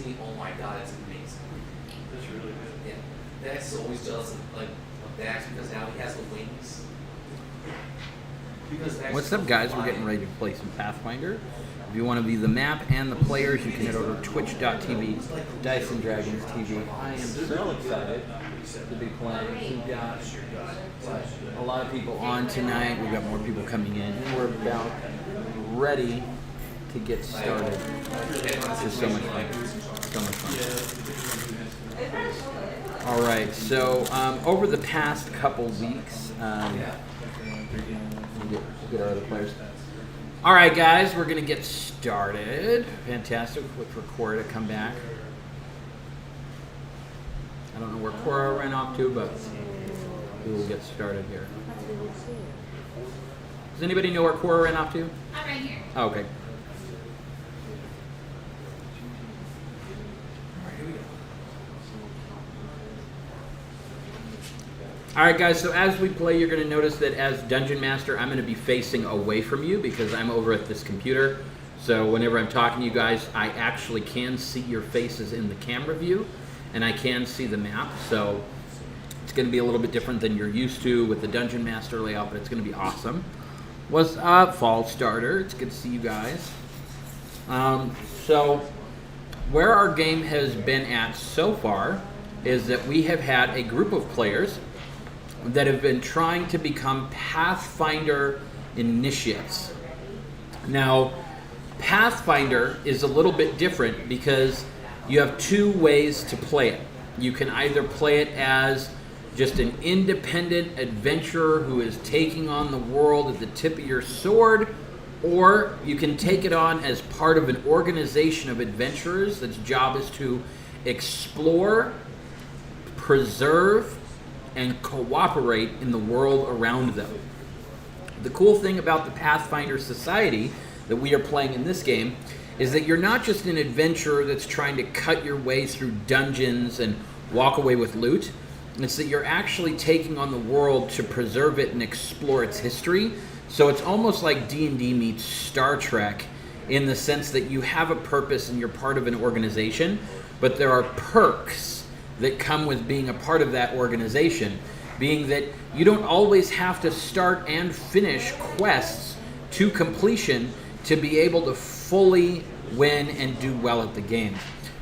me, oh my god, it's amazing. That's really good. Yeah. Dax is always jealous of Dax because now he has the wings. Because Dax What's up, guys? We're getting ready to play some Pathfinder. If you want to be the map and the players, you can head over to twitch.tv, Dice and Dragons TV. I am so excited to be playing. We've got a lot of people on tonight. We've got more people coming in. We're about ready to get started. It's just so much fun. So much fun. All right, so over the past couple weeks, get our other players. All right, guys, we're going to get started. Fantastic. Wait for Cora to come back. I don't know where Cora ran off to, but we will get started here. Does anybody know where Cora ran off to? I'm right here. Oh, okay. All right, guys, so as we play, you're going to notice that as Dungeon Master, I'm going to be facing away from you because I'm over at this computer. So whenever I'm talking to you guys, I actually can see your faces in the camera view, and I can see the map. So it's going to be a little bit different than you're used to with the Dungeon Master layout, but it's going to be awesome. What's up, Fall Starter? It's good to see you guys. So where our game has been at so far is that we have had a group of players that have been trying to become Pathfinder initiates. Now, Pathfinder is a little bit different because you have two ways to play it. You can either play it as just an independent adventurer who is taking on the world at the tip of your sword, or you can take it on as part of an organization of adventurers that's job is to explore, preserve, and cooperate in the world around them. The cool thing about the Pathfinder Society that we are playing in this game is that you're not just an adventurer that's trying to cut your way through dungeons and walk away with loot. It's that you're actually taking on the world to preserve it and explore its history. So it's almost like D&D meets Star Trek in the sense that you have a purpose and you're part of an organization, but there are perks that come with being a part of that organization, being that you don't always have to start and finish quests to completion to be able to fully win and do well at the game.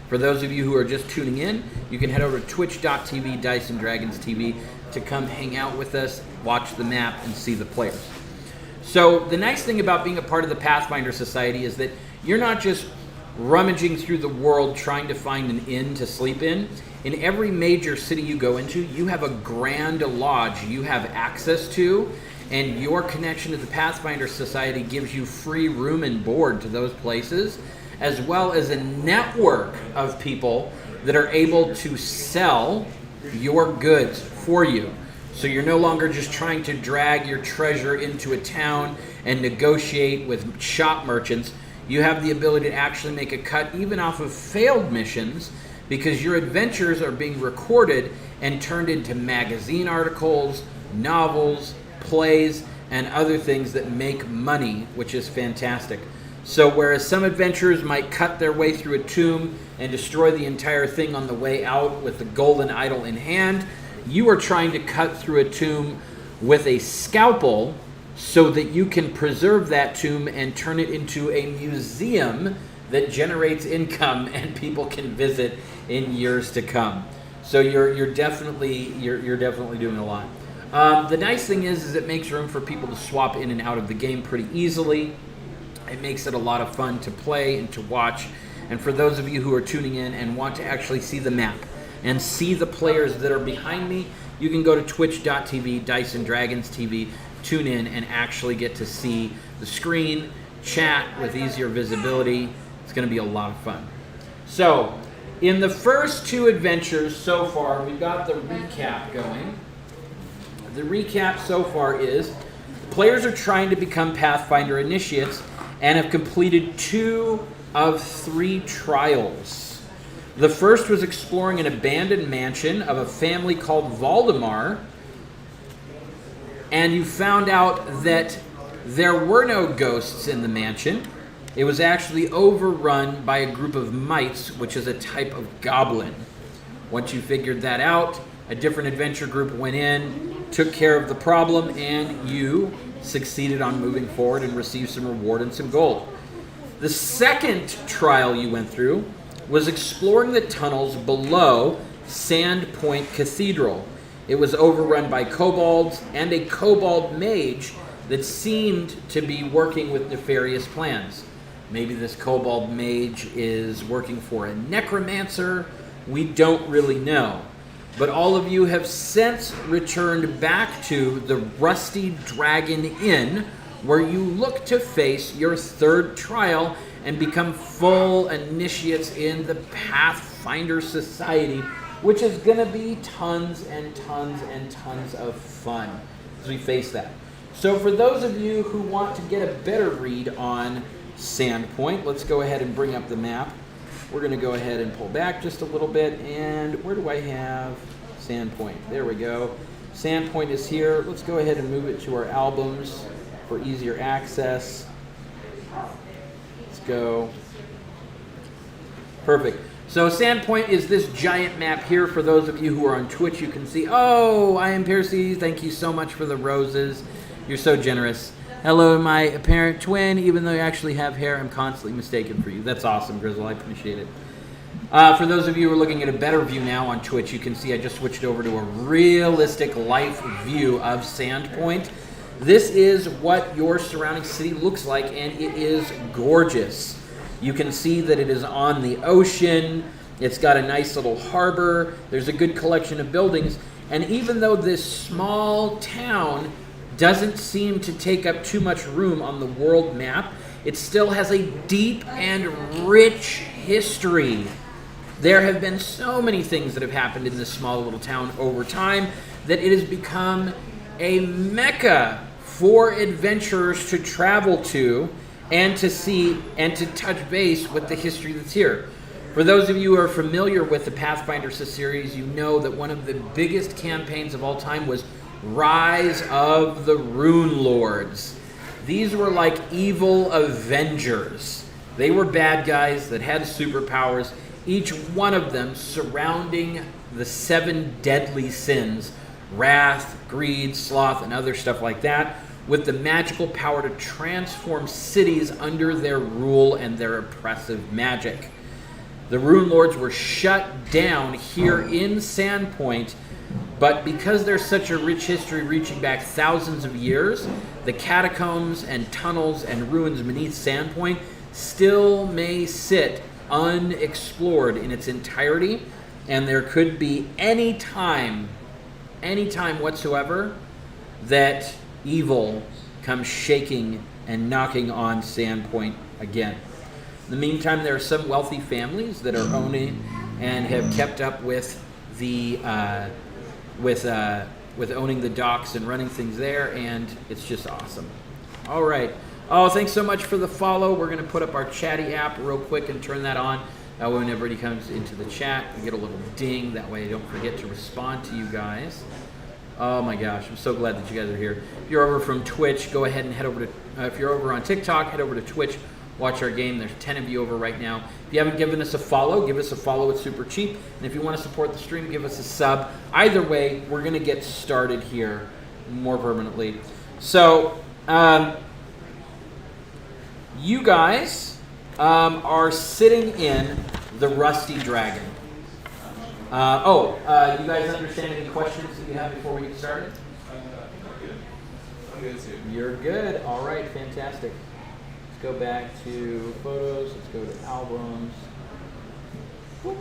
For those of you who are just tuning in, you can head over to twitch.tv, Dice and Dragons TV, to come hang out with us, watch the map, and see the players. So the nice thing about being a part of the Pathfinder Society is that you're not just rummaging through the world trying to find an inn to sleep in. In every major city you go into, you have a grand lodge you have access to, and your connection to the Pathfinder Society gives you free room and board to those places, as well as a network of people that are able to sell your goods for you. So you're no longer just trying to drag your treasure into a town and negotiate with shop merchants. You have the ability to actually make a cut even off of failed missions, because your adventures are being recorded and turned into magazine articles, novels, plays, and other things that make money, which is fantastic. So whereas some adventurers might cut their way through a tomb and destroy the entire thing on the way out with the golden idol in hand, you are trying to cut through a tomb with a scalpel so that you can preserve that tomb and turn it into a museum that generates income and people can visit in years to come. So you're definitely doing a lot. The nice thing is it makes room for people to swap in and out of the game pretty easily. It makes it a lot of fun to play and to watch. And for those of you who are tuning in and want to actually see the map and see the players that are behind me, you can go to twitch.tv, Dice and Dragons TV, tune in and actually get to see the screen, chat with easier visibility. It's going to be a lot of fun. So, in the first two adventures so far, we've got the recap going. The recap so far is players are trying to become Pathfinder initiates and have completed 2 of 3 trials. The first was exploring an abandoned mansion of a family called Valdemar, and you found out that there were no ghosts in the mansion. It was actually overrun by a group of mites, which is a type of goblin. Once you figured that out, a different adventure group went in, took care of the problem, and you succeeded on moving forward and received some reward and some gold. The second trial you went through was exploring the tunnels below Sandpoint Cathedral. It was overrun by kobolds and a kobold mage that seemed to be working with nefarious plans. Maybe this kobold mage is working for a necromancer. We don't really know. But all of you have since returned back to the Rusty Dragon Inn, where you look to face your third trial and become full initiates in the Pathfinder Society, which is going to be tons and tons and tons of fun as we face that. So for those of you who want to get a better read on Sandpoint, let's go ahead and bring up the map. We're going to go ahead and pull back just a little bit. And where do I have Sandpoint? There we go. Sandpoint is here. Let's go ahead and move it to our albums for easier access. Let's go. Perfect. So Sandpoint is this giant map here. For those of you who are on Twitch, you can see. Oh, I am Piercy. Thank you so much for the roses. You're so generous. Hello, my apparent twin. Even though you actually have hair, I'm constantly mistaken for you. That's awesome, Grizzle. I appreciate it. For those of you who are looking at a better view now on Twitch, you can see I just switched over to a realistic life view of Sandpoint. This is what your surrounding city looks like, and it is gorgeous. You can see that it is on the ocean. It's got a nice little harbor. There's a good collection of buildings. And even though this small town doesn't seem to take up too much room on the world map, it still has a deep and rich history. There have been so many things that have happened in this small little town over time that it has become a mecca for adventurers to travel to and to see and to touch base with the history that's here. For those of you who are familiar with the Pathfinder series, you know that one of the biggest campaigns of all time was Rise of the Rune Lords. These were like evil Avengers. They were bad guys that had superpowers, each one of them surrounding the 7 deadly sins, wrath, greed, sloth, and other stuff like that, with the magical power to transform cities under their rule and their oppressive magic. The Rune Lords were shut down here in Sandpoint, but because there's such a rich history reaching back thousands of years, the catacombs and tunnels and ruins beneath Sandpoint still may sit unexplored in its entirety, and there could be any time whatsoever that evil comes shaking and knocking on Sandpoint again. In the meantime, there are some wealthy families that are owning and have kept up with the with owning the docks and running things there, and it's just awesome. All right. Oh, thanks so much for the follow. We're going to put up our chatty app real quick and turn that on. That way when everybody comes into the chat, we get a little ding. That way I don't forget to respond to you guys. Oh my gosh, I'm so glad that you guys are here. If you're over from Twitch, go ahead and head over to, if you're over on TikTok, head over to Twitch, watch our game. There's 10 of you over right now. If you haven't given us a follow, give us a follow. It's super cheap. And if you want to support the stream, give us a sub. Either way, we're going to get started here more permanently. So, you guys are sitting in the Rusty Dragon. You guys understand any questions that you have before we get started? I'm good too. You're good. All right, fantastic. Let's go back to photos. Let's go to albums. Nope,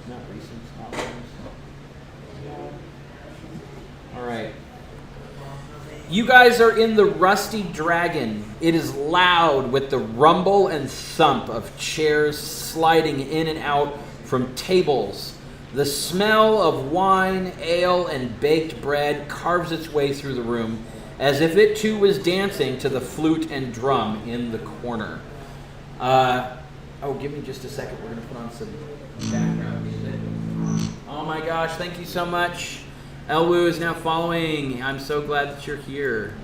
not recent albums. All right. You guys are in the Rusty Dragon. It is loud with the rumble and thump of chairs sliding in and out from tables. The smell of wine, ale, and baked bread carves its way through the room, as if it too was dancing to the flute and drum in the corner. Give me just a second. We're going to put on some background music. Oh my gosh, thank you so much. Elwu is now following. I'm so glad that you're here.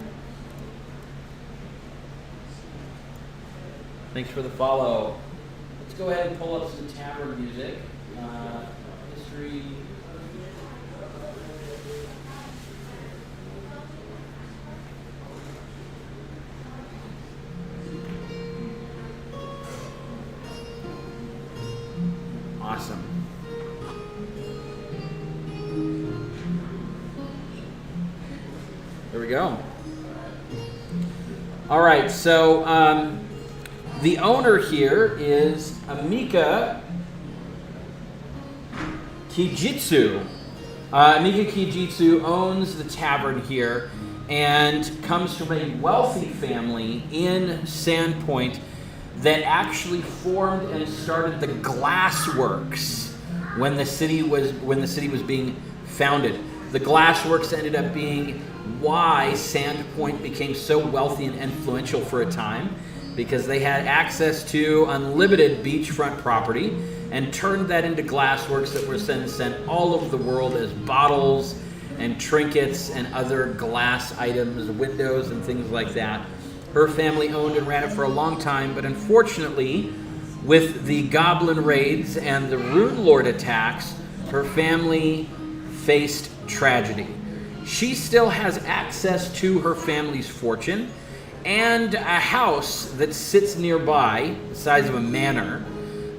Thanks for the follow. Let's go ahead and pull up some tavern music. History. Awesome. There we go. All right, so the owner here is Amika Kijitsu. Amika Kijitsu owns the tavern here and comes from a wealthy family in Sandpoint that actually formed and started the glassworks when the city was being founded. The glassworks ended up being why Sandpoint became so wealthy and influential for a time, because they had access to unlimited beachfront property and turned that into glassworks that were then sent all over the world as bottles and trinkets and other glass items, windows and things like that. Her family owned and ran it for a long time, but unfortunately, with the goblin raids and the Rune Lord attacks, her family faced tragedy. She still has access to her family's fortune and a house that sits nearby, the size of a manor,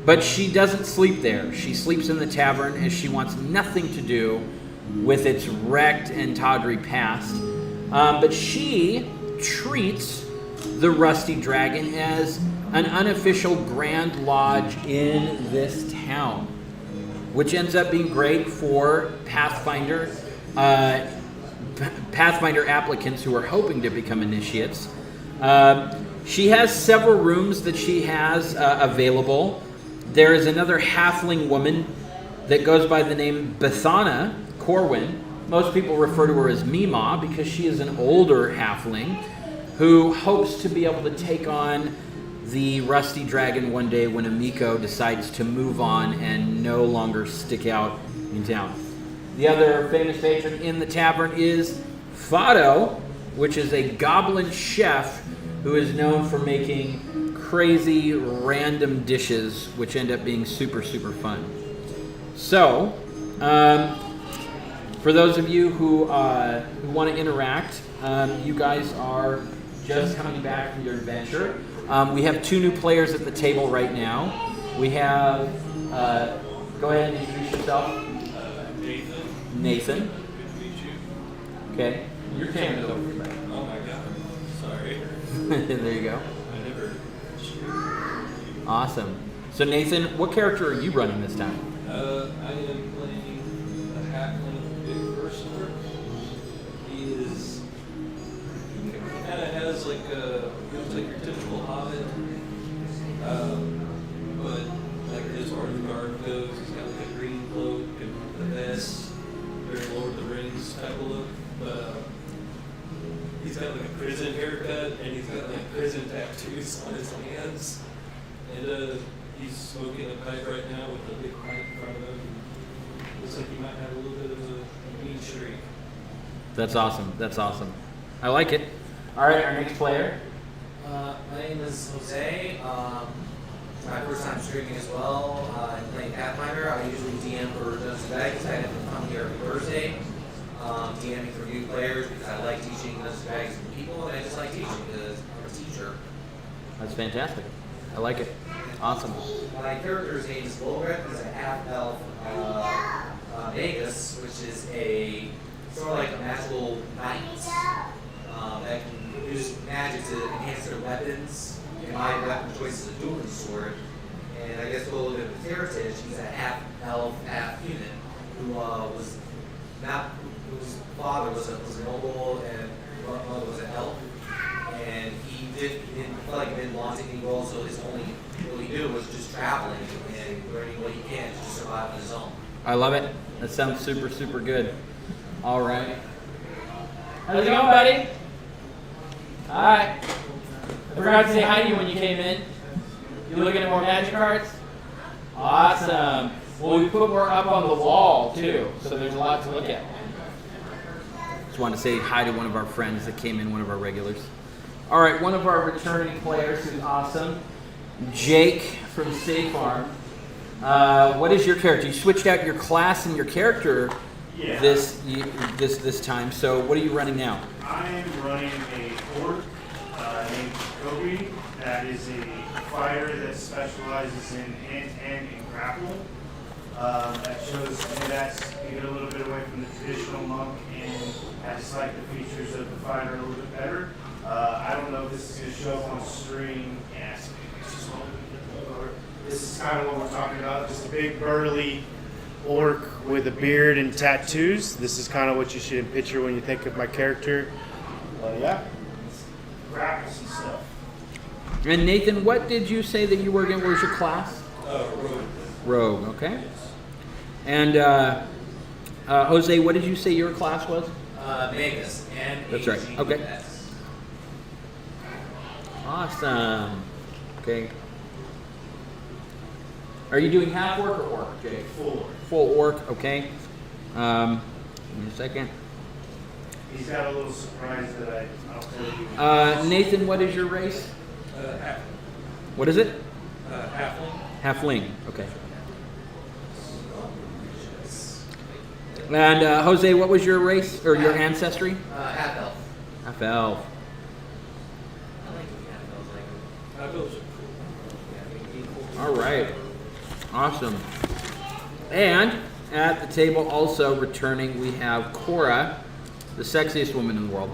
but she doesn't sleep there. She sleeps in the tavern as she wants nothing to do with its wrecked and tawdry past. But she treats the Rusty Dragon as an unofficial Grand Lodge in this town, which ends up being great for Pathfinder applicants who are hoping to become initiates. She has several rooms that she has available. There is another halfling woman that goes by the name Bethana Corwin. Most people refer to her as Mima because she is an older halfling who hopes to be able to take on the Rusty Dragon one day when Amiko decides to move on and no longer stick out in town. The other famous patron in the tavern is Fado, which is a goblin chef who is known for making crazy random dishes which end up being super, super fun. So, for those of you who want to interact, you guys are just coming back from your adventure. We have 2 new players at the table right now. We have, go ahead and introduce yourself. Nathan. Good to meet you. Okay. Your camera's over there. Oh my god. Sorry. There you go. I never. Awesome. So Nathan, what character are you running this time? I am playing a halfling big Ursula. He kind of has like looks like your typical hobbit. But like as far as the garb goes, he's got like a green cloak and a vest. Very Lord of the Rings type of look, but he's got like a prison haircut and he's got like prison tattoos on his hands, and he's smoking a pipe right now with a big pipe in front of him. Looks like he might have a little bit of a mean streak. That's awesome. That's awesome. I like it. All right, our next player. My name is Jose. My first time streaming as well. I'm playing Pathfinder. I usually DM for Dungeons & Dragons. I come here every Thursday, DMing for new players because I like teaching Dungeons & Dragons to people, and I just like teaching because I'm a teacher. That's fantastic. I like it. Awesome. My character's name is Volgreth. He's a half-elf Magus, which is a sort of like a magical knight that can use magic to enhance their weapons. And my weapon choice is a dueling sword. And I guess a little bit of his heritage, he's a half-elf, half-human whose father was a noble and mother was an elf. And he didn't feel like he didn't want any role, so what he did was just traveling and learning what he can to survive on his own. I love it. That sounds super, super good. All right. How's it going, buddy? All right. I forgot to say hi to you when you came in. You looking at more magic cards? Awesome. Well, we put more up on the wall, too, so there's a lot to look at. Just want to say hi to one of our friends that came in, one of our regulars. All right, one of our returning players who's awesome Jake from State Farm. What is your character? You switched out your class and your character this time. So what are you running now? I'm running a orc named Kobe. That is a fighter that specializes in hand-to-hand and grapple. That shows that's you get a little bit away from the traditional monk and has like the features of the fighter a little bit better. I don't know if this is going to show up on stream. Yes. This is kind of what we're talking about. Just a big burly orc with a beard and tattoos. This is kind of what you should picture when you think of my character. Yeah. Grapples and stuff. And Nathan, what did you say that you were again? What was your class? Rogue. Rogue, okay. And Jose, what did you say your class was? Magus. That's right. Okay. Awesome. Okay. Are you doing half orc or orc, Jake? Full orc, okay. Give me a second. He's got a little surprise that I'll tell you. Nathan, what is your race? Halfling. What is it? Halfling. Halfling, okay. And Jose, what was your race or your ancestry? Half elf. Half elf. I like half elves. Half-elves are cool. All right. Awesome. And at the table also returning, we have Cora, the sexiest woman in the world.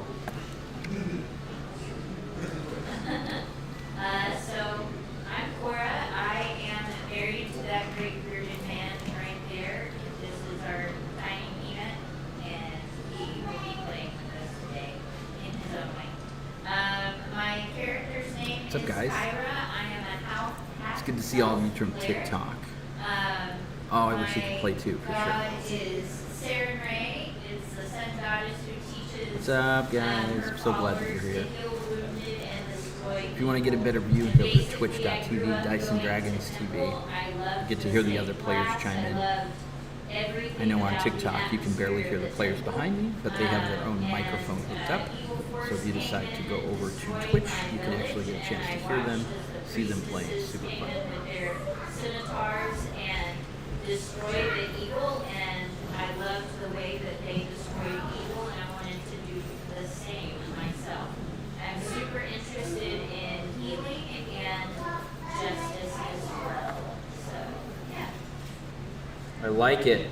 So I'm Cora. I am married to that great Virgin man right there. This is our tiny peanut, and he will be playing with us today in his own way. My character's name What's up, is guys? Kyra. I am a half. It's good to see all of you from TikTok. Oh, I wish you could play too, for sure. God is Saren Ray. It's the sun goddess who teaches. What's up, guys? her I'm so glad that you're followers here. to heal wounded and destroy If you want to get a better view, go to twitch.tv, Dyson Dragons TV. You get to hear the other players chime in. I know on TikTok you can barely hear the players behind me, but they have their own microphone hooked up. So if you decide to go over to Twitch, you can actually get a chance to hear them, see them play. It's super fun. With their scimitars and destroy the evil, and I loved the way that they destroyed evil, and I wanted to do the same myself. I'm super interested in healing and justice as well. So, yeah. I like it.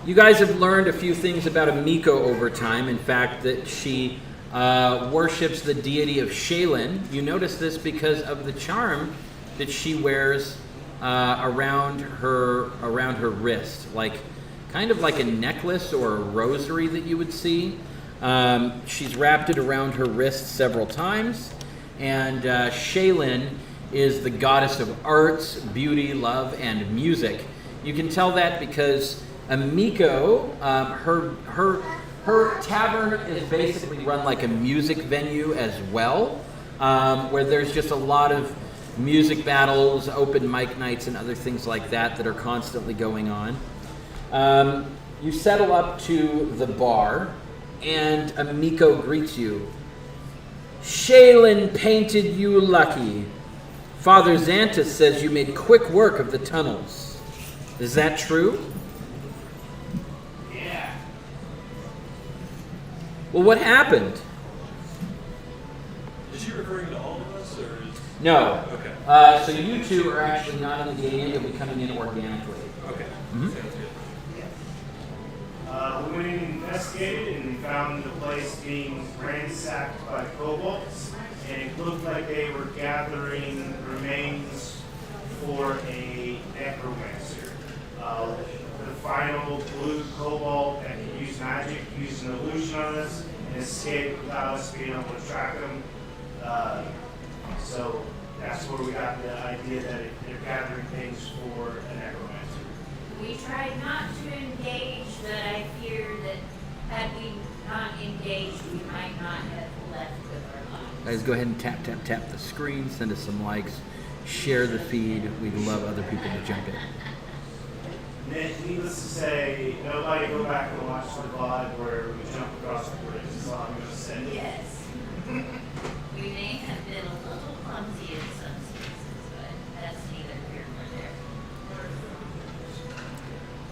You guys have learned a few things about Amiko over time. In fact, that she worships the deity of Shaylin. You notice this because of the charm that she wears around her wrist, kind of like a necklace or a rosary that you would see. She's wrapped it around her wrist several times, and Shaylin is the goddess of arts, beauty, love, and music. You can tell that because Amiko, her tavern is basically run like a music venue as well, where there's just a lot of music battles, open mic nights, and other things like that are constantly going on. You settle up to the bar, and Amiko greets you. Shaylin painted you lucky. Father Xantus says you made quick work of the tunnels. Is that true? Yeah. Well, what happened? Is she referring to all of us, or is... No. Okay. So you two are actually not in the game. You'll be coming in organically. Okay. Mhm. Sounds good. We went in and investigated and found the place being ransacked by kobolds, and it looked like they were gathering remains for a necromancer. The final blue kobold that could use magic used an illusion on us and escaped without us being able to track them. So that's where we got the idea that they're gathering things for a necromancer. We tried not to engage, but I fear that had we not engaged, we might not have left with our lives. Guys, go ahead and tap the screen. Send us some likes. Share the feed. We'd love other people to jump in. Needless to say, nobody go back and watch the VOD where we jump across the bridge. That's all I'm going to say. Yes. We may have been a little clumsy at some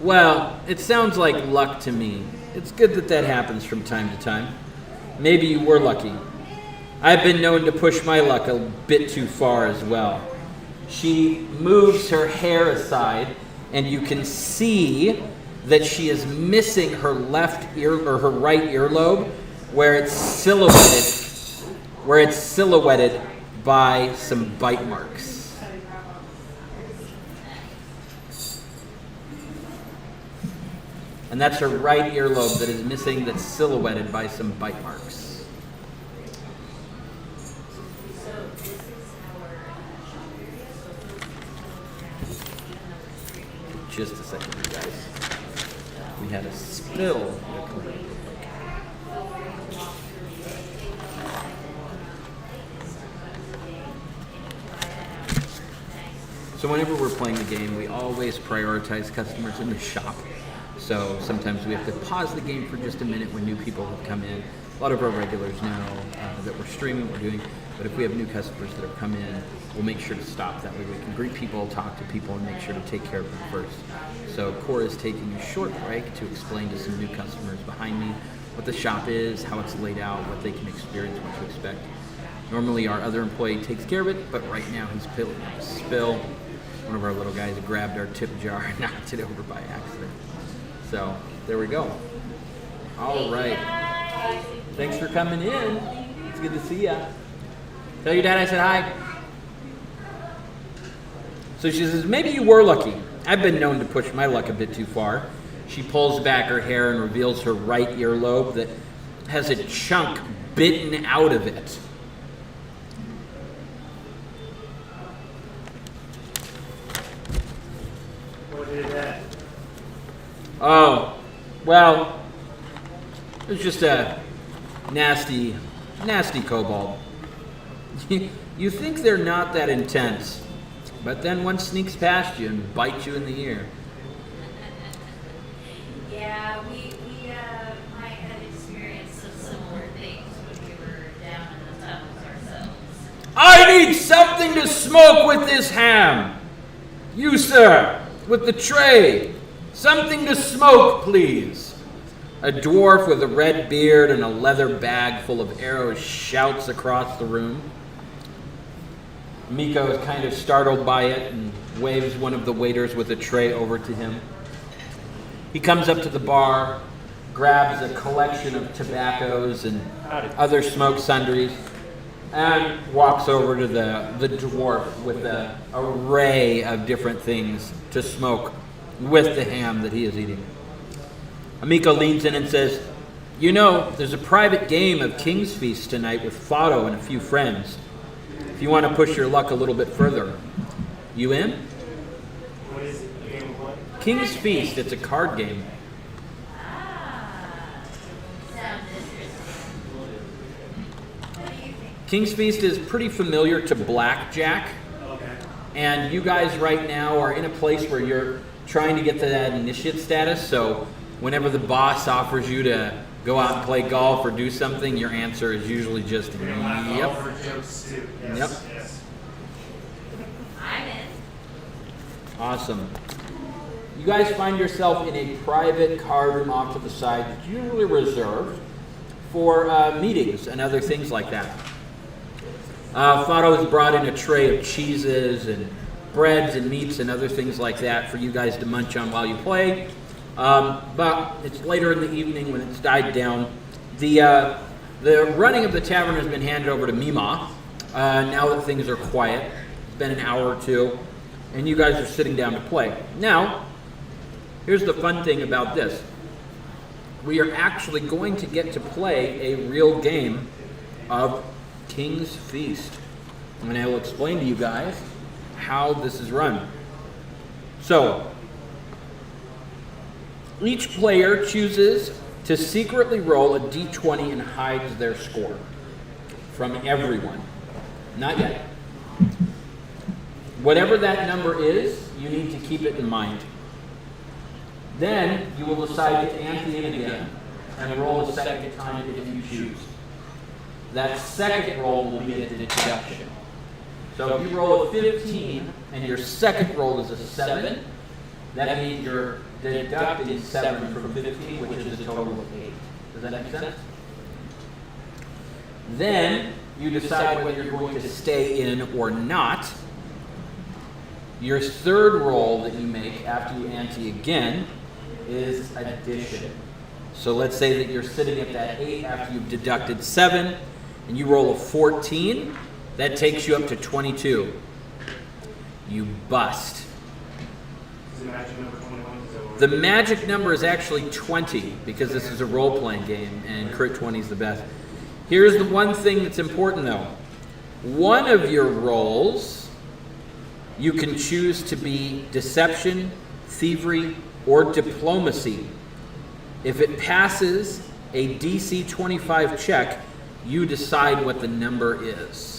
Well, it sounds like luck to me. It's good that that happens from time to time. Maybe you were lucky. I've been known to push my luck a bit too far as well. She moves her hair aside, and you can see that she is missing her left ear or her right earlobe, where it's silhouetted by some bite marks. And that's her right earlobe that is missing, that's silhouetted by some bite marks. Just a second, you guys. We had a spill. So whenever we're playing the game, we always prioritize customers in the shop. So sometimes we have to pause the game for just a minute when new people have come in. A lot of our regulars know that we're streaming, we're doing, but if we have new customers that have come in, we'll make sure to stop. That way we can greet people, talk to people, and make sure to take care of them first. So Cora is taking a short break to explain to some new customers behind me what the shop is, how it's laid out, what they can experience, what to expect. Normally our other employee takes care of it, but right now he's pilling up a spill. One of our little guys grabbed our tip jar and knocked it over by accident. So there we go. All right. Thanks for coming in. It's good to see ya. Tell your dad I said hi. So she says, maybe you were lucky. I've been known to push my luck a bit too far. She pulls back her hair and reveals her right earlobe that has a chunk bitten out of it. What did that? Oh, well, it was just a nasty kobold. You think they're not that intense, but then one sneaks past you and bites you in the ear. Yeah, we might have experienced some similar things when we were down in the tunnels ourselves. I need something to smoke with this ham. You, sir, with the tray. Something to smoke, please. A dwarf with a red beard and a leather bag full of arrows shouts across the room. Miko is kind of startled by it and waves one of the waiters with a tray over to him. He comes up to the bar, grabs a collection of tobaccos and other smoke sundries, and walks over to the dwarf with an array of different things to smoke with the ham that he is eating. Amiko leans in and says, you know, there's a private game of King's Feast tonight with Fado and a few friends. If you want to push your luck a little bit further. You in? What is it? A game of what? King's Feast, it's a card game. Sounds interesting. What do you think? King's Feast is pretty familiar to blackjack, Okay. and you guys right now are in a place where you're trying to get to that initiate status, so whenever the boss offers you to go out and play golf or do something, your answer is usually just, We don't laugh all yep. over jokes too. Yes, Yep. yes. I'm in. Awesome. You guys find yourself in a private card room off to the side that's usually reserved for meetings and other things like that. Fado has brought in a tray of cheeses and breads and meats and other things like that for you guys to munch on while you play. But it's later in the evening when it's died down. The running of the tavern has been handed over to Mima. Now that things are quiet, it's been an hour or two, and you guys are sitting down to play. Now, here's the fun thing about this. We are actually going to get to play a real game of King's Feast. And I will explain to you guys how this is run. So, each player chooses to secretly roll a d20 and hides their score from everyone. Not yet. Whatever that number is, you need to keep it in mind. Then you will decide to ante in again and roll a second time if you choose. That second roll will be a deduction. So if you roll a 15 and your second roll is a 7, that means you're deducting 7 from 15, which is a total of 8. Does that make sense? Then you decide whether you're going to stay in or not. Your third roll that you make after you ante again is addition. So let's say that you're sitting at that 8 after you've deducted 7, and you roll a 14. That takes you up to 22. You bust. Is the magic number 21? The magic number is actually 20 because this is a role-playing game and crit 20 is the best. Here's the one thing that's important though. One of your rolls you can choose to be deception, thievery, or diplomacy. If it passes a DC 25 check, you decide what the number is.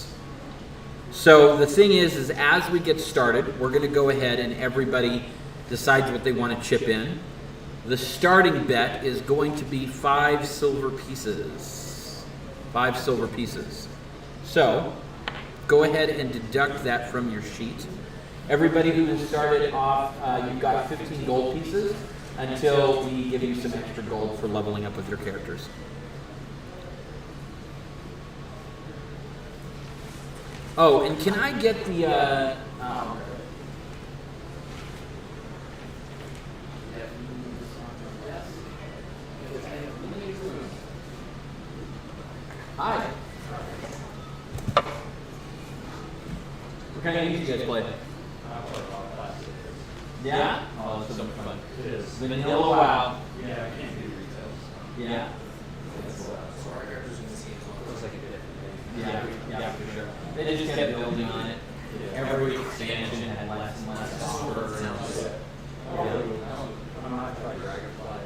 So the thing is as we get started, we're going to go ahead and everybody decides what they want to chip in. The starting bet is going to be 5 silver pieces. 5 silver pieces. So go ahead and deduct that from your sheet. Everybody who has started off, you've got 15 gold pieces until we give you some extra gold for leveling up with your characters. Oh, and can I get the... Hi. What kind of games do you guys play? Yeah? Oh, it's so much fun. It is. Vanilla WoW. Yeah, I can't do retails. Yeah. So our characters in this game Looks like a different thing. Yeah, for sure. They just kept building on it. Every expansion had less and less software. I'm not trying Dragonfly.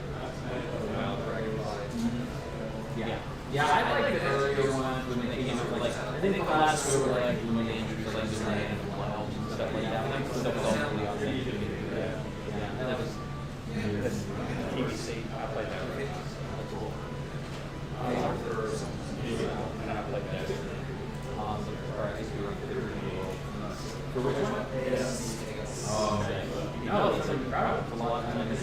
Yeah. Yeah, I like the earlier ones when they came out. Like, I think the last two were like when they introduced like the land and wild and stuff like that. Like, stuff was all really out there. Yeah, that was. TBC, I played that. That's cool. And I played that. Or at least we were in the world. For which one? Oh, man. No, it's like crowd. It's a lot of time. It's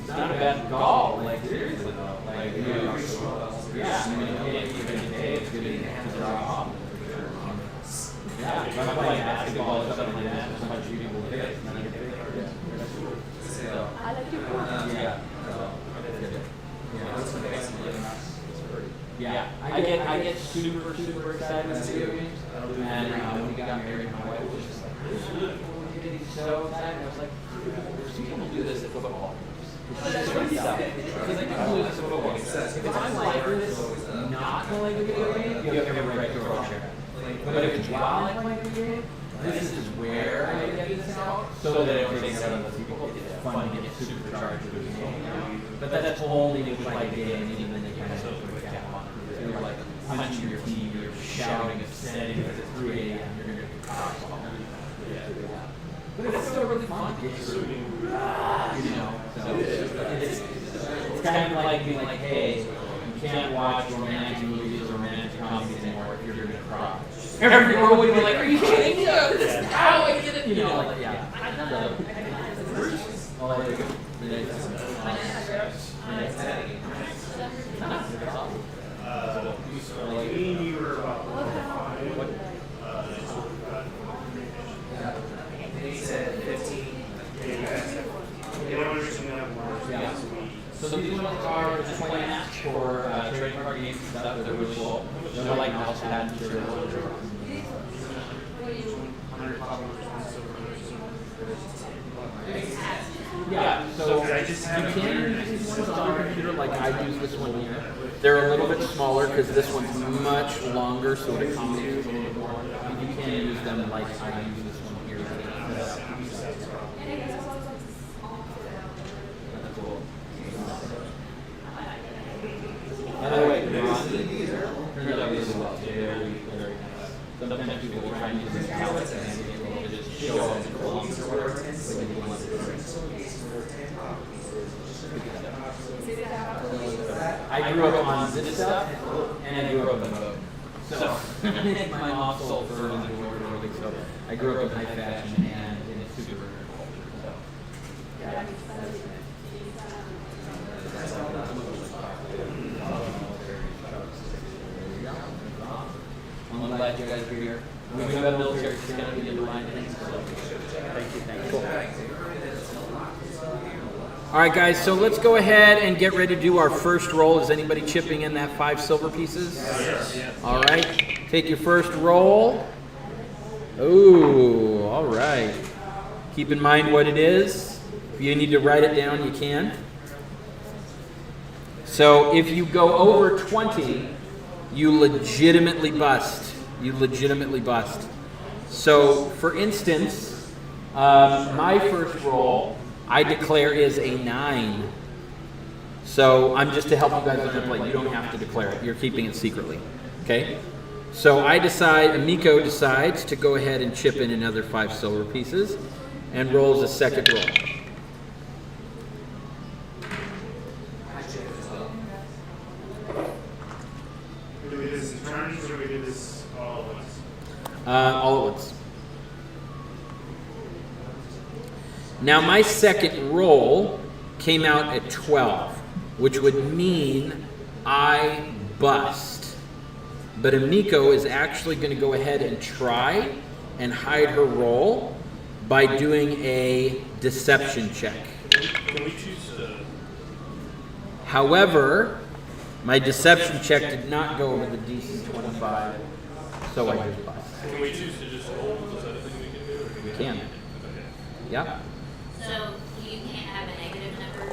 not a bad call. Like, seriously, though. Like, you know, yeah, I mean, even today, it's good to draw off. Yeah, if I'm playing basketball or something like that, so much people will hit. I like your point. Yeah. Yeah, I get super excited about video games. And when we got married, my wife was just like, "This is really cool. We're getting so excited." I was like, "There's people who do this at football." Because I can do this at football. If I'm like this, not playing a video game, you have every right to go share. But if it's while I play a video game, this is where I get this out, so that it takes out other people. It's fun to get supercharged with the game. But that's only with like a game, and even then they kind of put it down. You're like punching your team, you're shouting, upsetting, because it's 3 a.m. You're going to get caught. But it's still really fun to get through. You know, so it's kind of like being like, hey, you can't watch romantic movies or romantic comedies anymore if you're going to cry. Everyone would be like, are you kidding me? This is how I get it. You know, like, yeah. Me and you were about He said 15. they don't understand that word. So these ones are just plain apps for trading card games and stuff that are really cool. They're like mouse pad materials. Yeah, so you can use these ones on your computer like I use this one here. They're a little bit smaller because this one's much longer, so it accommodates a little bit more. And you can use them like I use this one here. That's cool. By the way, turns out really well. Very nice. Sometimes people will try and use this palette and just show up the columns or whatever. I grew up on this stuff, and I grew up in both. So, my mom sold furniture. I grew up in high fashion and in a super rare culture. So. I'm glad you guys are here. We do have military discount in line things. Thank you. Cool. All right, guys. So let's go ahead and get ready to do our first roll. Is anybody chipping in that 5 silver pieces? Yes. All right. Take your first roll. Ooh. All right. Keep in mind what it is. If you need to write it down, you can. So if you go over 20, you legitimately bust. You legitimately bust. So, for instance, my first roll, I declare is a 9. So I'm just to help you guys learn to play. You don't have to declare it. You're keeping it secretly. Okay? So Amiko decides to go ahead and chip in another 5 silver pieces and rolls a second roll. Do we do this in turns or do we do this all at once? All at once. Now my second roll came out at 12, which would mean I bust. But Amiko is actually going to go ahead and try and hide her roll by doing a deception check. Can we choose to? However, my deception check did not go over the DC 25, so I just bust. Can we choose to just roll? Is that a thing we can do? Or do We can. Okay. Yep. So you can't have a negative number?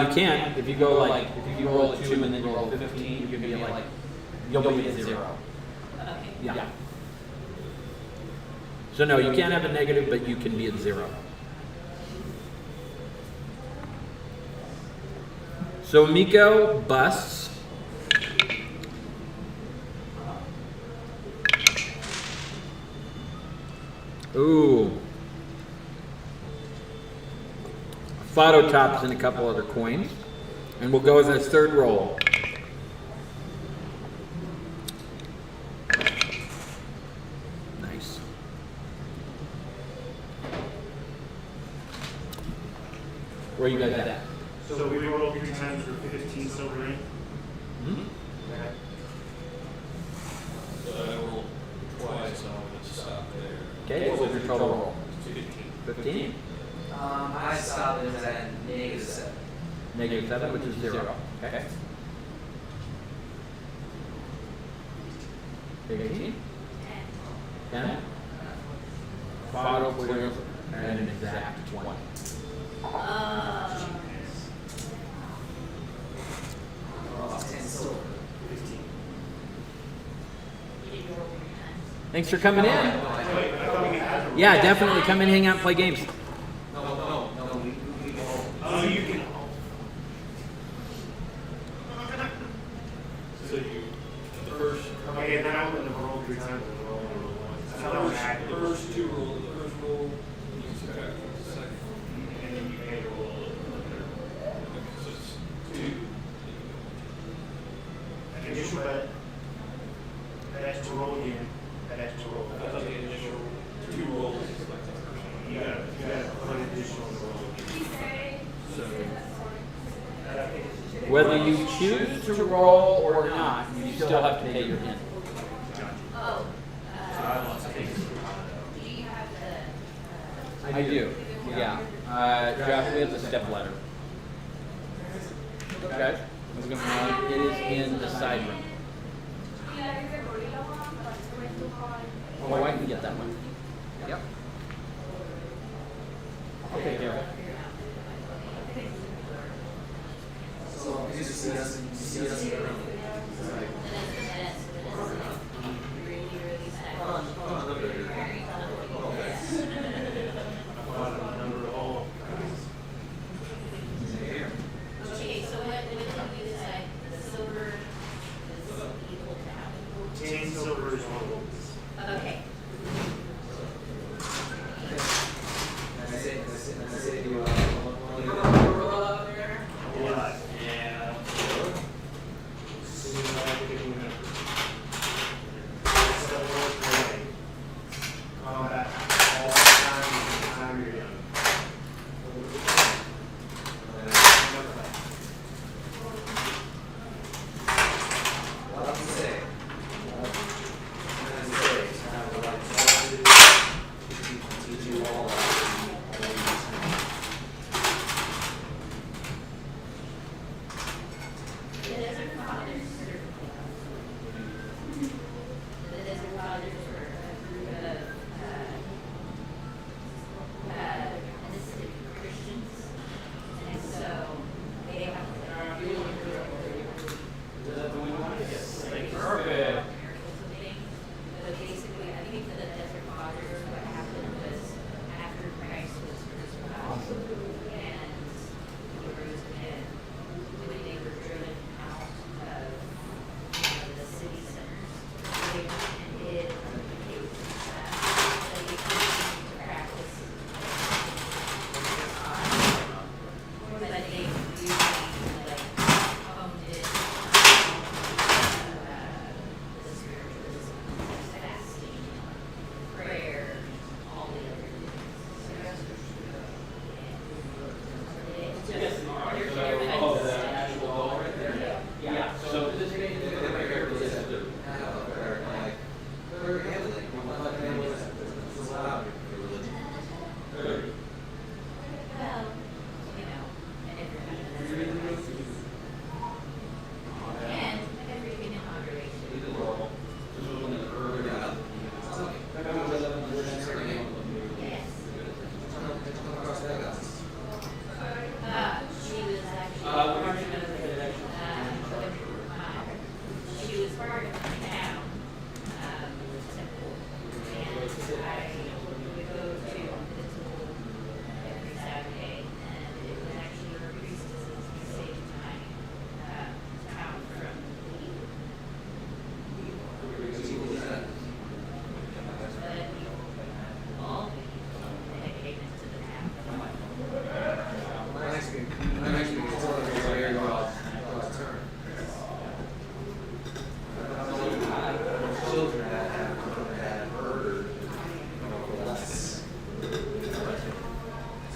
You can. If you go if you roll a 2 and then you roll 15, you can be you'll be at 0. Okay. Yeah. So no, you can't have a negative, but you can be at 0. So Miko busts. Ooh. Fado tops and a couple other coins. And we'll go with a third roll. Nice. Where you guys at? So we roll 3 times for 15 silver ring. Hmm? Okay. So I rolled twice, so I'm going to stop there. Okay, what was your total roll? 15. 15? I stopped it at -7. -7, which is 0. Okay. 18? 10? Fado clears and an exact 20. Lost 10 silver. 15. You did roll 3 times. Thanks for coming in. Wait, I thought we had to. Yeah, definitely come in, hang out, and play games. No, we all. Oh, you can. So you, the first, Okay, then I'm going to roll 3 times and roll once. I thought we had the to. first two roll, the first roll, you subtract from the second. And then you may roll. Okay, so it's 2. An initial bet. That has to roll again. That has to roll. I thought the initial 2 rolls is like the first one. You gotta put additional roll again. So, Whether you choose to roll or not, you still have to pay your hint. Oh, I lost 8. do you have the, I do, yeah. Draft with a step ladder. Okay. It is in the side room. Oh, I can get that one. Yep. Okay, Daryl. So you just see us in the room. really, really sad. Number all. Okay, so what did you decide? The silver,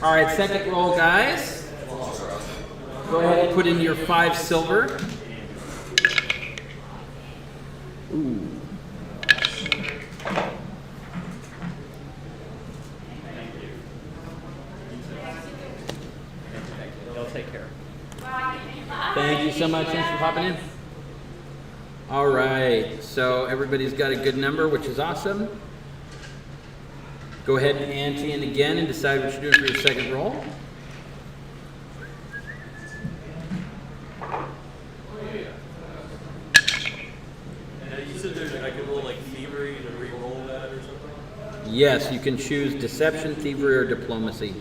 All right, second roll, guys. Go ahead and put in your 5 silver. Ooh. They'll take care. Thank you so much. Thanks for popping in. All right, so everybody's got a good number, which is awesome. Go ahead and ante in again and decide what you're doing for your second roll. You said I could roll like thievery to re-roll that or something? Yes, you can choose deception, thievery, or diplomacy.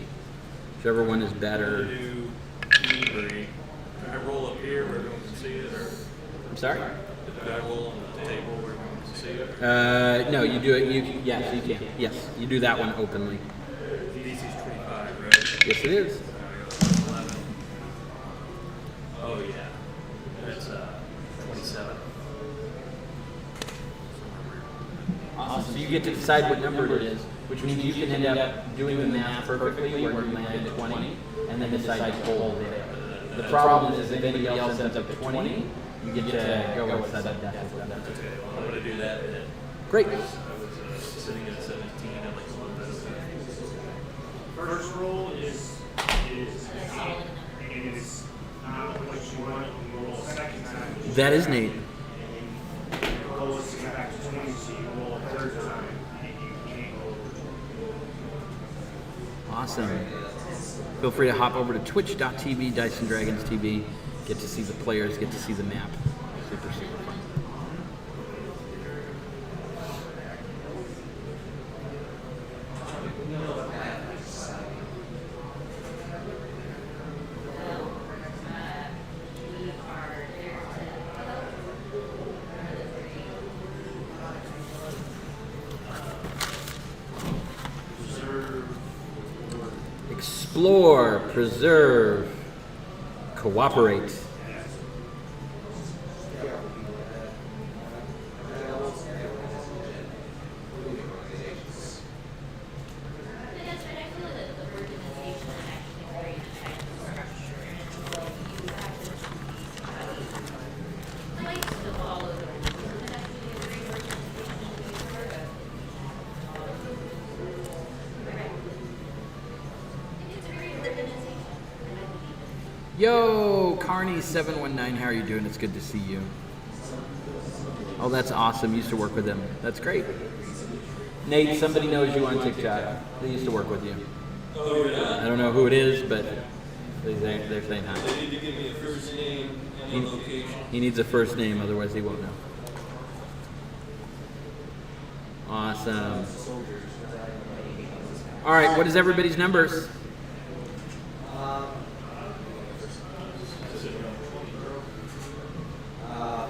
Whichever one is I'm better. gonna do thievery. Can I roll up here where everyone can see it, or I'm sorry? can I roll on the table where everyone can see it? No, you do it. Yes, you can. Yes, you do that one openly. DC's 25, right? Yes, it is. 11. Oh yeah, that's 27. Awesome. So you get to decide what number it is, which means you can end up doing the math perfectly where you land at 20 and then decide to hold it. The problem is if anybody else ends up at 20, you get to go with sudden death. Okay, well, I'm gonna do that then. Great. I was sitting at 17. I'm like a little bit of First roll is and it's not what you want. You roll second time. That is Nate. And the goal is to get back to 20, so you roll a third time, and you can't go over. Awesome. Feel free to hop over to twitch.tv, Dice and Dragons TV. Get to see the players, get to see the map. Super, super fun. Explore, preserve, cooperate. Yo, Carney719, how are you doing? It's good to see you. Oh, that's awesome. Used to work with him. That's great. Nate, somebody knows you on TikTok. They used to work with you. Oh, yeah. I don't know who it is, but they're saying hi. They need to give me a first name and a location. He needs a first name, otherwise he won't know. Awesome. All right, what is everybody's numbers?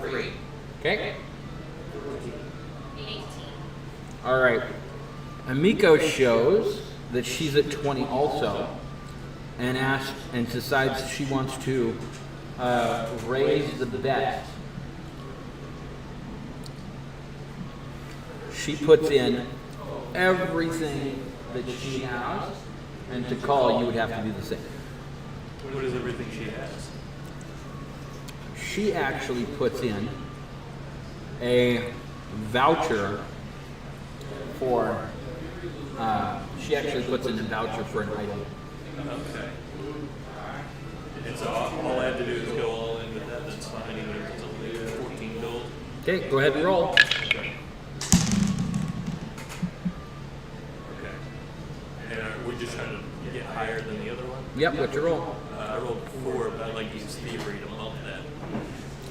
3. Okay. 18. All right. Amiko shows that she's at 20 also, and decides she wants to raise the bet. She puts in everything that she has, and to call, you would have to do the same. What is everything she has? She actually puts in a voucher for, she actually puts in a voucher for an item. Okay. And so all I have to do is go all in with that. That's fine, even if it's only 14 gold. Okay, go ahead and roll. Okay. Okay. And are we just trying to get higher than the other one? Yep, what's your roll? I rolled 4, but I'd like to use thievery to bump that.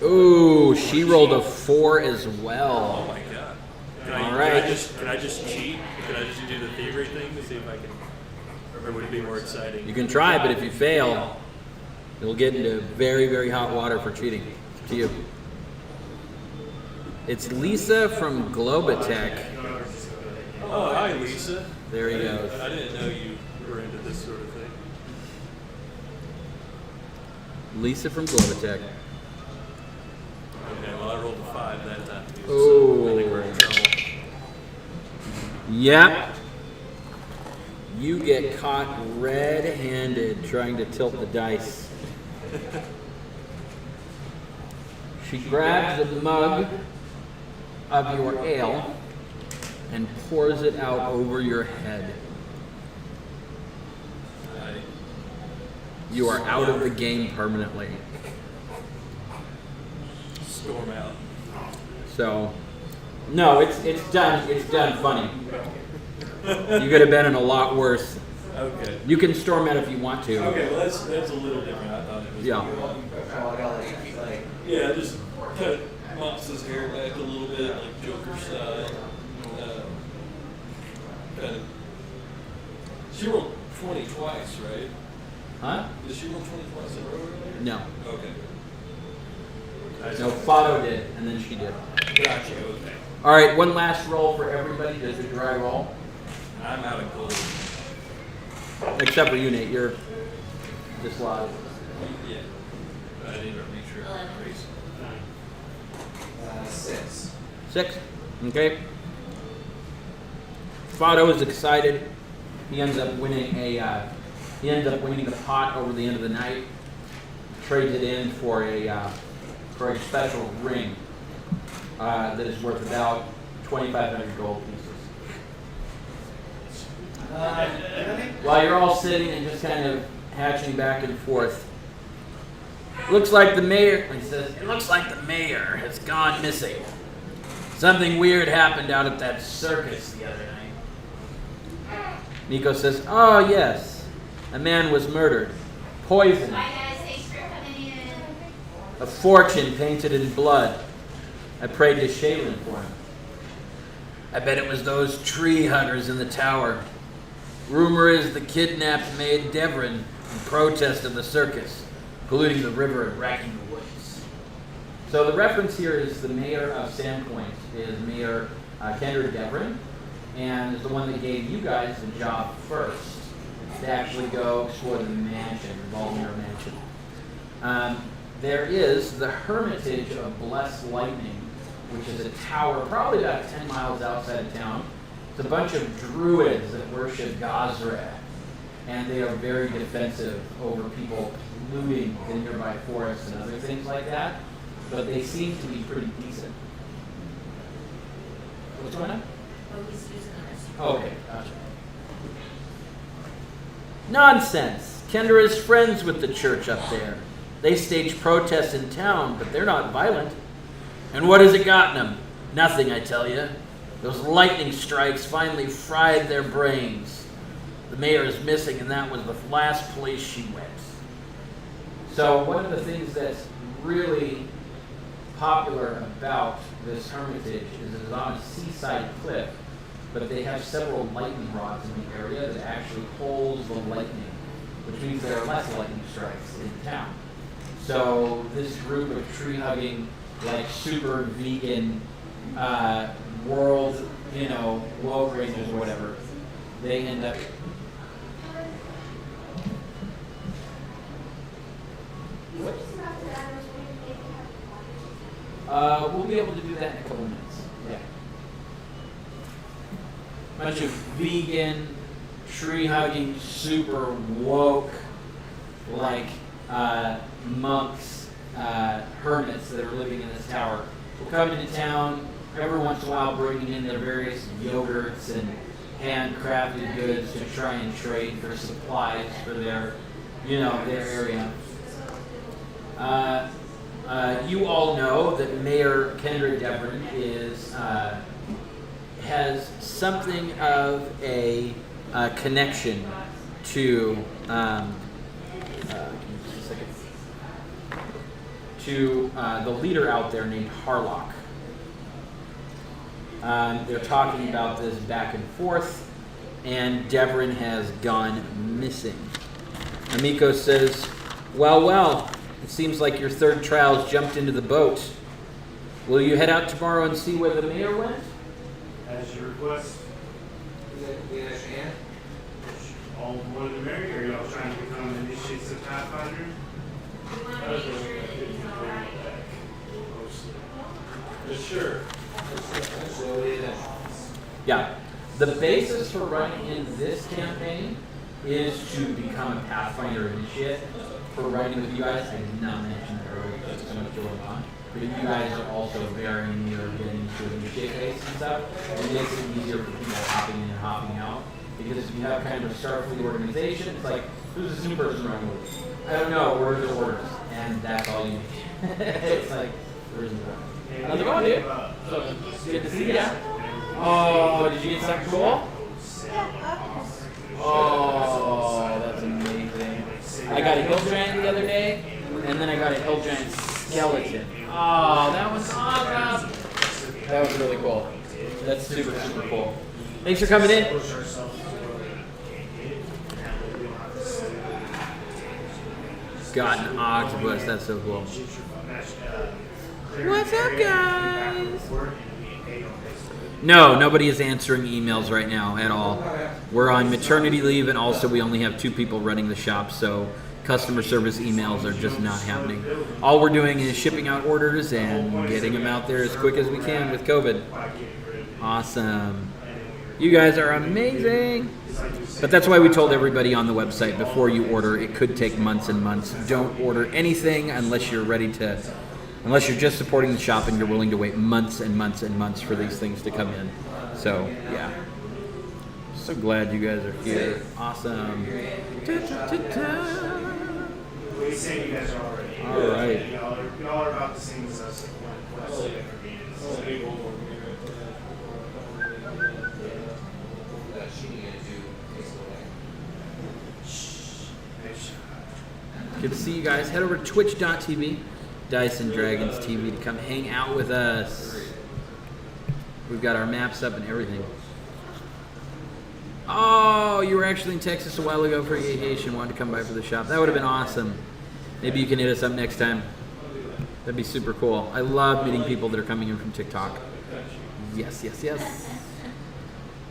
Ooh, she rolled a 4 as Oh well. my god. All right. Can I just cheat? Can I just do the thievery thing to see if I can, or would it be more exciting? You can try, but if you fail, you'll get into very, very hot water for cheating. It's up to you. It's Lisa from Globotech. Oh, hi Lisa. There he goes. I didn't know you were into this sort of thing. Lisa from Globotech. Okay, well I rolled a 5 that time. Oh. I think we're in trouble. Yep. You get caught red-handed trying to tilt the dice. She grabs the mug of your ale and pours it out over your head. You are out of the game permanently. Storm out. So, no, it's done. It's done funny. You could have been in a lot worse. Okay. You can storm out if you want to. Okay, well that's a little different. I thought it was. Yeah. Yeah, just cut Mox's hair back a little bit, like Joker style. Kind of. She rolled 20 twice, right? Huh? Did she roll 20 twice in a row earlier? No. Okay. No, Fado did, and then she did. Gotcha. Okay. All right, one last roll for everybody. Does a dry roll? I'm out of gold. Except for you, Nate. You're dislodged. Yeah. I didn't reach her. 11. Crazy. 6. 6. Okay. Fado is excited. He ends up winning the pot over the end of the night. Trades it in for a special ring that is worth about 2,500 gold pieces. While you're all sitting and just kind of hatching back and forth, looks like the mayor. He says, "It looks like the mayor has gone missing. Something weird happened out at that circus the other night." Nico says, "Oh yes, a man was murdered, poisoned. Bye guys, thanks for coming in. A fortune painted in blood. I prayed to Shaylin for him. I bet it was those tree huggers in the tower. Rumor is the kidnapped maid Devrin in protest of the circus, polluting the river and wrecking the woods." So the reference here is the mayor of Sandpoint is Mayor Kendra Devrin, and is the one that gave you guys the job first to actually go explore the mansion, the Volmir mansion. There is the Hermitage of Blessed Lightning, which is a tower probably about 10 miles outside of town. It's a bunch of druids that worship Gazra, and they are very defensive over people looting the nearby forests and other things like that, but they seem to be pretty decent. What's going on? Oh, he's using the restroom. Okay, gotcha. Nonsense! Kendra is friends with the church up there. They stage protests in town, but they're not violent. And what has it gotten them? Nothing, I tell you. Those lightning strikes finally fried their brains. The mayor is missing, and that was the last place she went. So one of the things that's really popular about this hermitage is it's on a seaside cliff, but they have several lightning rods in the area that actually holds the lightning, which means there are less lightning strikes in town. So this group of tree-hugging, like super vegan, world, woke rangers or whatever, they end up. We'll be able to do that in a couple minutes. Yeah. Bunch of vegan, tree-hugging, super woke, like monks, hermits that are living in this tower. Will come into town every once in a while, bringing in their various yogurts and handcrafted goods to try and trade for supplies for their area. You all know that Mayor Kendra Devrin has something of a connection to the leader out there named Harlock. They're talking about this back and forth, and Devrin has gone missing. Amiko says, well, it seems like your third trial's jumped into the boat. Will you head out tomorrow and see where the mayor went? As your request, We understand? all more the merrier. Are y'all trying to become initiates of Pathfinder? We want to make sure that he's all right. Sure. So it is. Yeah. The basis for running in this campaign is to become a Pathfinder initiate. For running with you guys, I did not mention that earlier. There's so much going on. But you guys are also very near getting to initiate base and stuff. It makes it easier for people hopping in and hopping out. Because if you have kind of a Starfleet organization, it's like, who's this new person running with? I don't know, orders are orders. And that's all you need. It's like, where's the order? How's it going, dude? So, good to see ya. Oh, did you get something cool? Oh, that's amazing. I got a hill giant the other day, and then I got a hill giant skeleton. Oh, that was awesome. That was really cool. That's super, super cool. Thanks for coming in. Got an octopus. That's so cool. What's up, guys? No, nobody is answering emails right now at all. We're on maternity leave, and also we only have 2 people running the shop, so customer service emails are just not happening. All we're doing is shipping out orders and getting them out there as quick as we can with COVID. Awesome. You guys are amazing. But that's why we told everybody on the website before you order, it could take months and months. Don't order anything unless you're just supporting the shop and you're willing to wait months and months and months for these things to come in. So, yeah. So glad you guys are here. Awesome. We say you guys are already. All right. Y'all are about the same as us. Good to see you guys. Head over to twitch.tv, Dice and Dragons TV, to come hang out with us. We've got our maps up and everything. Oh, you were actually in Texas a while ago for aviation. Wanted to come by for the shop. That would have been awesome. Maybe you can hit us up next time. That'd be super cool. I love meeting people that are coming in from TikTok. Yes, yes, yes.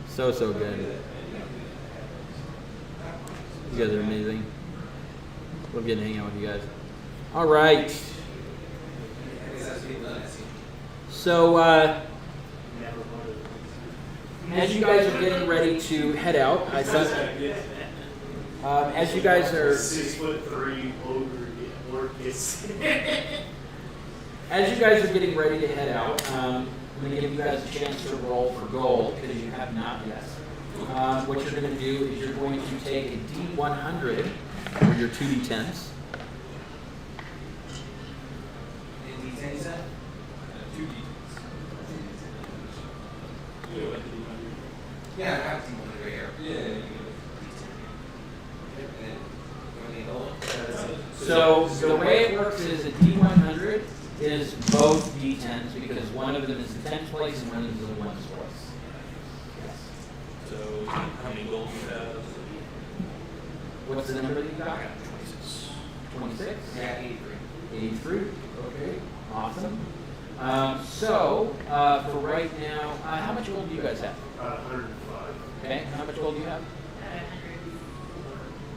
So, so good. You guys are amazing. Love getting to hang out with you guys. All right. So, as you guys are getting ready to head out, I thought, as you guys are 6'3" as you guys are getting ready to head out, I'm going to give you guys a chance to roll for gold because you have not yet. What you're going to do is you're going to take a D100 for your 2D10s. Yeah, I have a D100 right here. So the way it works is a D100 is both D10s because one of them is the 10th place and one of them is the 1st place. Yes. So, how many gold do you have? What's the number that you got? 26? Yeah, 83. 83. Okay. Awesome. For right now, how much gold do you guys have? 105. Okay. How much gold do you have? A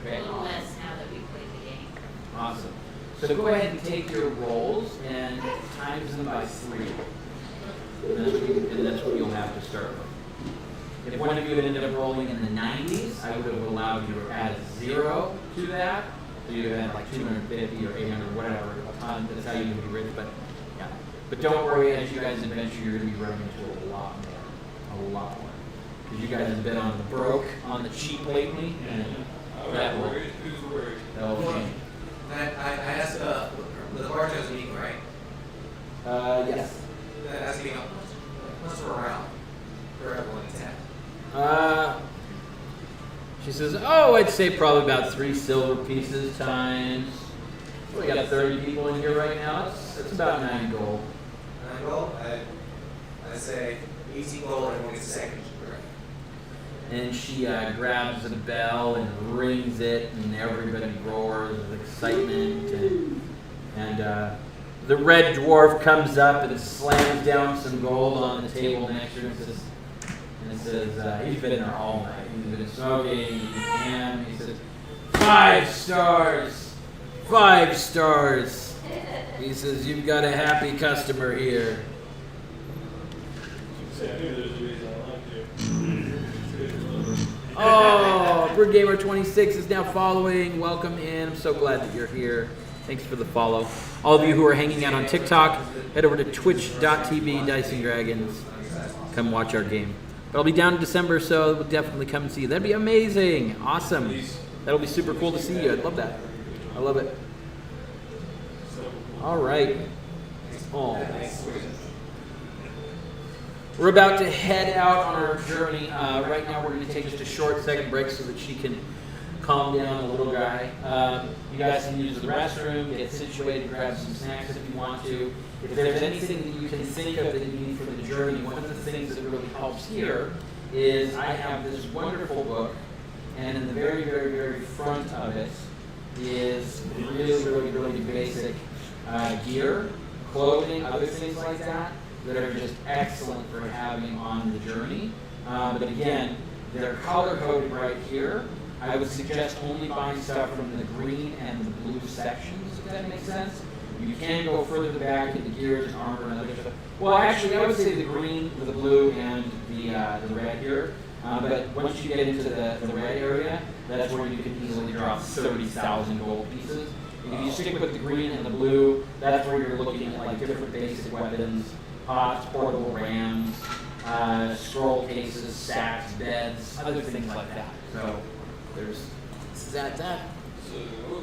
Okay. little less now that we played the game. Awesome. So go ahead and take your rolls and times them by 3. And that's what you'll have to start with. If one of you had ended up rolling in the 90s, I would have allowed you to add a 0 to that. So you had like 250 or 800, whatever, a ton. That's how you would be rich. But yeah. But don't worry, as you guys adventure, you're going to be running into a lot more. A lot more. Because you guys have been on the broke, on the cheap lately. And that will, Who's worried? that will change. I asked the bartender's meeting, right? Yes. I asked him, what's around for everyone in town? She says, oh, I'd say probably about 3 silver pieces times. We got 30 people in here right now. It's about 9 gold. 9 gold? I say 18 gold, everyone gets a second. And she grabs the bell and rings it, and everybody roars with excitement. And the red dwarf comes up and slams down some gold on the table next to her and says, he's been in there all night. He's been smoking, and he says, 5 stars, 5 stars. He says, you've got a happy customer here. See, I knew there was a reason I liked you. Expert Gamer 26 is now following. Welcome in. I'm so glad that you're here. Thanks for the follow. All of you who are hanging out on TikTok, head over to twitch.tv Dice and Dragons. Come watch our game. But I'll be down in December, so we'll definitely come and see you. That'd be amazing. Awesome. That'll be super cool to see you. I'd love that. I love it. All right. Oh. We're about to head out on our journey. Right now, we're going to take just a short second break so that she can calm down the little guy. You guys can use the restroom, get situated, grab some snacks if you want to. If there's anything that you can think of that you need for the journey, one of the things that really helps here is I have this wonderful book, and in the very, very, very front of it is really basic gear, clothing, other things like that are just excellent for having on the journey. But again, they're color-coded right here. I would suggest only buying stuff from the green and the blue sections, if that makes sense. You can go further back into gears and armor and other stuff. Well, actually, I would say the green, the blue, and the red here. But once you get into the red area, that's where you can easily drop 30,000 gold pieces. If you stick with the green and the blue, that's where you're looking at like different basic weapons, pots, portable rams, scroll cases, sacks, beds, other things like that. So there's that.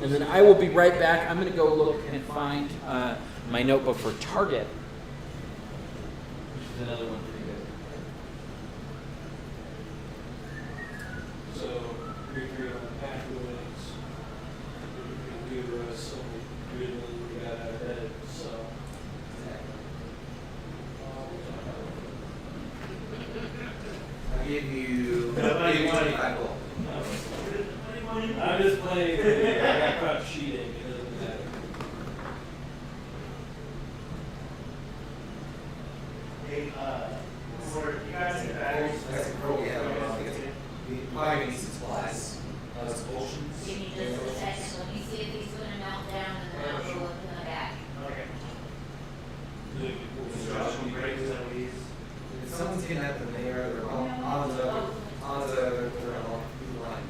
And then I will be right back. I'm going to go look and find my notebook for Target, which is another one pretty good. So if you're on pack wings, you can do some riddling we got out of bed. So I'll give you 25 gold. I'm just playing. I got caught cheating. It doesn't matter. Hey, for you guys in batteries, That's a pro, yeah. We probably need some supplies. Some potions. Give me just a second, let me see if he's gonna melt down and then I'll go look in the back. okay. Really cool. Josh, we break this out, please. If someone's getting at them, they're on the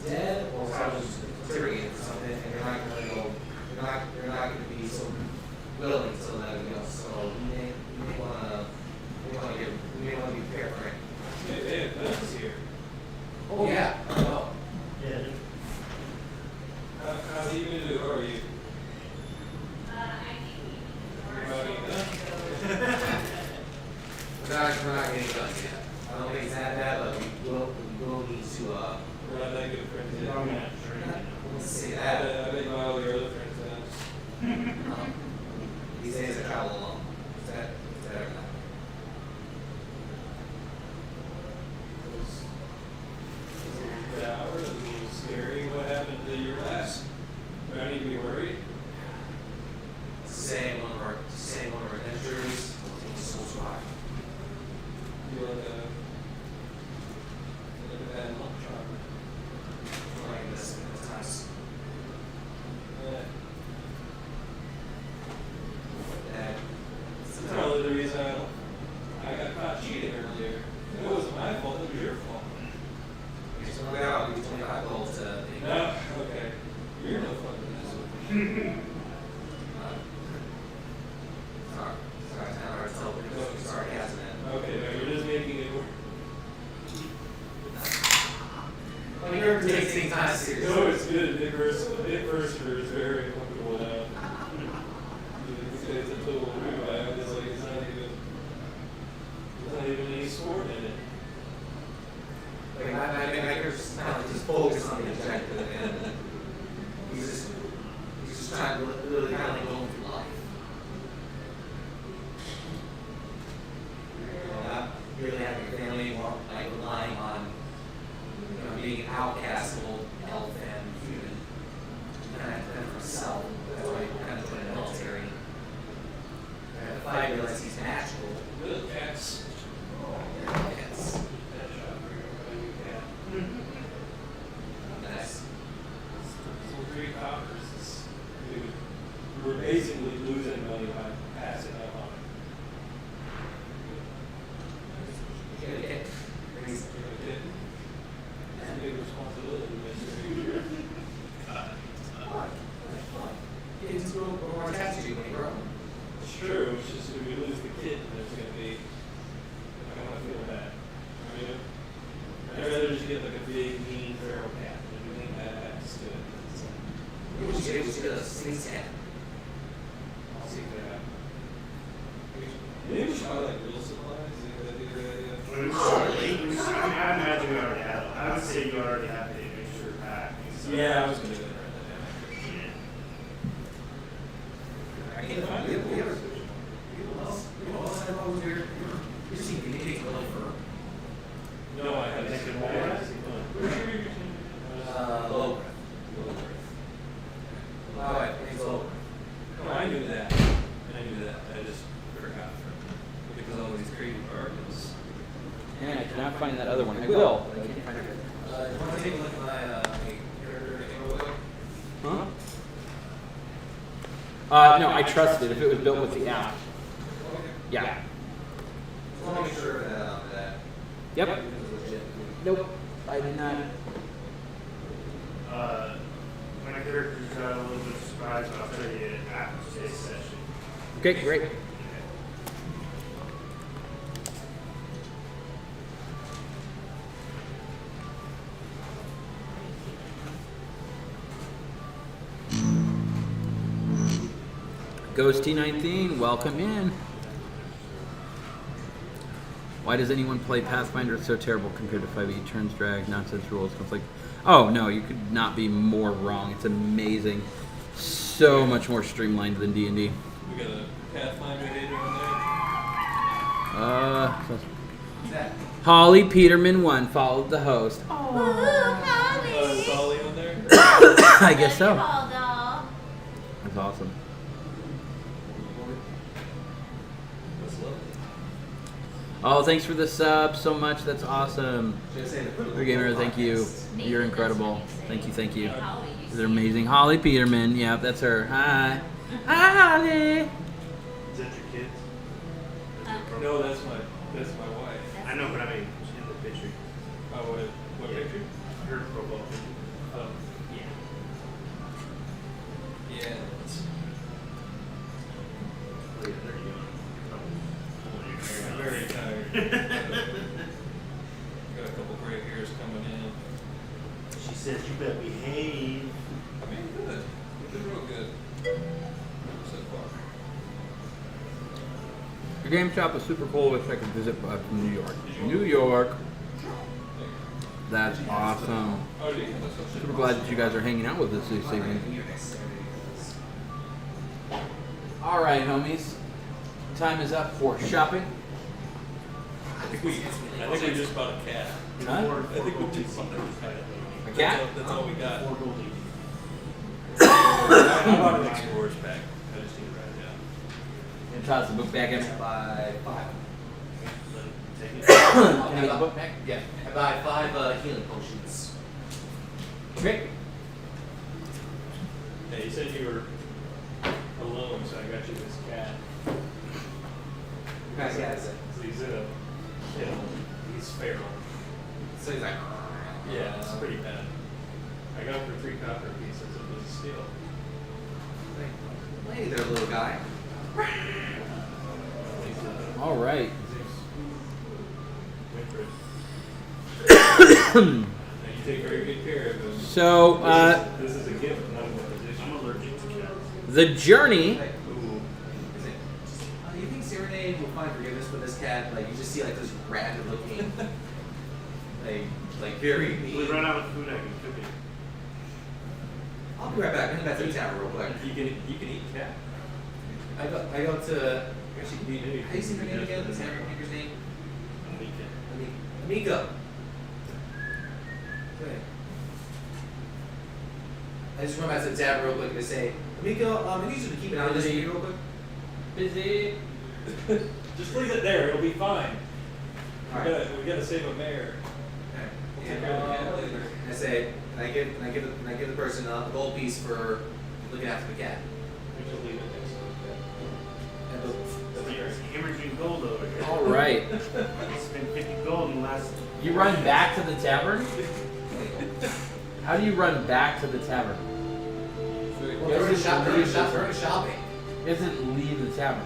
dead or someone's clearing it or something, and you're not going to go. You're not going to be so willing to let it go. So you may want to be prepared for it. They have guns here. Oh yeah. Oh. Yeah. How do you do? How are you? How are you done? We're not getting guns yet. I don't think it's that bad, but we will need to. We're not that good friends yet. I'm gonna have to train you. Let's say I that. bet all your other friends have. These days I travel alone. Is that or not? It was a little scary. What happened to your last? Do I need to be worried? Same one of our adventures. Soul Rock. You look at that monk charmer. Like this times. Yeah. That. That's probably the reason I got caught cheating earlier. It wasn't my fault, it was your fault. So I'll give you 25 gold to. No, okay. You're no fun to mess with. Sorry, it's kind of hard to tell because sarcasm in. Okay, no, you're just making it work. Well, you're taking things kind of seriously. No, it's good. Big Firster is very comfortable now. It's a total revive. It's like it's not even any sport in it. Like, I just kind of just focus on the objective, and he's just trying to really kind of like go through life. Not really having a family, more like relying on, being an outcast, little elf and human, kind of for himself. That's why he kind of joined the military. And if I realize he's natural, Little cats. yes. Nice. So 3 coppers. Dude, we're basically losing money by passing up on it. He's That's a big responsibility. get like a big, mean feral cat. That's good. What would you get? Would you get a sneeze cat? I'll see if that. Maybe we should buy like real supplies. That'd be a great idea. I imagine we already have it. I would say you already have the mixture pack. Yeah, I was gonna do that. I can't find it. You know what else I thought was weird? You see guinea pigs really for No, I haven't. low. Alright, thanks low. No, I knew that. I just forgot because all these crazy bargains. And I cannot find that other one. I will, but I can't find it. You want to take a look at my character real quick? Huh? No, I trust it if it was built with the app. Yeah. Just want to make sure that Yep. it was legit. Nope. I did not. My character's got a little bit of surprise, but I'll tell you after today's session. Okay, great. Ghost T19, welcome in. Why does anyone play Pathfinder? It's so terrible compared to 5e. Turns, drag, nonsense rules, conflict. Oh no, you could not be more wrong. It's amazing. So much more streamlined than D&D. We got a Pathfinder hater on there. Holly Peterman 1 followed the host. Is Ollie on there? I guess so. That's awesome. That's lovely. Oh, thanks for the sub so much. That's awesome. Your gamer, thank you. You're incredible. Thank you. They're amazing. Holly Peterman. Yeah, that's her. Hi. Hi, Holly. Is that your kids? No, that's my wife. I know, but I mean, in the picture. Oh, what Yeah. picture? Her profile picture. Oh, Yeah. yeah. Oh, yeah, there you go. I'm very tired. Got a couple gray hairs coming in. She says you better behave. I mean, good. We've been real good so far. Your game shop is super cool. Wish I could visit from New York. New York. That's awesome. Oh, yeah, that's what Super glad that you guys are hanging out with us this evening. All right, homies. Time is up for shopping. I think we just bought a cat. Huh? I think we just bought a cat. A cat? That's all we got. 4 gold each. I bought an Explorer's pack. I just need to write it down. And toss the book back in. I buy 5. Take it. Can I get the book back? Yeah. I buy 5 healing potions. Okay. Hey, you said you were alone, so I got you this cat. You guys got it. So he's in a kennel. He's feral. So he's like, Yeah, it's pretty bad. I got him for 3 copper pieces. It was a steal. hey there, little guy. He's All right. Winfred. You take very good care of him. So, This is a gift, not an imposition. I'm allergic to cats. the journey. Like, ooh. Is it? Do you think Serenade will find forgiveness for this cat? Like, you just see like this rabid looking, like very If we mean. run out of food, I can cook it. I'll be right back. I'm gonna back to the tavern real quick. You can eat cat. I go to. Actually, how do you say her name again? The tavern maker's name? Amigo. Okay. I just run back to the tavern real quick and say, Amigo, I need you to keep an eye on this meat real quick. Busy. Just leave it there. It'll be fine. Alright. We gotta save a mayor. Okay. Take care of the cat later. I say, and I give the person a gold piece for looking after the cat. We just leave it next to And the, There's hemorrhaging gold over here. All right. I spent 50 gold in the last. You run back to the tavern? How do you run back to the tavern? well, they're already shopping. Isn't leave the tavern.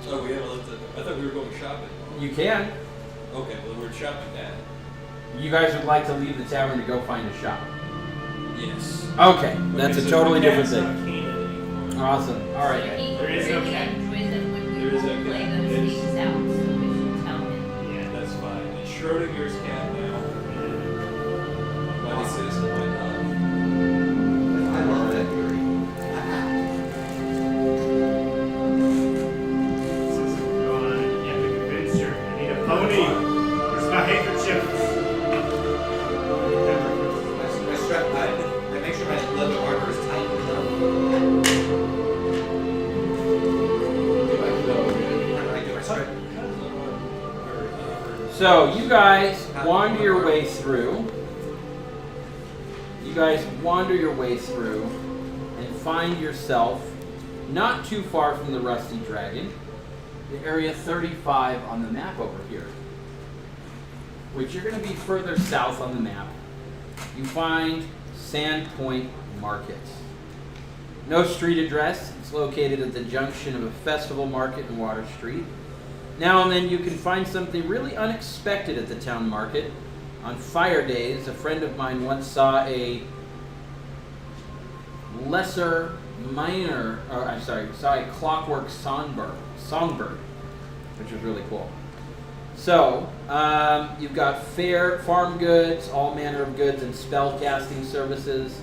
Oh, we haven't looked at. I thought we were going shopping. You can. Okay, well we're shopping now. You guys would like to leave the tavern to go find a shop. Yes. Okay, that's a totally different That's thing. not canon. Awesome. All So right. he There is no really cat. enjoys it when we There is no play cat. those It is- things out, so we should tell him. Yeah. That's fine. It's Schrodinger's cat now. Might exist, it might not. I love that theory. This is going, you have to convince her. I need a pony. Where's my handkerchief? I make sure my leather armor is tight enough. How do I do my strip? So you guys wander your way through. You guys wander your way through and find yourself not too far from the Rusty Dragon, the area 35 on the map over here, which you're going to be further south on the map. You find Sandpoint Market. No street address. It's located at the junction of a festival market and Water Street. Now and then you can find something really unexpected at the town market. On fire days, a friend of mine once saw a saw a clockwork songbird, which was really cool. So, you've got farm goods, all manner of goods, and spell casting services.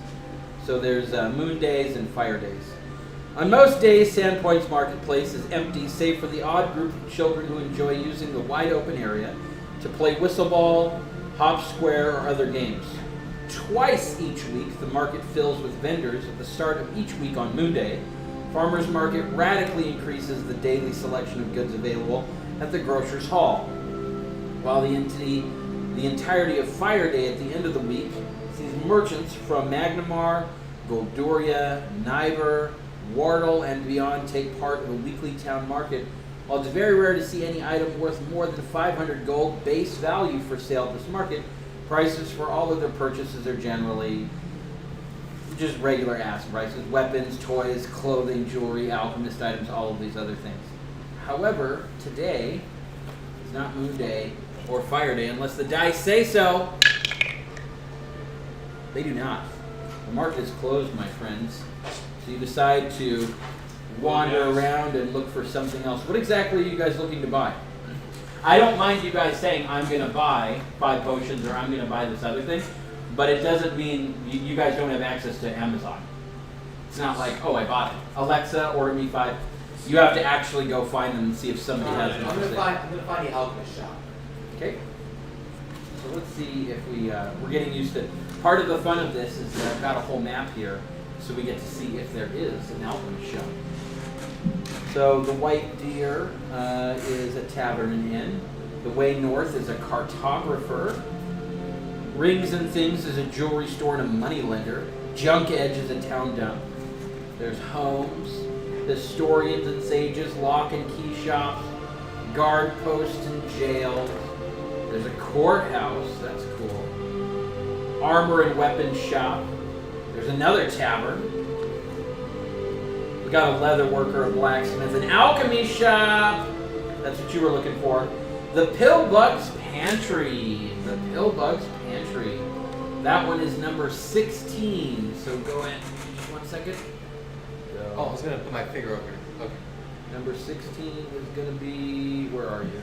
So there's moon days and fire days. On most days, Sandpoint's marketplace is empty, save for the odd group of children who enjoy using the wide open area to play whistle ball, hop square, or other games. Twice each week, the market fills with vendors at the start of each week on Moon Day. Farmers Market radically increases the daily selection of goods available at the grocer's hall, while the entirety of Fire Day at the end of the week sees merchants from Magnamar, Goldoria, Niver, Wardle, and beyond take part in a weekly town market. While it's very rare to see any item worth more than 500 gold base value for sale at this market, prices for all of their purchases are generally just regular ass prices: weapons, toys, clothing, jewelry, alchemist items, all of these other things. However, today is not Moon Day or Fire Day unless the dice say so. They do not. The market is closed, my friends. So you decide to wander around and look for something else. What exactly are you guys looking to buy? I don't mind you guys saying I'm going to buy 5 potions or I'm going to buy this other thing, but it doesn't mean you guys don't have access to Amazon. It's not like, oh, I bought it. Alexa, order me 5. You have to actually go find them and see if somebody has them. I'm gonna find the alchemist shop. Okay. So let's see if we're getting used to. Part of the fun of this is that I've got a whole map here, so we get to see if there is an alchemist shop. So the White Deer is a tavern and inn. The Way North is a cartographer. Rings and Things is a jewelry store and a moneylender. Junk Edge is a town dump. There's homes, historians and sages, lock and key shops, guard posts and jails. There's a courthouse, that's cool. Armor and weapons shop. There's another tavern. We got a leather worker, a blacksmith, an alchemy shop. That's what you were looking for. The Pillbug's Pantry. The Pillbug's Pantry. That one is number 16. So go in. Just 1 second. So, Oh, I was gonna put my finger over it. Okay. number 16 is going to be. Where are you?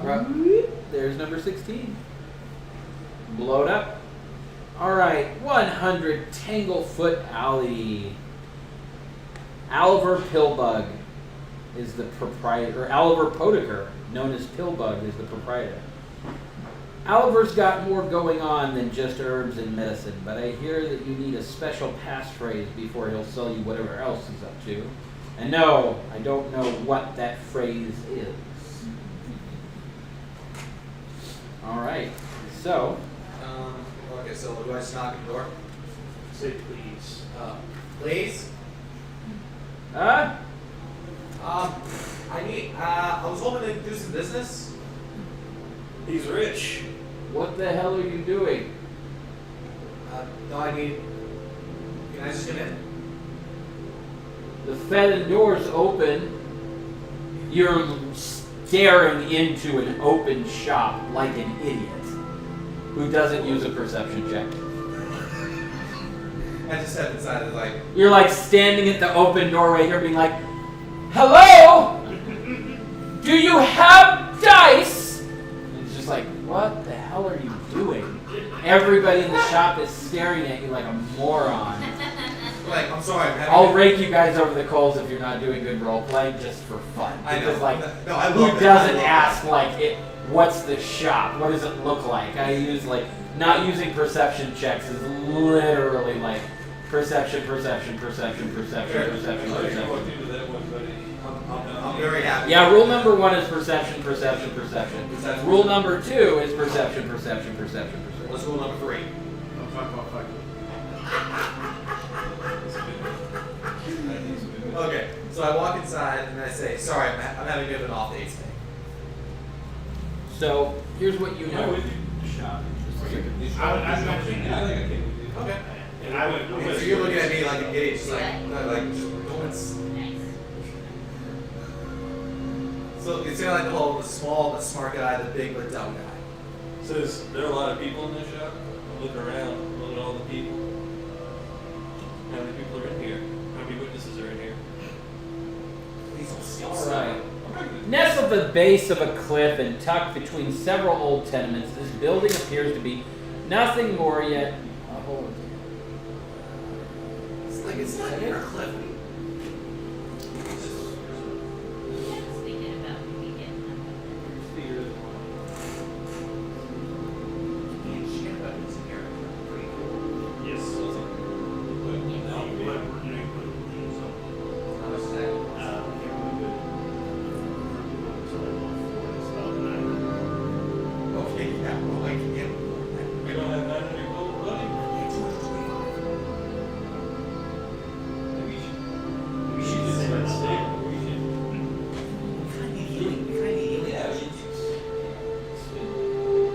Right. There's number 16. Blow it up. Alright, 100 Tanglefoot Alley. Oliver Pillbug is the proprietor, or Oliver Potiker, known as Pillbug, is the proprietor. Oliver's got more going on than just herbs and medicine, but I hear that you need a special passphrase before he'll sell you whatever else he's up to. And no, I don't know what that phrase is. Alright, so Okay, so do I just knock on the door? Say please. Please? ah, I was hoping to do some business. He's rich. what the hell are you doing? No, can I just come in? The feather door's open. You're staring into an open shop like an idiot. who doesn't use a perception check. I just step inside and like, You're like standing at the open doorway here being like, hello? Do you have dice? And it's just like, what the hell are you doing? Everybody in the shop is staring at you like a moron. like I'm sorry. I'm having I'll rake you guys over the coals if you're not doing good role playing just for fun. I know. Because like, No, I who love it. doesn't I love ask it. like it? What's the shop? What does it look like? I use like not using perception checks is literally like perception. Sure. You walked into that one, buddy. I'm very happy. Yeah, rule number 1 is perception. Perception. Rule number 2 is perception. What's rule number 3? Don't talk about fucking. Okay, so I walk inside and I say, sorry, I'm having a bit of an off day today. So here's what you I'm know. with you. Shop. I mentioned Yeah, I think I came with you. Okay. And I would. So you're looking at me like engaged, just like just moments. Nice. So it's kind of like the whole the small but smart guy, the big but dumb guy. So there are a lot of people in this shop. I'm looking around, looking at all the people. How many people are in here? How many witnesses are in here? These will steal All stuff. right. Nestled at the base of a cliff and tucked between several old tenements, this building appears to be nothing more yet. It's like it's not near a cliff. I was thinking about maybe getting them. Yes. Okay, yeah, well, like, yeah. We don't have 900 gold, buddy. Maybe we should just spend stable. We should. Yeah, we should spend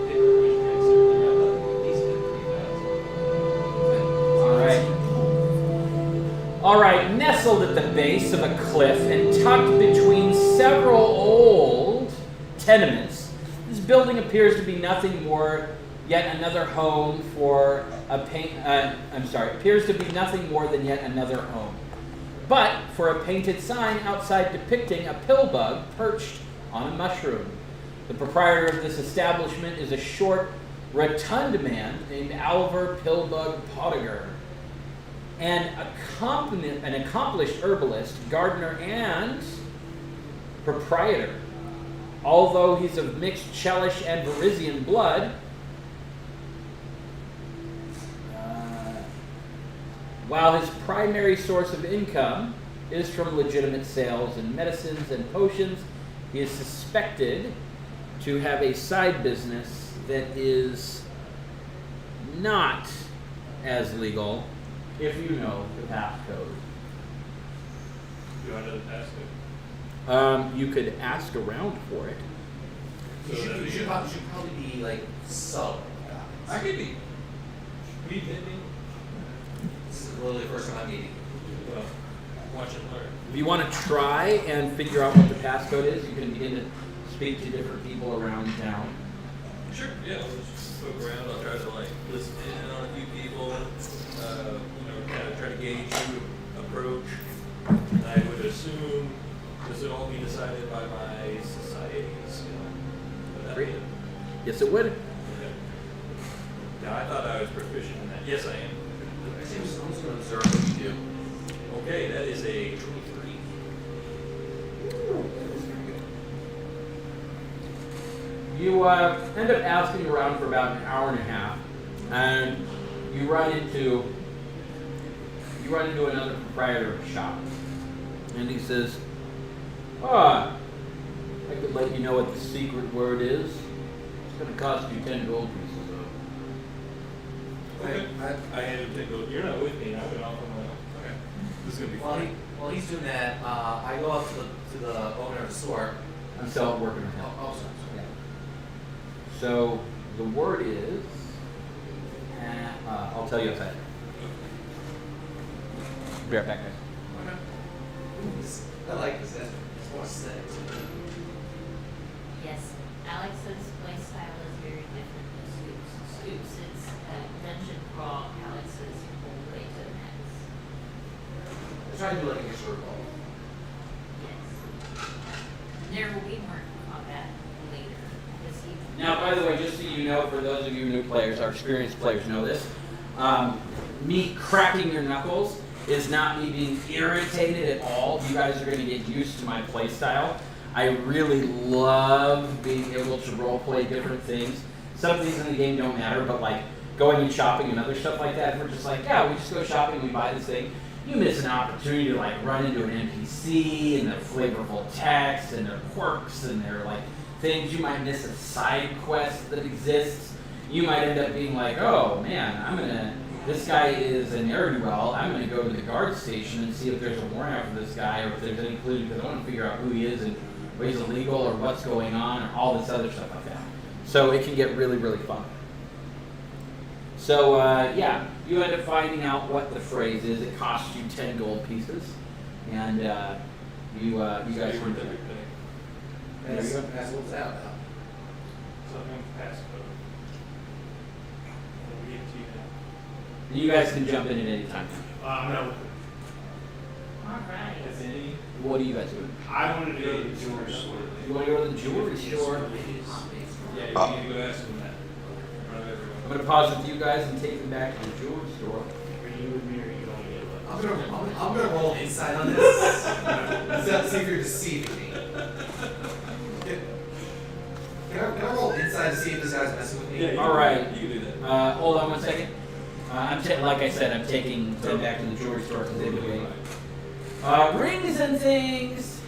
paper which makes everything out like at least 3,000. All right, nestled at the base of a cliff and tucked between several old tenements, this building appears to be nothing more yet another home for appears to be nothing more than yet another home. But for a painted sign outside depicting a pillbug perched on a mushroom. The proprietor of this establishment is a short, rotund man named Alvar Pillbug Pottiger. An accomplished herbalist, gardener, and proprietor. Although he's of mixed Chelish and Varisian blood, while his primary source of income is from legitimate sales in medicines and potions, he is suspected to have a side business that is not as legal, if you know the passcode. Do I know the passcode? You could ask around for it. You should probably be like sub. I could be. We hit me. This is literally the first time I'm meeting you. Well, watch and learn. If you want to try and figure out what the passcode is, you can begin to speak to different people around town. Sure. Yeah, I'll just poke around. I'll try to like listen in on a few people. Kind of try to gauge who to approach. And I would assume this would all be decided by my societies. Would that be it? Yes, it would. Okay. Now I thought I was proficient in that. Yes, I am. I'm just going to observe what you do. Okay, that is a 23. You end up asking around for about an hour and a half, and you run into another proprietor of a shop, and he says, I could let you know what the secret word is. It's going to cost you 10 gold pieces, though." Okay. I had him take a You're not with me. I went off on my own. Okay. This is going to be fun. While he's doing that, I go up to the owner of the store. I'm still working with him. Oh, sorry. Yeah. So the word is, I'll tell you outside. Be right back, guys. Okay. I like this. It's more aesthetic. Yes, Alex's play style is very different than Scoop's. try to do like an extra roll. Yes. There will be more combat later this evening. Now, by the way, just so you know, for those of you new players, our experienced players know this, me cracking your knuckles is not me being irritated at all. You guys are going to get used to my play style. I really love being able to roleplay different things. Some things in the game don't matter, but like going and shopping and other stuff like that, we're just like, yeah, we just go shopping, we buy this thing. You miss an opportunity to like run into an NPC and their flavorful text and their quirks and their like things. You might miss a side quest that exists. You might end up being like, oh man, this guy is a ne'er-do-well. I'm gonna go to the guard station and see if there's a warrant out for this guy or if there's any clues, because I want to figure out who he is and whether he's illegal or what's going on or all this other stuff like that. So it can get really, really fun. So yeah, you end up finding out what the phrase is. It costs you 10 gold pieces, and you guys Worth can every penny. That's what was that about? So I'm going to pass code. We'll get to you now. You guys can jump in at any time. No, All right. If any, What are you guys doing? I wanted to go to the jewelry store. You want to go to the jewelry store? yeah, you need to go ask them that. In front of everyone. I'm going to pause with you guys and take them back to the jewelry store. Are you with me or are you only I'm gonna roll insight on this. See if you're deceiving me. Can I roll inside to see if this guy's messing with me? Yeah, you All can- right. You can do that. Hold on 1 second. Like I said, I'm taking them back to the jewelry store because they've been waiting. Rings and things,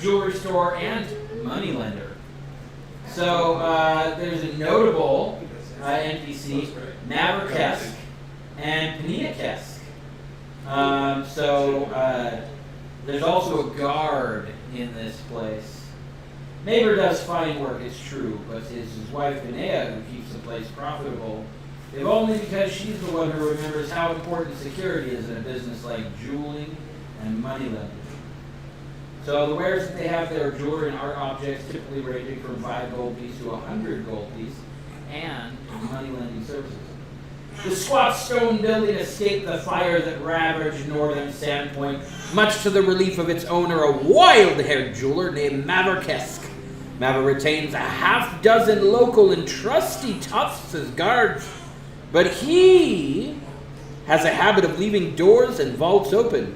jewelry store, and moneylender. So there's a notable NPC, Navarkesk and Paniakesk. There's also a guard in this place. Maber does fine work, it's true, but it's his wife Pinea who keeps the place profitable. If only because she's the one who remembers how important security is in a business like jeweling and moneylending. So the wares that they have there are jewelry and art objects, typically ranging from 5 gold piece to 100 gold piece, and moneylending services. The squat stone building escaped the fire that ravaged northern Sandpoint, much to the relief of its owner, a wild-haired jeweler named Maverkesk. Maver retains a half-dozen local and trusty toughs as guards, but he has a habit of leaving doors and vaults open,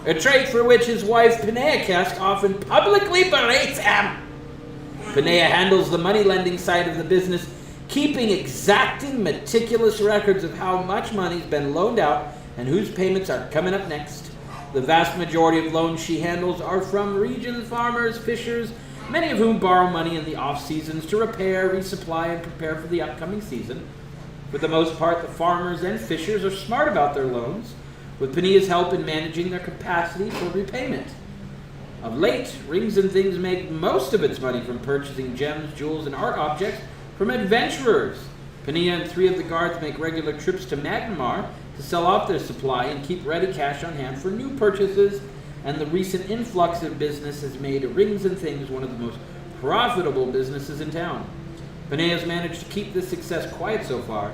a trait for which his wife Panaekesk often publicly berates him. Pinea handles the money-lending side of the business, keeping exacting, meticulous records of how much money's been loaned out and whose payments are coming up next. The vast majority of loans she handles are from region farmers, fishers, many of whom borrow money in the off-seasons to repair, resupply, and prepare for the upcoming season. For the most part, the farmers and fishers are smart about their loans, with Panea's help in managing their capacity for repayment. Of late, Rings and Things make most of its money from purchasing gems, jewels, and art objects from adventurers. Pinea and 3 of the guards make regular trips to Magnamar to sell off their supply and keep ready cash on hand for new purchases, and the recent influx of business has made Rings and Things one of the most profitable businesses in town. Pinea has managed to keep this success quiet so far,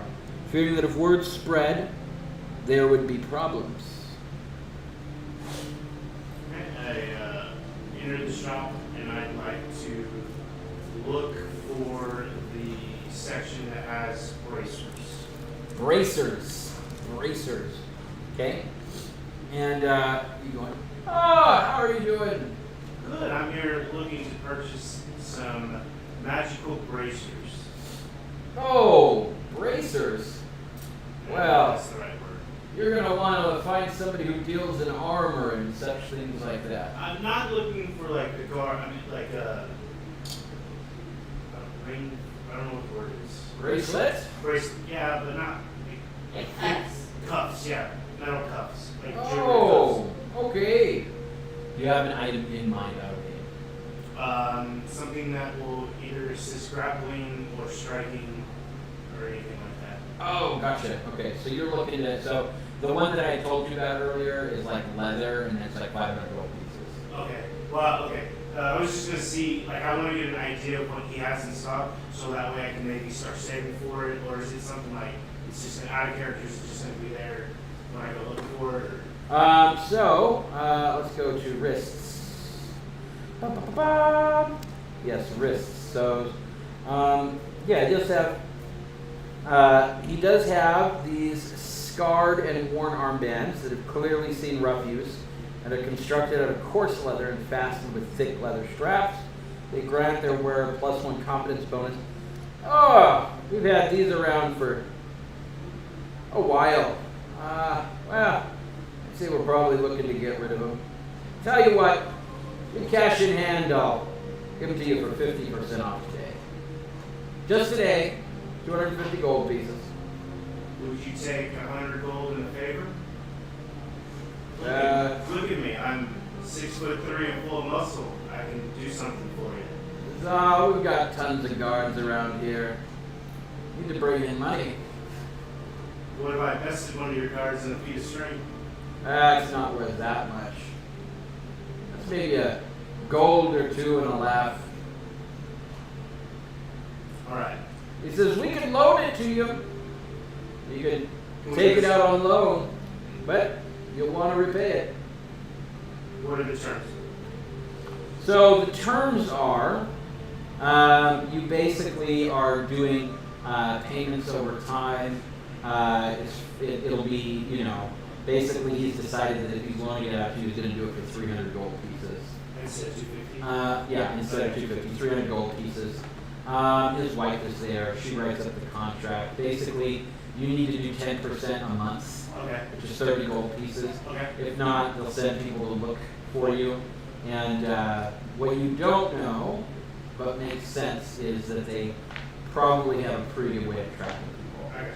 fearing that if word spread, there would be problems. I entered the shop and I'd like to look for the section that has bracers. Bracers. Okay? And you going, how are you doing? Good, I'm here looking to purchase some magical bracers. Oh, bracers. Well, That's the right word. you're going to want to find somebody who deals in armor and such things like that. I'm not looking for like a guard, like a ring, I don't know what the word is. Bracelet? Bracelet, yeah, but not Like us. cuffs, yeah, metal cuffs. Like Oh, okay. Do you have an item in mind already? Something that will either assist grappling or striking or anything like that. Oh, gotcha. Okay, so you're looking at, so the one that I told you about earlier is like leather and it's like 500 gold pieces. Okay, well, okay. I was just gonna see, like, I want to get an idea of what he has in stock, so that way I can maybe start saving for it, or is it something like it's just an out of character, it's just gonna be there when I go look for it? Or... Let's go to wrists. Ba-ba-ba-ba. Yes, wrists. So, yeah, he does have these scarred and worn armbands that have clearly seen rough use and are constructed out of coarse leather and fastened with thick leather straps. They grant their wearer a +1 competence bonus. Oh, we've had these around for a while. Well, I'd say we're probably looking to get rid of them. Tell you what, in cash in hand, I'll give them to you for 50% off today. Just today, 250 gold pieces. Would you take 100 gold in the favor? Look at me. I'm 6'3" and full of muscle. I can do something for you. So we've got tons of guards around here. Need to bring in money. What if I invested one of your guards in a feet of string? It's not worth that much. That's maybe a gold or two and a laugh. All right. He says, we can loan it to you. You can take it out on loan, but you'll want to repay it. What are the terms? So the terms are, you basically are doing payments over time. It'll be, basically he's decided that if he's loaning it out to you, he's going to do it for 300 gold pieces. Instead of 250? Yeah, instead of 250, 300 gold pieces. His wife is there. She writes up the contract. Basically, you need to do 10% a month, Okay. which is 30 gold pieces. Okay. If not, they'll send people to look for you. And what you don't know, but makes sense, is that they probably have a pretty good way of tracking people. I got you.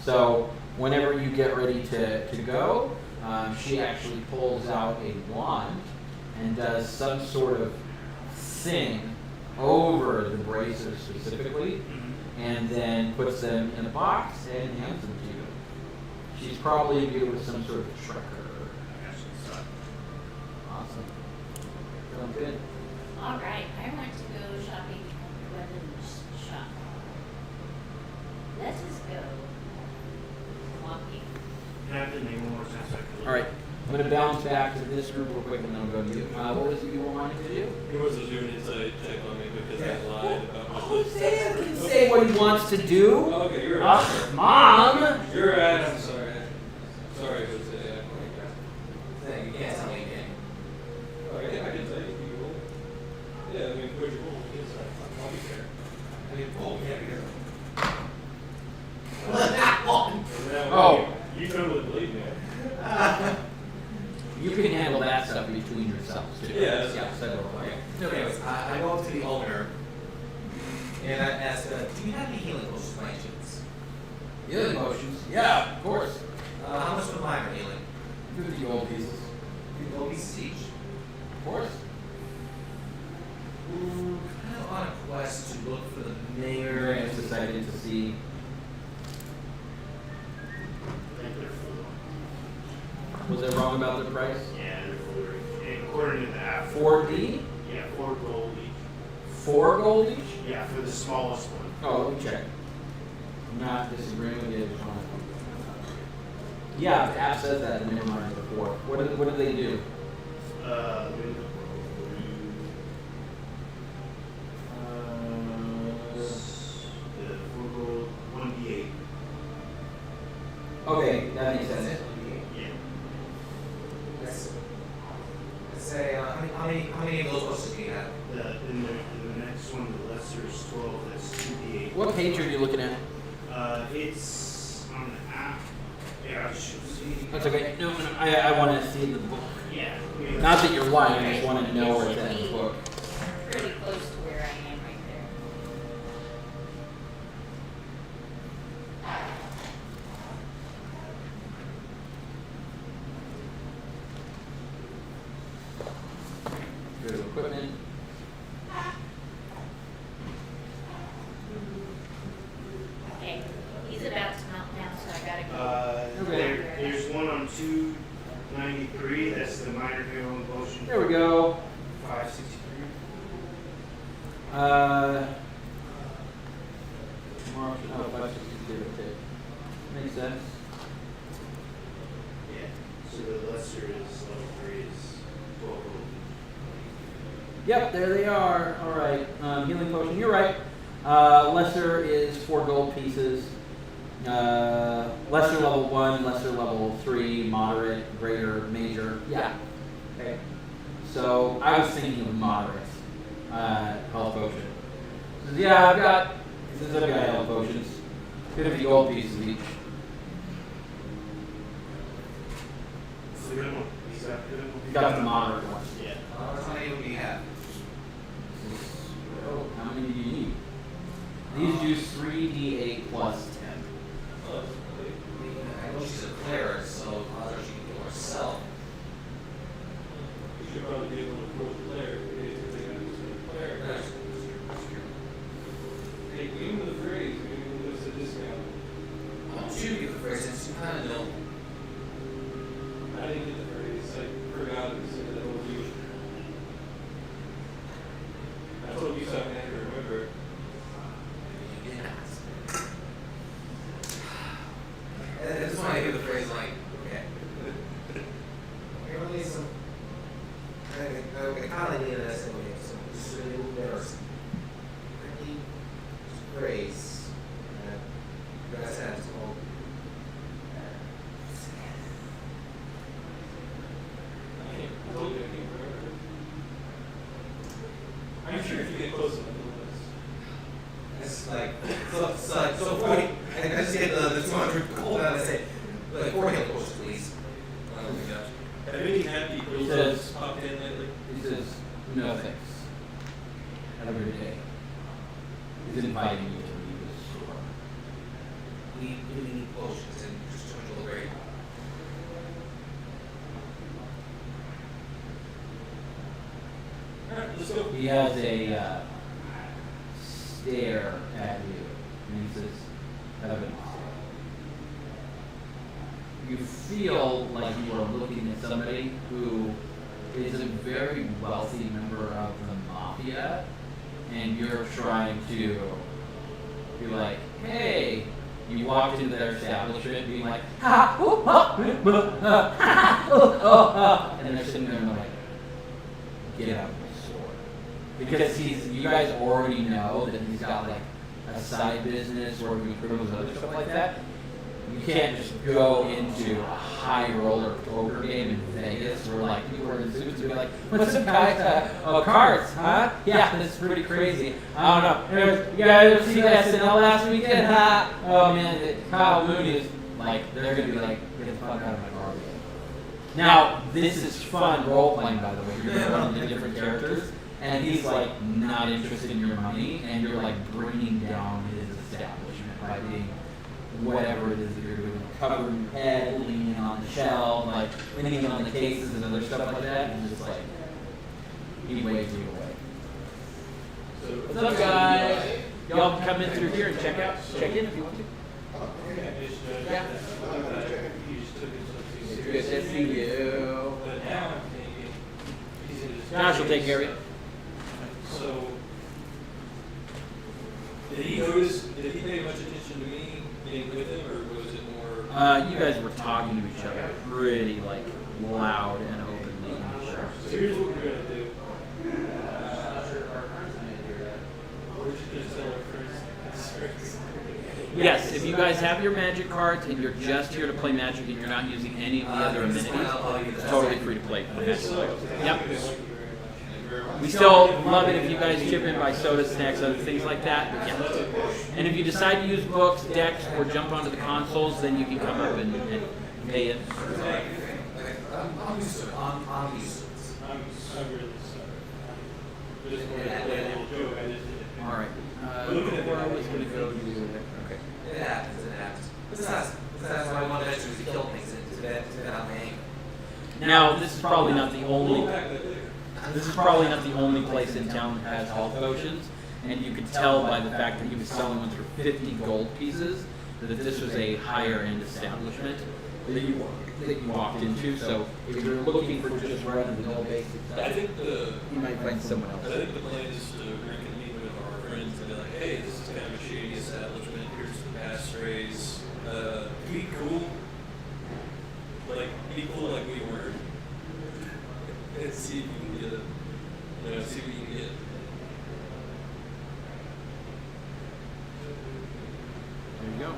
So whenever you get ready to go, she actually pulls out a wand and does some sort of thing over the bracers specifically, and then puts them in a box and hands them to you. She's probably viewed with some sort of tracker. I got you. So, Awesome. Sounds good. All right, I want to go shopping at the weapons shop. Let us go walking. can I have the name one more time so I can look? All right. I'm going to bounce back to this group real quick and then I'll go to you. What was it you were wanting to do? He wants to do an inside check on me because I lied about my Jose can say what he wants to do. Oh, okay, you're right. Ugh, Mom! You're right. I'm sorry. Sorry, Jose. You can't tell me again. I can tell you if you roll. Yeah, I mean, where's your roll? Yes, I'll be fair. I mean, oh, yeah, because Oh. You totally believe me. You can handle that stuff between yourselves too. Yeah, that's Yeah, so okay. So anyways, I go up to the owner and I ask, do you have any healing potions by any chance? Healing potions? Yeah, of course. How much for mine are healing? 50 gold pieces. 50 gold pieces each. Of course. Ooh, kind of on a quest to look for the mayor. Very excited to see. I think they're full. Was I wrong about the price? Yeah, they're full. And according to the app. 4D? Yeah, 4 gold each. 4 gold each? Yeah, for the smallest one. Oh, let me check. I'm not disagreeing with you. I just want to. Yeah, the app says that, and never mind the 4. What do they do? Let me look. The 4 gold, 1d8. Okay, that makes sense. Yeah. Let's say, how many of those potions do you have? In the next one, the lesser is 12. That's 2d8. What page are you looking at? It's on the app. Yeah, I should see. That's okay. No, I want to see the book. Yeah. Not that you're lying, I just want to know where it's at in the book. Pretty close to where I am right there. Go to equipment. Okay, he's about to melt down, so I gotta go. There's one on 293. That's the minor healing potion. There we go. 563. More option. Oh, 562. Okay. Makes sense. Yeah. So the lesser is level 3 is 12 gold. Yep, there they are. All right, healing potion. You're right. Lesser is 4 gold pieces. Lesser level 1, lesser level 3, moderate, greater, major. Yeah. Okay. So I was thinking of moderate health potion. Says, yeah, I've got health potions. 50 gold pieces each. It's a good one. He's got good one. You got the moderate one. Yeah. How many do you have? Oh, how many do you need? These do 3d8 plus 10. Oh, I know she's a cleric, so other she can kill herself. you should probably give them a pro player because they got a player. That's true. Hey, give them the phrase. Maybe there's a discount. Why don't you give the phrase since you kind of know? I didn't get the phrase. I forgot it was in the old you. I told you something I had to remember. Yes. I just want to hear the phrase like, okay. We really need some. I kind of need this anyway. Some really better. I need phrase. That's how it's called. I told you I can't remember. I'm sure if you get close enough, It's like, so funny. I just get the 200 gold and I say, like, 4 heal potions, please. Oh my gosh. have any happy He girls says- popped in lately? He says, no thanks. Have a good day. He's inviting you to leave his store. We really need potions and just too much of the very. Alright, let's go. He has a stare at you, and he says, have a nice day. You feel like you are looking at somebody who is a very wealthy member of the mafia, and you're trying to be like, hey, you walked into their establishment being like, ha, oh, and they're sitting there and they're like, get out of my store. Because you guys already know that he's got like a side business working with criminals and other stuff like that. You can't just go into a high roller poker game in Vegas where like people are in suits and be like, what's up guys? Cards, huh? Yeah, it's pretty crazy. I don't know. Anyways, you guys ever see that SNL last weekend? Huh? Oh man, Kyle Mooney is like, they're gonna be like, get the fuck out of my car. Now, this is fun role playing, by the way. You're gonna run into different characters, and he's like not interested in your money, and you're like bringing down his establishment by being whatever it is that you're doing, covering your head, leaning on the shelf, like leaning on the cases and other stuff like that, and just like he waves you away. So, What's up, guys? Y'all come in through here and check in if you want to. Yeah. You just took it so Good to see you. But now I'm thinking, he's in his Josh will take care of you. So, did he pay much attention to me being with him, or was it more? You guys were talking to each other pretty like loud and openly. So here's what we're gonna do. We're just gonna tell our friends. Yes, if you guys have your magic cards and you're just here to play magic and you're not using any of the other amenities, it's totally free to play magic. Yep. We still love it if you guys chip in by soda, snacks, other things like that. But yeah. And if you decide to use books, decks, or jump onto the consoles, then you can come up and pay it. I'm used to it. I'm used to it. I'm really sorry. Just wanted to play a little joke. I just did it. All right. Where I was going to go to. Okay. It happens. It happens. That's why one measure is to kill things and to get out my anger. Now, this is probably not the We'll only. pack that later. This is probably not the only place in town that has health potions, and you could tell by the fact that he was selling them for 50 gold pieces that this was a higher end establishment that you walked into. So if you're looking for just run-of-the-mill basic I stuff, think you might find someone I else. think the plan is to reconvene with our friends and be like, hey, this is kind of a shady establishment. Here's the passphrase. Be cool. Like, be cool like we were. see if you can get it. See what you can get. There you go.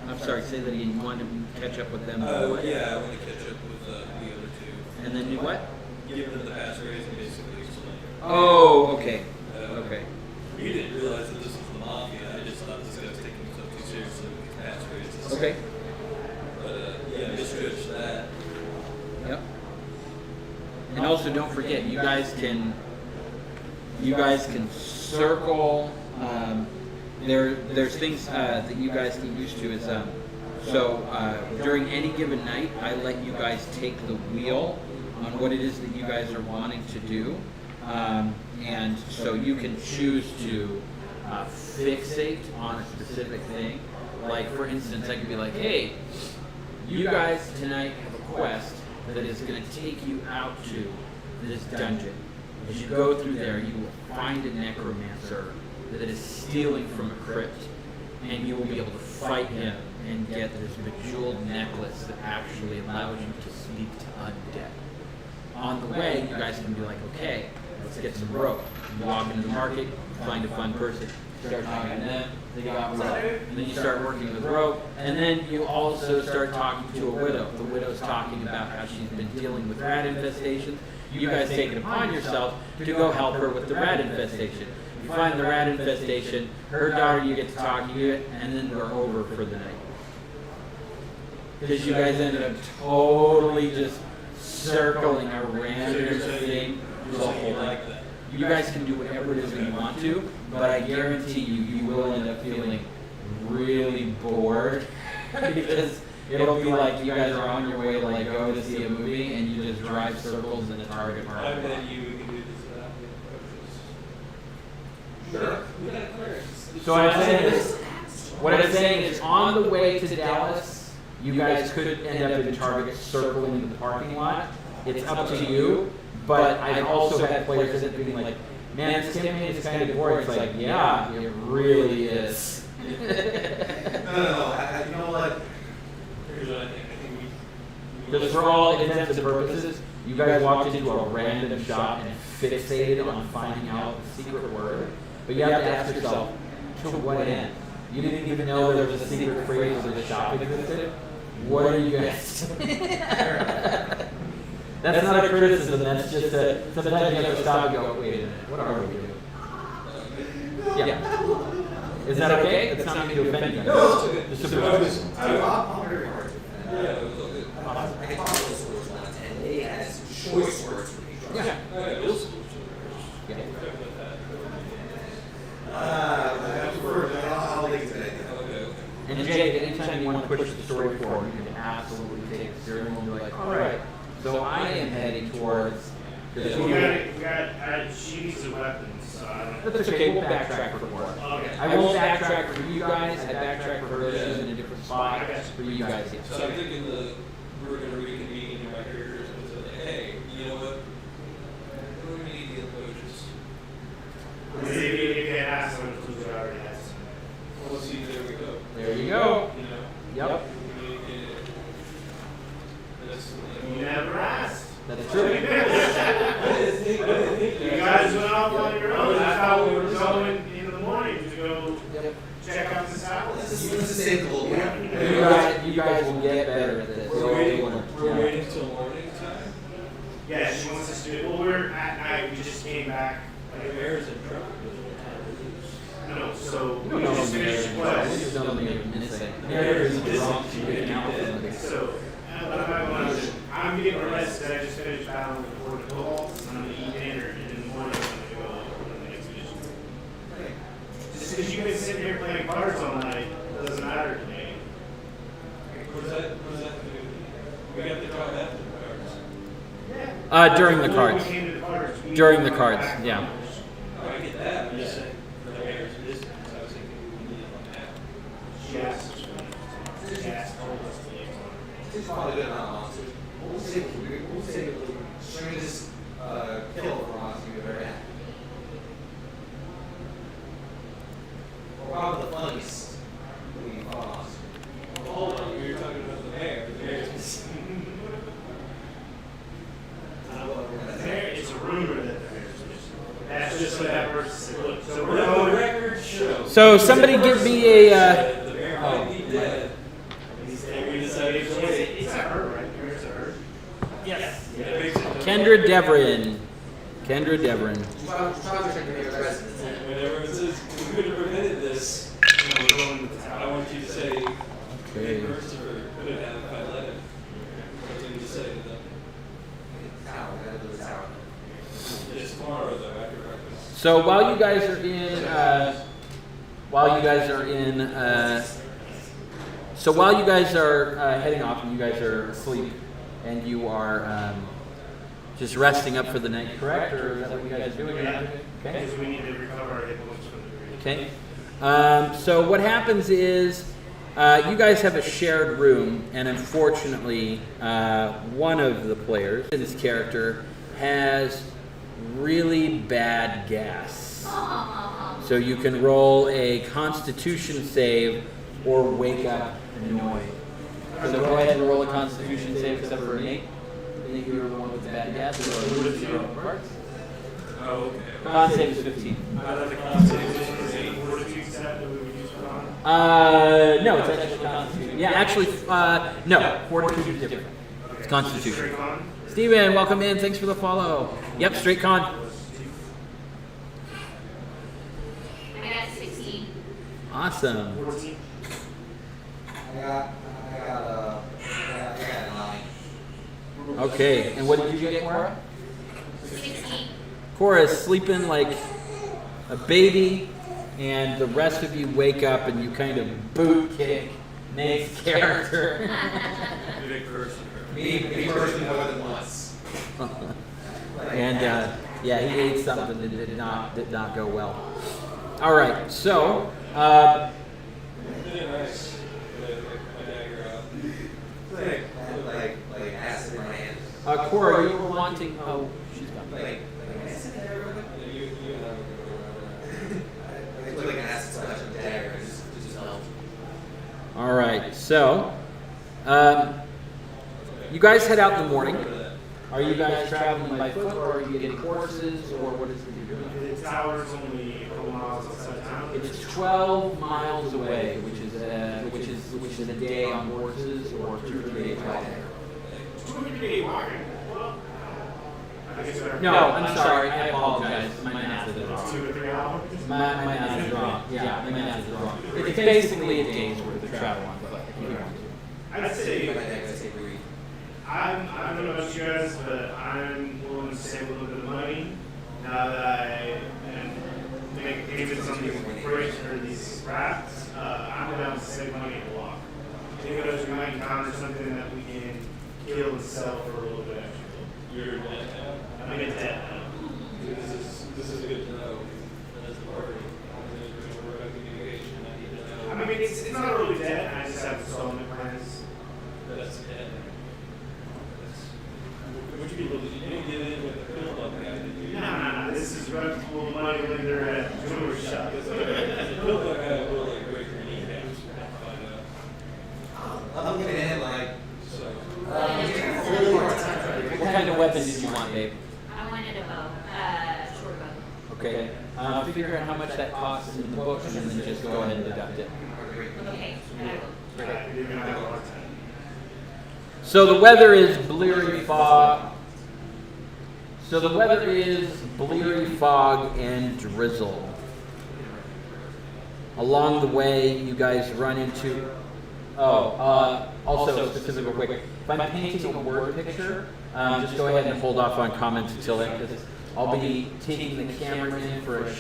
I'm sorry, say that again. You want to catch up with them? What? Yeah, I want to catch up with the other two. And then you what? Give them the passphrase and basically explain. Oh, okay. Okay. You didn't realize that this was the mafia. I just thought this guy was taking himself too seriously with his passphrases. Okay. But yeah, misjudge that. Yep. And also, don't forget, you guys can circle. There's things that you guys get used to. Is during any given night, I let you guys take the wheel on what it is that you guys are wanting to do, and so you can choose to fixate on a specific thing. Like, for instance, I could be like, hey, you guys tonight have a quest that is going to take you out to this dungeon. As you go through there, you will find a necromancer that is stealing from a crypt, and you will be able to fight him and get this bejeweled necklace that actually allows you to speak to undead. On the way, you guys can be like, okay, let's get some rope. You walk into the market, find a fun person, start talking to them, they got rope. And then you start working with rope, and then you also start talking to a widow. The widow's talking about how she's been dealing with rat infestations. You guys take it upon yourself to go help her with the rat infestation. You find the rat infestation, her daughter, you get to talk to it, and then we're over for the night. Because you guys ended up totally just circling a random thing the whole night. You guys can do whatever it is that you want to, but I guarantee you, you will end up feeling really bored because it'll be like you guys are on your way to like go to see a movie and you just drive circles in the target I market. bet you we can do this without the approaches. Sure. We got clearance. So I'm saying is, what I'm saying is, on the way to Dallas, you guys could end up in Target circling the parking lot. It's up to you. But I've also had players that being like, man, this campaign is kind of boring. It's like, yeah, it really is. No. You know what? Here's what I think. I think we Because for all intents and purposes, you guys walked into a random shop and fixated on finding out the secret word. But you have to ask yourself, to what end? You didn't even know there was a secret phrase where the shop existed. What are you guys? That's not a criticism, that's just a, sometimes you have to stop and go, wait a minute, what are we doing? Yeah. Is that okay? It's not mean to offend you guys. No, it's Just good. a- I'm very hard. Yeah, it was all good. I can talk to those words once, and they had some choice words for each other. Yeah. Okay, we'll switch Yeah. I'll leave it today. Okay. And Jake, anytime you want to push the story forward, you can absolutely take it serious and be like, all right, so I am heading towards. We got sheets of weapons, so I don't. That's okay, we'll backtrack for more. Okay. I won't backtrack for you guys, I backtrack for her, she's in a different spot, for you guys here. So I'm thinking we're going to reconvene in my characters and say, like, hey, you know what? We're going to need the approaches. If you had asked them, we already had some. Well, see, there we go. There you go. You know? Yep, Communicate it. That's, You never asked. that's true. You guys went off on your own. I thought we were going in the morning to go check out the salads. Let's just save a little bit. You guys will get better at this. we're waiting till morning time? Yeah, she wants us to. Well, we're at night. We just came back. Like, Mayor's in trouble. There's no time to lose. No, so We we don't just know finished the quest. We just don't know the missing. There is drunk, she's getting out from the. So, I'm getting arrested. I just finished battling with the Cobalt. I'm gonna eat dinner, and in the morning I'm gonna go on the expedition. Just because you've been sitting here playing cards all night doesn't matter to me. What does that do? We got the job after the cards. During the Before cards. we came to the cards, we During the went cards, back. yeah. Oh, I get that. I'm just saying, for the mayor's distance, I was thinking we need it on that. She asked us. She asked told us to leave. It's probably good enough. We'll see the strangest kill for us you've ever had. Or probably the funniest we fought us. Hold on, we were talking about the mayor. The mayor's I don't know what So somebody give me a. The bear might be dead. And we decided to wait. It's a herd, right? There's a herd. Yes. Kendra Deverin. Kendra Deverin. Whenever it says we could have prevented this, We're going with the I tower. want you to say Okay. first or could have if I let it. That's what you say though. It's tomorrow though after breakfast. So while you guys are in, so while you guys are heading off and you guys are asleep and you are just resting up for the night, correct? Or is that what you guys are doing? Yeah. Okay. Because we need to recover our hit points from the green. Okay. So what happens is you guys have a shared room, and unfortunately, one of the players, his character, has really bad gas. So you can roll a Constitution save or wake up annoyed. So go ahead and roll a Constitution save, except for Nate. I think you were the one with the bad gas. Oh, okay. Con save is 15. I thought the conversation was 8. Fortitude set that we would use for on. No, it's actually Constitution. Yeah, actually, no. Fortitude is different. It's Constitution. Straight con. Steven, welcome in. Thanks for the follow. Yep, straight con. I got 16. Awesome. 14. I got 9. Okay, and what did you get, Cora? 16. Cora is sleeping like a baby, and the rest of you wake up and you kind of boot kick Nate's character. Big person. Me personally more than once. And yeah, he ate something that did not go well. All right, so Nice. My dagger out. Like acid in my hand. Cora, you were wanting. Oh, she's gone. Like acid in there real quick. You have I took like an acid splash on the dagger and just helped. All right, so you guys head out in the morning. Are you guys traveling by foot, or are you getting horses, or what is it you're doing? The tower's only a couple miles outside town. It's 12 miles away, which is a day on horses, or 2 or 3 days walking. 2 or 3 day walking. Well, I guess better. No, I'm sorry. I apologize. My math is wrong. 2 or 3 hours. My math is wrong. Yeah, my math is wrong. It's basically a day's worth of travel on foot. If you want to. I'd say My dagger, I say breathe. I don't know about you guys, but I'm willing to save a little bit of money now that I am making payments on these bridge or these rafts. I'm down to save money and walk. Because we might encounter something that we can kill and sell for a little bit extra. You're dead now. I'm in debt now. This is good to know. As a party. We're about communication. I need to know. I mean, it's not really debt. I just have installment plans. That's dead. Would you be able to get in with the pill guy? Did you? No. This is reputable money lender at a jewelry shop. The pill guy will like break your kneecaps. Find out. I'm looking ahead like, So. a little more time trying to What kind of weapon did you want, babe? I wanted a bow, short bow. Okay. Figure out how much that costs in the book, and then just go ahead and deduct it. Okay, I will. You're gonna have a hard time. So the weather is bleary fog. And drizzle. Along the way, you guys run into. Also specific real quick. If I'm painting a word picture, just go ahead and hold off on comments until then, because I'll be taking the camera in for a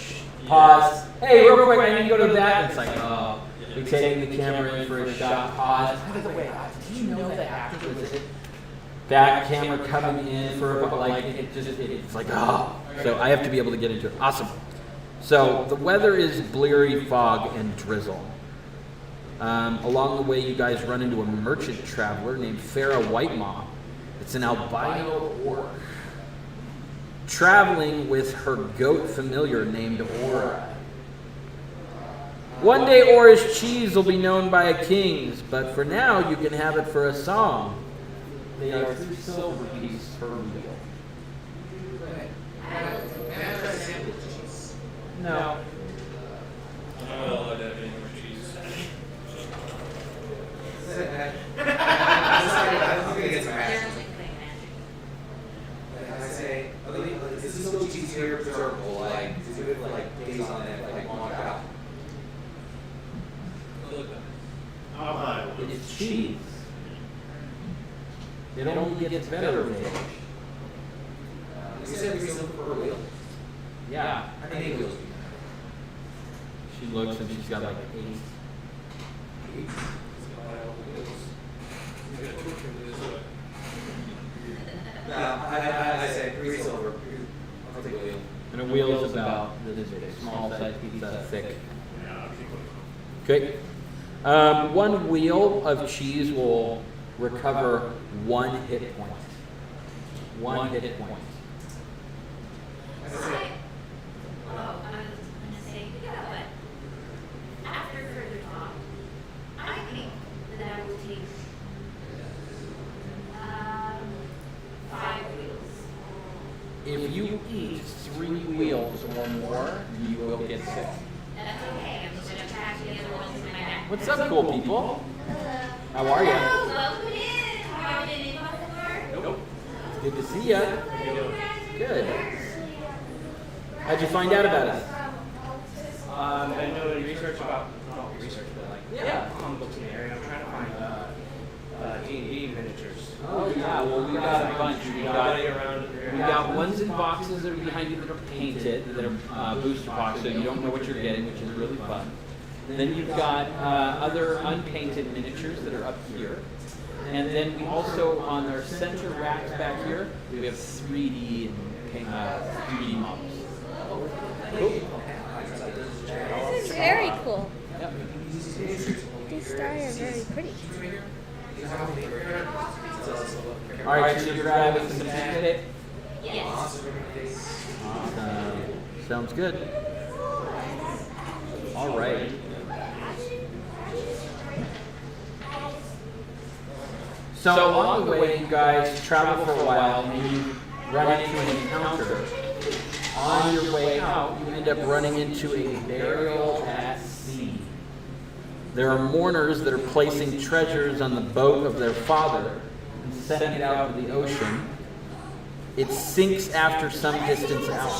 pause. Hey, real quick, I need to go to the back. And it's like, oh, we're taking the camera in for a shot. Pause. By the way, did you know that after this back camera coming in for like it's like oh. So I have to be able to get into it. Awesome. So the weather is bleary fog and drizzle. Along the way, you guys run into a merchant traveler named Farah Whitemaw. It's an albino orc traveling with her goat familiar named Aura. One day, Aura's cheese will be known by kings, but for now, you can have it for a song. They are 3 silver pieces per wheel. May I try to sample cheese? No. Well, It's cheese. It only gets better with age. You said 3 silver per wheel? Yeah. How many wheels? She looks and she's got like 8. I say 3 silver. I'll take a wheel. And a wheel is about this big, small size pizza thick. Okay. One wheel of cheese will recover 1 hit point. 1 hit point. I was gonna say, you know what? After further thought, I think that I will take 5 wheels. If you eat 3 wheels or more, you will get sick. That's okay. I'm just gonna pack the other ones in my back. What's up, cool people? How are you? Hello, welcome in. Have you been in before? Nope. Good to see ya. Good. How'd you find out about us? Been doing research about, not research, but like, Yeah. comic books in the area. I'm trying to find D&D miniatures. Oh yeah, well we got a bunch. We got around here. We got ones in boxes that are behind you that are painted, that are booster boxes, so you don't know what you're getting, which is really fun. Then you've got other unpainted miniatures that are up here. And then we also, on our center racks back here, we have 3D and 3D models. This is very cool. Yep. These stars are very pretty. All right, so you're grabbing some tape. Yes. Awesome. Sounds good. All right. So along the way, you guys travel for a while and you run into an encounter. On your way out, you end up running into a burial at sea. There are mourners that are placing treasures on the boat of their father and setting it out to the ocean. It sinks after some distance out.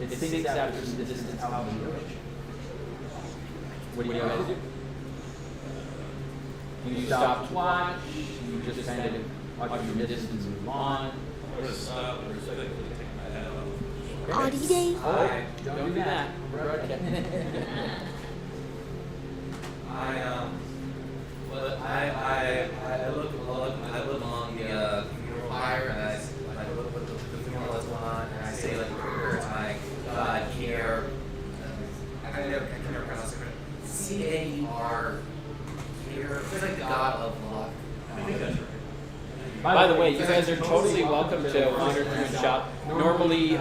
It sinks after some distance out in the ocean. What do you guys do? You stop to watch, you just kind of watch your distance move on. I'm gonna stop and respectfully take my hat off. Audie Day. Oh, don't do that. Broadcast. I look along the funeral pyre and I look what the funeral that's going on and I say like prayers like God care. I can never pronounce it. C-A-E-R. Care. It's like the God of luck. I think that's right. By the way, you guys are totally welcome to wander through and shop. Normally,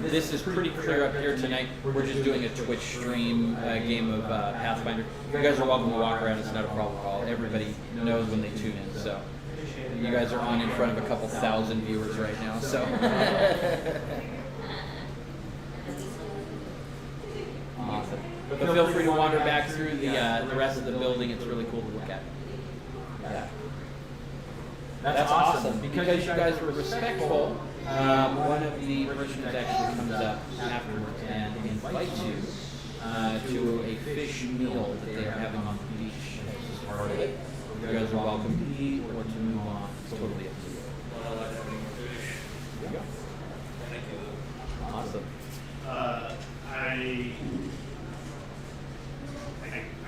this is pretty clear up here tonight. We're just doing a Twitch stream game of Pathfinder. You guys are welcome to walk around. It's not a problem at all. Everybody knows when they tune in. So you guys are on in front of a couple thousand viewers right now. So awesome. But feel free to wander back through the rest of the building. It's really cool to look at. Yeah. That's awesome. Because you guys were respectful, one of the parishioners actually comes up afterwards and invites you to a fish meal that they are having on the beach. This is part of it. You guys are welcome to eat or to move on. It's totally up to you. Well, I like having more fish. There you go. Thank you. Awesome.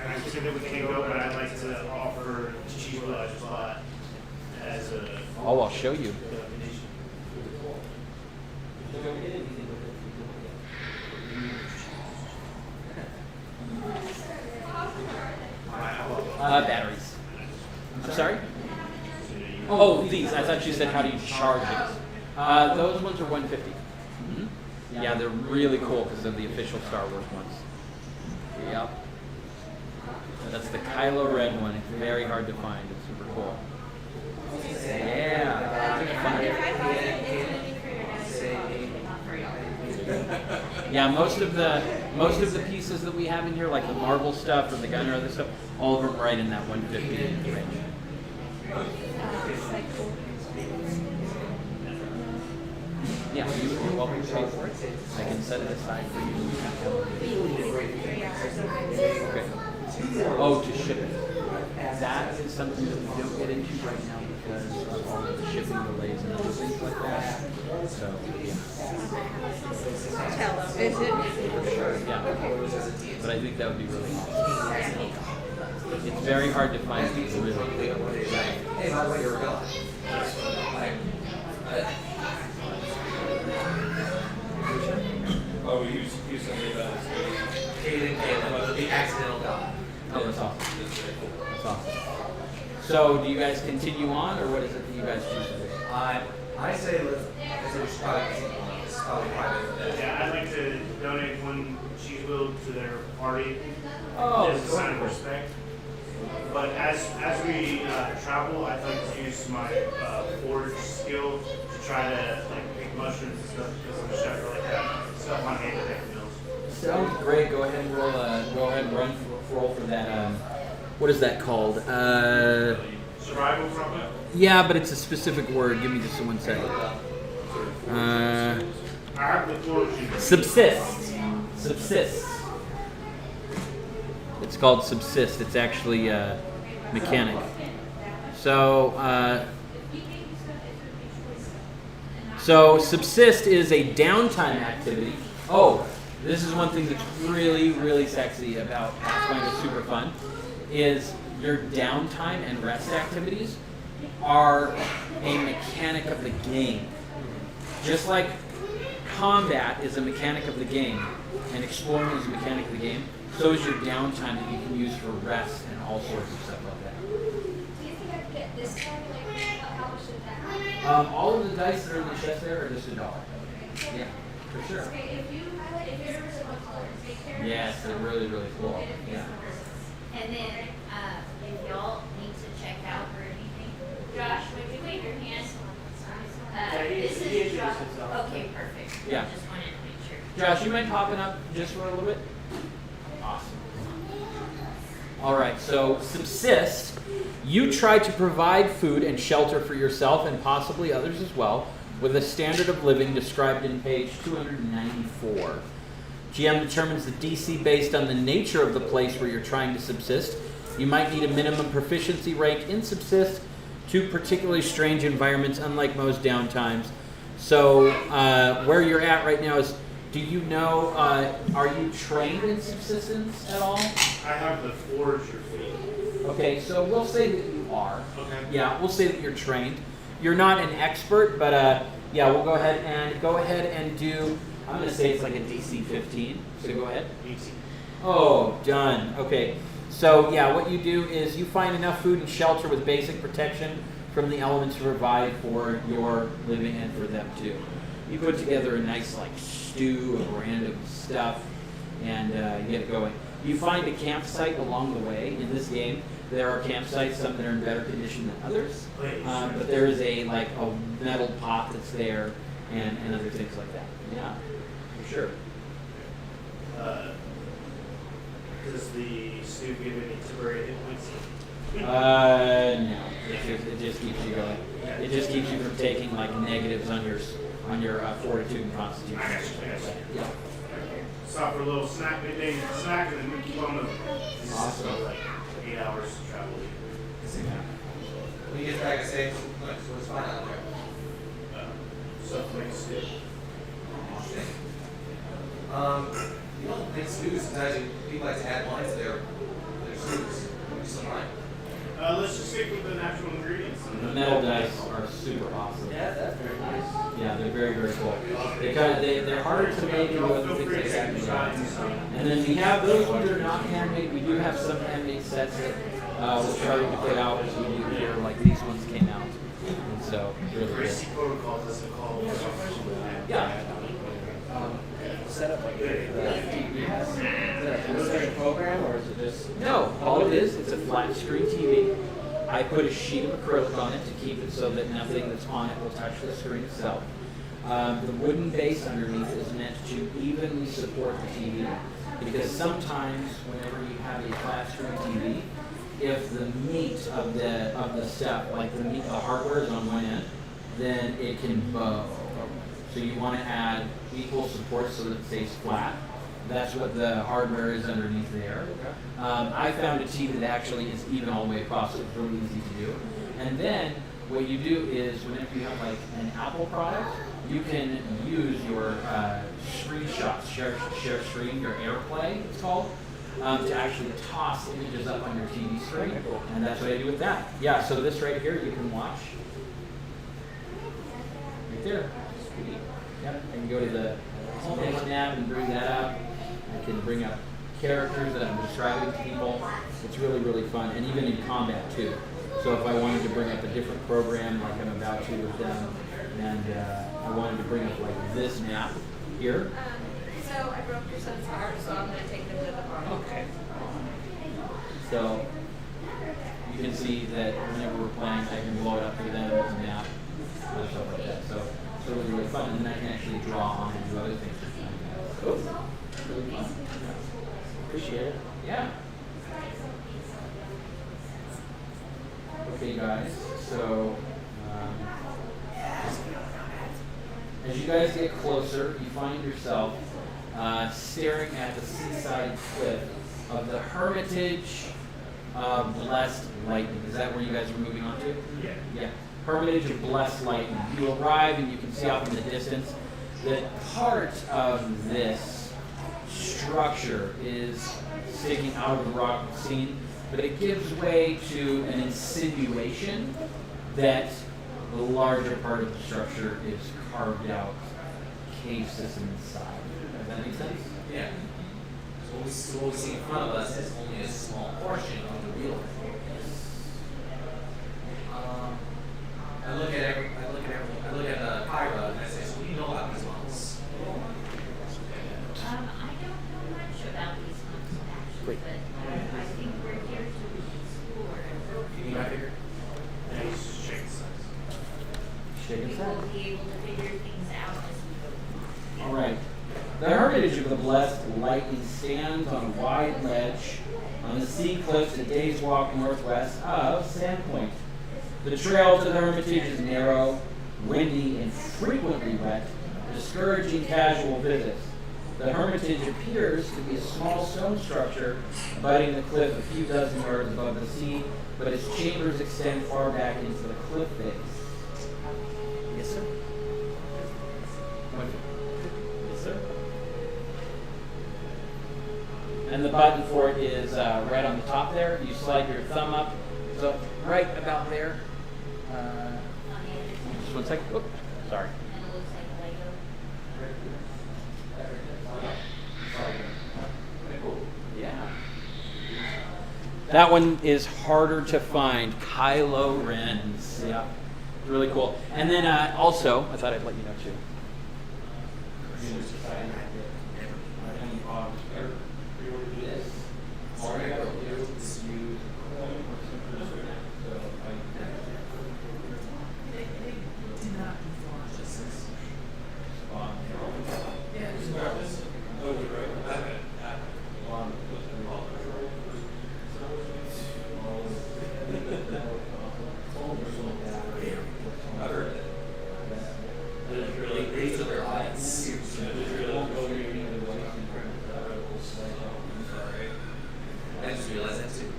I assume that we can't go, but I'd like to offer cheese what I just bought as a Oh, I'll show you. donation. Batteries. I'm sorry? Oh, these. I thought you said how do you charge it. Those ones are $150. Yeah, they're really cool because they're the official Star Wars ones. Yep. That's the Kylo Ren one. It's very hard to find. It's super cool. Yeah, most of the pieces that we have in here, like the Marvel stuff or the gun or other stuff, all of them right in that 150 range. Yeah, you're welcome to pay for it. I can set it aside for you. Okay. Oh, to ship it. That something that we don't get into right now because of all of the shipping delays and other things like that. So, yeah. Tell them. Is it? For sure, yeah. But I think that would be really awesome. It's very hard to find people really. Hey, by the way, you're gone. Oh, you something about his Caden, the accidental god. Oh, that's awesome. That's very cool. That's awesome. So, do you guys continue on, or what is it that you guys choose to do? I say we should probably continue on. This is probably private. Yeah, I'd like to donate one cheese wheel to their party Oh, as a sign of respect. But as we travel, I'd like to use my forge skill to try to like pick mushrooms and stuff because I'm a chef like that. Stuff on hand to make meals. Sounds great. Go ahead and roll. Go ahead and roll for that. What is that called? Survival probably. Yeah, but it's a specific word. Give me just 1 second. I have the forge. Subsist. Subsist. It's called subsist. It's actually mechanic. So subsist is a downtime activity. Oh, this is one thing that's really, really sexy about Pathfinder Super Fun, is your downtime and rest activities are a mechanic of the game. Just like combat is a mechanic of the game, and exploring is a mechanic of the game, so is your downtime that you can use for rest and all sorts of stuff like that. Do you think I could get this one? Like, how much is that? All of the dice that are in the chest there are just $1. Yeah, for sure. Okay, if you highlight, if you're in what color, take care. Yes, they're really, really cool. Yeah. And then, if y'all need to check out or anything, Josh, would you wave your hand? This is Josh. Okay, perfect. Yeah. I just wanted to make sure. Josh, you mind popping up just for a little bit? Awesome. All right, so subsist. You try to provide food and shelter for yourself and possibly others as well with a standard of living described in page 294. GM determines the DC based on the nature of the place where you're trying to subsist. You might need a minimum proficiency rank in subsist to particularly strange environments, unlike most downtimes. So where you're at right now is, do you know, are you trained in subsistence at all? I have the forager feat. Okay, so we'll say that you are. Okay. Yeah, we'll say that you're trained. You're not an expert, but yeah, we'll go ahead and do, I'm going to say it's like a DC 15, so go ahead. 18. Oh, done. Okay. So yeah, what you do is you find enough food and shelter with basic protection from the elements to provide for your living and for them too. You put together a nice like stew of random stuff and you get it going. You find a campsite along the way. In this game, there are campsites, some that are in better condition than others, but there is a metal pot that's there and other things like that. Yeah, for sure. Does the stew give any temporary hit points? No. It just keeps you going. It just keeps you from taking like negatives on your fortitude and constitution. I got you. Yeah. Stop for a little snack, midday snack, and then we keep on moving. Awesome. So like 8 hours to travel. When you get back and say, look, so it's fine out there. Stuff like stew. You don't think stews, sometimes people like to add wine to their stews. Some wine. Let's just stick with the natural ingredients. The metal dice are super awesome. Yeah, that's very nice. Yeah, they're very, very cool. They're harder to make than other Feel things free to like take that. your time. And then we have those ones that are not handmade. We do have some handmade sets that we're starting to put out as we do here, like these ones came out. And so, really good. Gracie Protocol doesn't call it. Yeah. Set up like is it a illustrated program or is it just? No, all it is, it's a flat screen TV. I put a sheet of acrylic on it to keep it so that nothing that's on it will touch the screen itself. The wooden base underneath is meant to evenly support the TV, because sometimes whenever you have a flat screen TV, if the meat of the stuff, like the hardware is on one end, then it can bow. So you want to add equal support so that it stays flat. That's what the hardware is underneath there. I found a TV that actually is even all the way across, so it's really easy to do. And then what you do is whenever you have like an Apple product, you can use your screenshots, share screen, your AirPlay, it's called, to actually toss images up on your TV screen. And that's what I do with that. Yeah, so this right here you can watch. Right there. Sweet. Yep, I can go to the home tab and bring that up. I can bring up characters that I'm describing to people. It's really, really fun, and even in combat too. So if I wanted to bring up a different program like I'm about to with them, and I wanted to bring up like this map here. So I broke your son's heart, so I'm going to take them to the bar. Okay. So you can see that whenever we're playing, I can blow it up for them as a map or stuff like that. So it's really, really fun, and then I can actually draw on and do other things. Cool. Really fun. Appreciate it. Yeah. Okay, guys. So as you guys get closer, you find yourself staring at the seaside cliff of the Hermitage of Blessed Lightning. Is that where you guys are moving on to? Yeah. Yeah. Hermitage of Blessed Lightning. You arrive and you can see off in the distance that part of this structure is sticking out of the rock scene, but it gives way to an insinuation that the larger part of the structure is carved out cave system inside. Does that make sense? Yeah. So what we see in front of us is only a small portion of the real thing. I look at Kyra and I say, so what do you know about these monks? I don't know much about these monks actually, Great. but I think we're here to explore. You need my figure? And he's shaking his eyes. Shake We his will head. be able to figure things out as we go. All right. The Hermitage of the Blessed Lightning stands on a wide ledge on the sea cliffs a day's walk northwest of Sandpoint. The trail to the Hermitage is narrow, windy, and frequently wet, discouraging casual visits. The Hermitage appears to be a small stone structure abutting the cliff a few dozen yards above the sea, but its chambers extend far back into the cliff face. Yes, sir? Yes, sir? And the button for it is right on the top there. You slide your thumb up. So right about there. On the other side, Just 1 second. Oop, sorry. and it looks like Lego. Yeah. That one is harder to find. Kylo Ren's. Yeah. Really cool. And then also, I thought I'd let you know too. I've heard that. That is really These are their eyes. I just realized that too.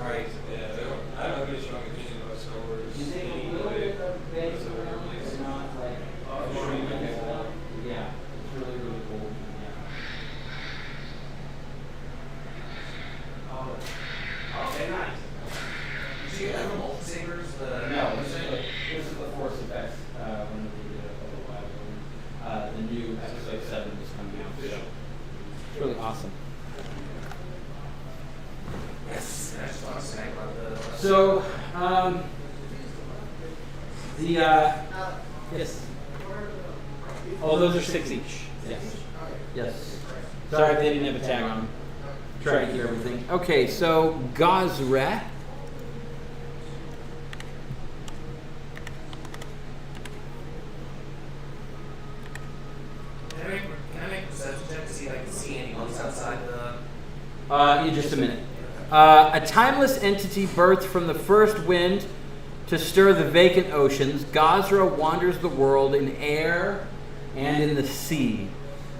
Alright. Yeah, I don't have any strong opinion about Star Wars. You take a little bit of base around it, it's not like yeah, it's really, really cool. Yeah. Okay, nice. Do you have remote sabers? No, this is the Force effects when we did it a little while ago. The new episode 7 is coming out. So it's really awesome. Yes. I just want to say about the. So, yes. Oh, those are 6 each. Yes. Yes. Sorry, they didn't have a tag on them. Try to hear everything. Okay, so Gazre. Can I make a perception check to see if I can see any monks outside the. In just a minute. A timeless entity birthed from the first wind to stir the vacant oceans, Gazra wanders the world in air and in the sea.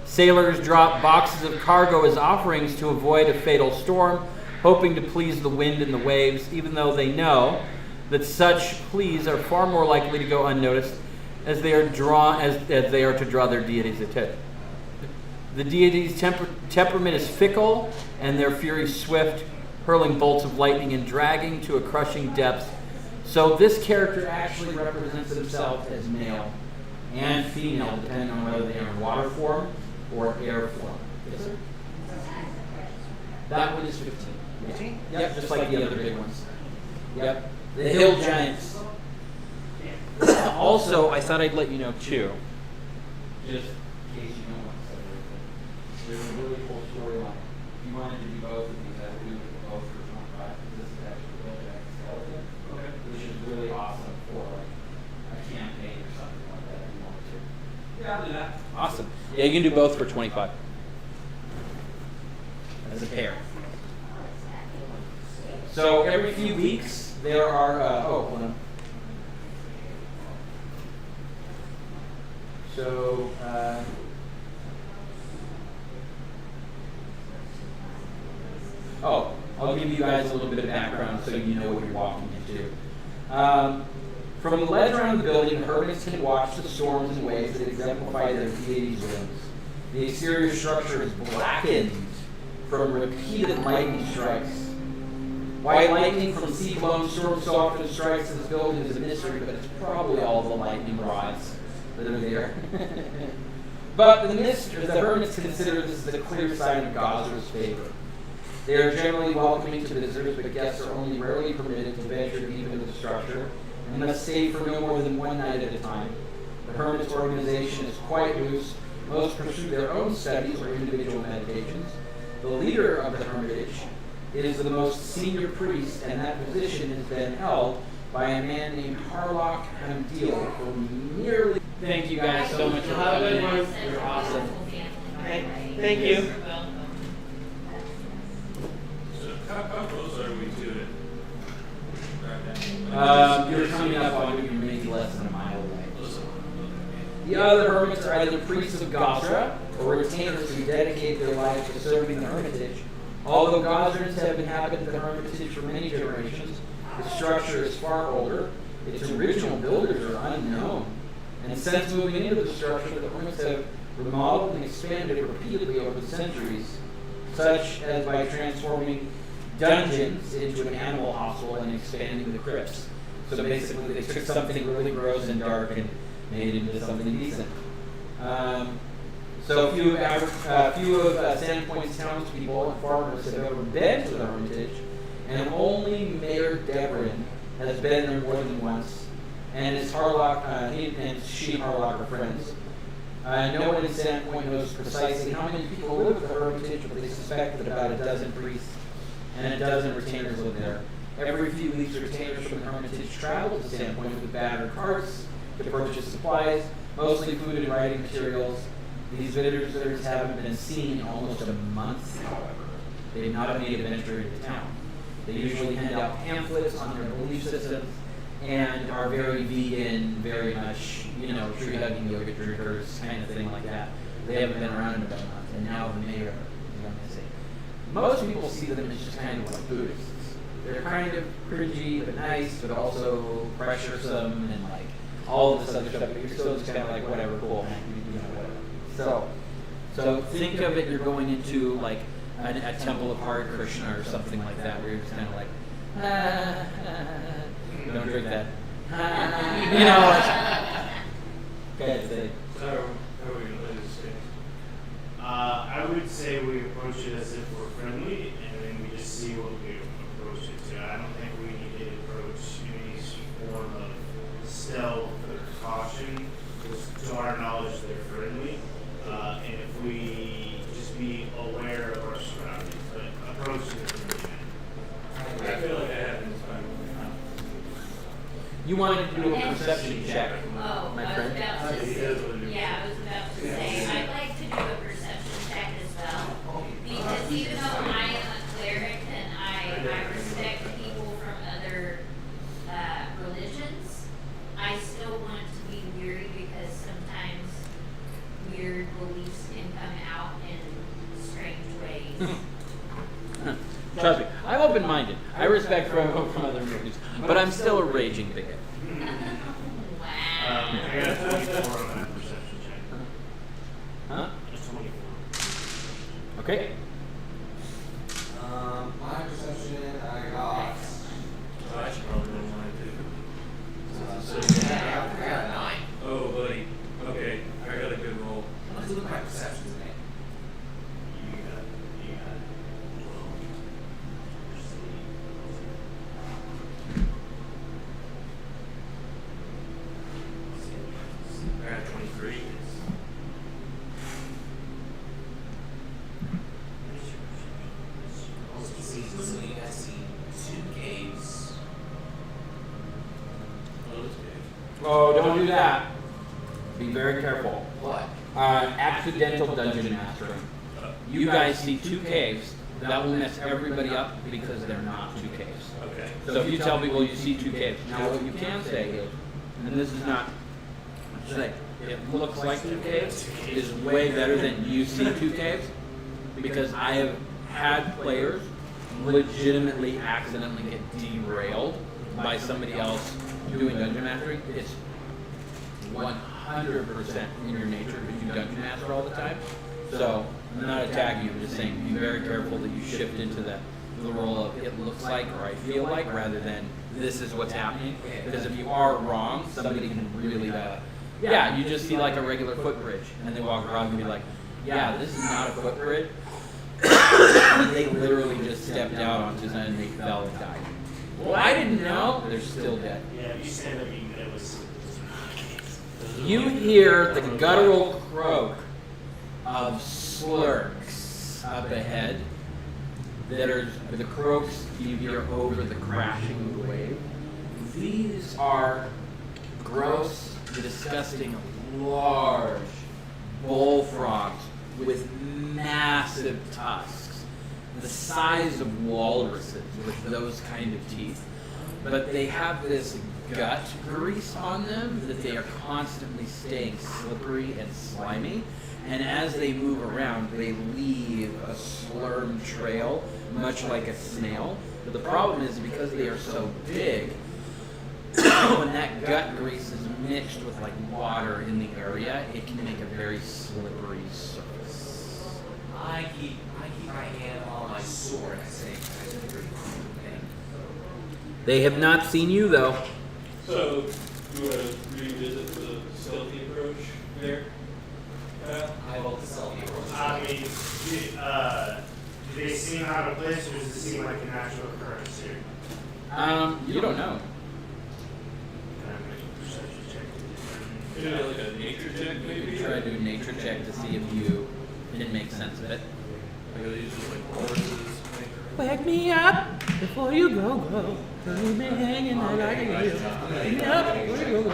Sailors drop boxes of cargo as offerings to avoid a fatal storm, hoping to please the wind and the waves, even though they know that such pleas are far more likely to go unnoticed as they are to draw their deity's attention. The deity's temperament is fickle and their fury swift, hurling bolts of lightning and dragging to a crushing depth. So this character actually represents himself as male and female, depending on whether they are in water form or air form. Yes, sir? That one is 15. 15? Yep, just like the other big ones. Yep. The hill giants. Also, I thought I'd let you know too, just in case you don't want to say there's a really cool storyline. If you wanted to do both of these, I would do both for 25. This is actually really a skeleton, which is really awesome for like a campaign or something like that if you wanted to. Yeah, I'll do that. Awesome. Yeah, you can do both for 25. As a pair. So every few weeks there are hold on. So, I'll give you guys a little bit of background so you know what you're walking into. From the ledge around the building, hermits can watch the storms and waves that exemplify their deity's whims. The exterior structure is blackened from repeated lightning strikes. Why lightning from sea-blown storms so often strikes this building is a mystery, but it's probably all the lightning rods that are there. But the hermits consider this as a clear sign of Gazra's favor. They are generally welcoming to visitors, but guests are only rarely permitted to venture deep into the structure and must stay for no more than one night at a time. The hermit's organization is quite loose. Most pursue their own studies or individual meditations. The leader of the hermitage is the most senior priest, and that position has been held by a man named Harlock Hamdil for nearly... Thank you guys so much for coming in. You're awesome. Thank you. So how close are we to it right now? You're coming up on it, you're maybe less than a mile away. The other hermits are either priests of Gazra or retainers who dedicate their lives to serving the hermitage. Although Gazrans have inhabited the hermitage for many generations, the structure is far older. Its original builders are unknown. And since moving into the structure, the hermits have remodeled and expanded it repeatedly over the centuries, such as by transforming dungeons into an animal hostel and expanding the crypts. So basically, they took something really gross and dark and made it into something decent. So few of Sandpoint's townspeople and farmers have ever been to the hermitage, and only Mayor Deverin has been there more than once. And he and Harlock are friends. No one in Sandpoint knows precisely how many people live at the hermitage, but they suspect that about a dozen priests and a dozen retainers live there. Every few weeks, retainers from the hermitage travel to Sandpoint with battered carts to purchase supplies, mostly food and writing materials. These visitors haven't been seen in almost a month, however. They have not made a venture into town. They usually hand out pamphlets on their belief systems and are very vegan, very much, tree-hugging yogurt drinkers, kind of thing like that. They haven't been around in about a month, and now the mayor is on the scene. Most people see them as just kind of like Buddhists. They're kind of cringy, but nice, but also pressuresome, and like all of this other stuff, but you're still just kind of like, whatever, cool, whatever. So think of it, you're going into like a temple of Hare Krishna or something like that, where you're just kind of like, don't drink that. Go ahead, say. So how are we going to play this game? I would say we approach it as if we're friendly, and then we just see what we approach it to. I don't think we need to approach any form of stealth or caution, because to our knowledge they're friendly. And if we just be aware of our surroundings, but approach it from the I feel like I have this time. You wanted to do a perception check, Oh, my I was friend. about to say, I'd like to do a perception check as well. Because even though I am a cleric and I respect people from other religions, I still want to be weary because sometimes weird beliefs can come expect from other movies. But I'm still a raging bigot. Wow. I got a 24 on that perception check. Huh? Just 24. Okay. My perception, I got. Oh, I should probably roll mine too. So, yeah, I got a 9. Oh, buddy. Okay, I got a good roll. Let's look at my perception today. I got 23. So you guys see 2 caves. Oh, don't do that. Be very careful. What? Accidental dungeon mastering. You guys see 2 caves. That will mess everybody up because they're not 2 caves. Okay. So if you tell people you see 2 caves, now what you can say is, and this is not say it looks like 2 caves, is way better than you see 2 caves, because I have had players legitimately accidentally get derailed by somebody else doing dungeon mastery. It's 100% in your nature because you dungeon master all the time. So I'm not attacking you, I'm just saying be very careful that you shift into the role of it looks like or I feel like rather than this is what's happening. Because if you are wrong, somebody can really yeah, you just see like a regular footbridge and they walk around and be like, yeah, this is not a footbridge. And they literally just stepped out onto it and they fell and died. Well, I didn't know. They're still dead. Yeah, if you stand up, you it was. You hear the guttural croak of slurks up ahead that are the croaks you hear over the crashing of the wave. These are gross, disgusting, large bullfrogs with massive tusks, the size of walruses with those kind of teeth. But they have this gut grease on them that they are constantly staying slippery and slimy. And as they move around, they leave a slurm trail, much like a snail. But the problem is because they are so big, when that gut grease is mixed with like water in the area, it can make a very slippery surface. I keep my hand on my sword. I say, that's a pretty cool thing. They have not seen you though. So, you want to revisit the stealthy approach there? I will sell you. I mean, do they seem out of place, or does it seem like a natural occurrence here? You don't know. Can I make a perception check? Maybe like a nature check, You maybe? try to do a nature check to see if you can make sense of it. Like these just like horses. Wake me up before you go. Leave me hanging out like a wheel. Wake me up before you go.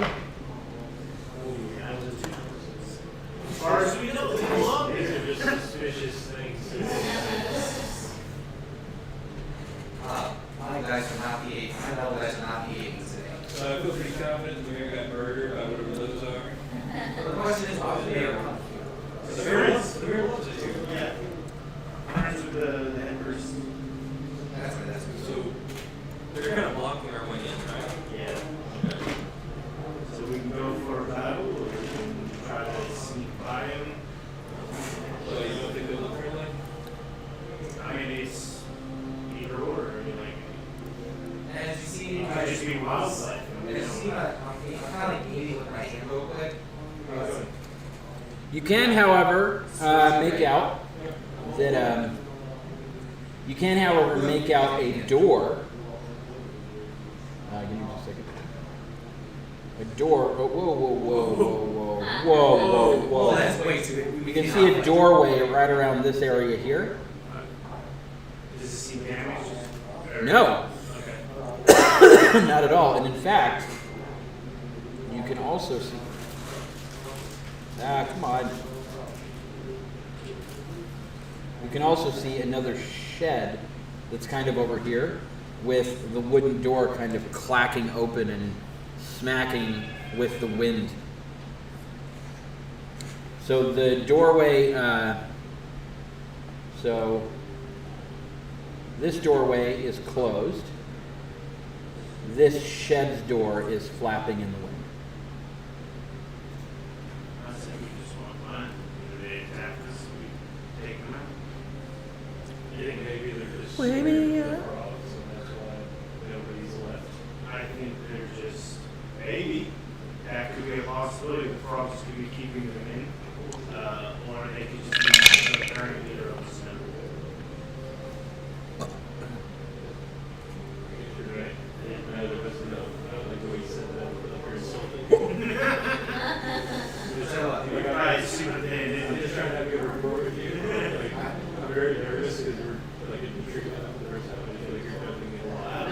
As far as we know, these are just suspicious things. My dice are not behaving. My double dice are not behaving today. So I feel pretty confident the mayor got murdered by whatever those are. But the question is, why would they ever come here? The mayor loves it here. Yeah. Friends with the embers. That's what that's what. So, they're kind of blocking our way in, right? Yeah. Okay. So we can go for a battle, or we can try to sneak by him. So you don't think they'll look friendly? I mean, it's either or. I mean, like, And as you see, it could just be wildlife. as you see, I'm kind of like aiming with my hand real quick. You can, however, make out that you can, however, make out a door. Give me just a second. A door. Oh, whoa. That's way too. You can see a doorway right around this area here. Does it seem damaged? No, Okay. not at all. And in fact, you can also see. Come on. You can also see another shed that's kind of over here with the wooden door kind of clacking open and smacking with the wind. So the doorway, so this doorway is closed, this shed's door is flapping in the wind. I say we just want fun. If they attack us, we take them out. You think maybe they're just Maybe, scared of the yeah. frogs, and that's why nobody's left? I think they're just, maybe, that could be a possibility. The frogs could be keeping them in. Or they could just be turning their own snow. You're right. Yeah, no, there was no, I don't like the way you said that, but you're insulting. Right, superintendent. I'm just trying to have a good rapport with you. Like, I'm very nervous because we're like getting triggered out the first time. I feel like you're jumping in a lot.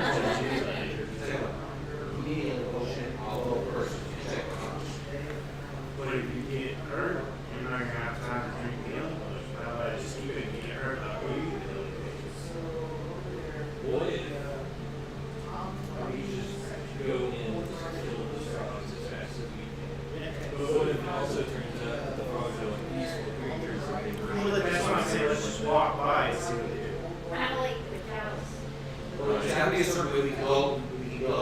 Immediately motion, I'll go first. Check. But if you get hurt, you're not gonna have time to drink the other much. How about just keep it and get hurt? How will you get the other What if we just go in and kill the frogs as fast as we can? But what if it also turns out that the frogs are like peaceful creatures and they Well, that's what I'm saying. Let's just walk by and see what they do. Kind of like the cows. Well, there's gotta be a certain way we can go,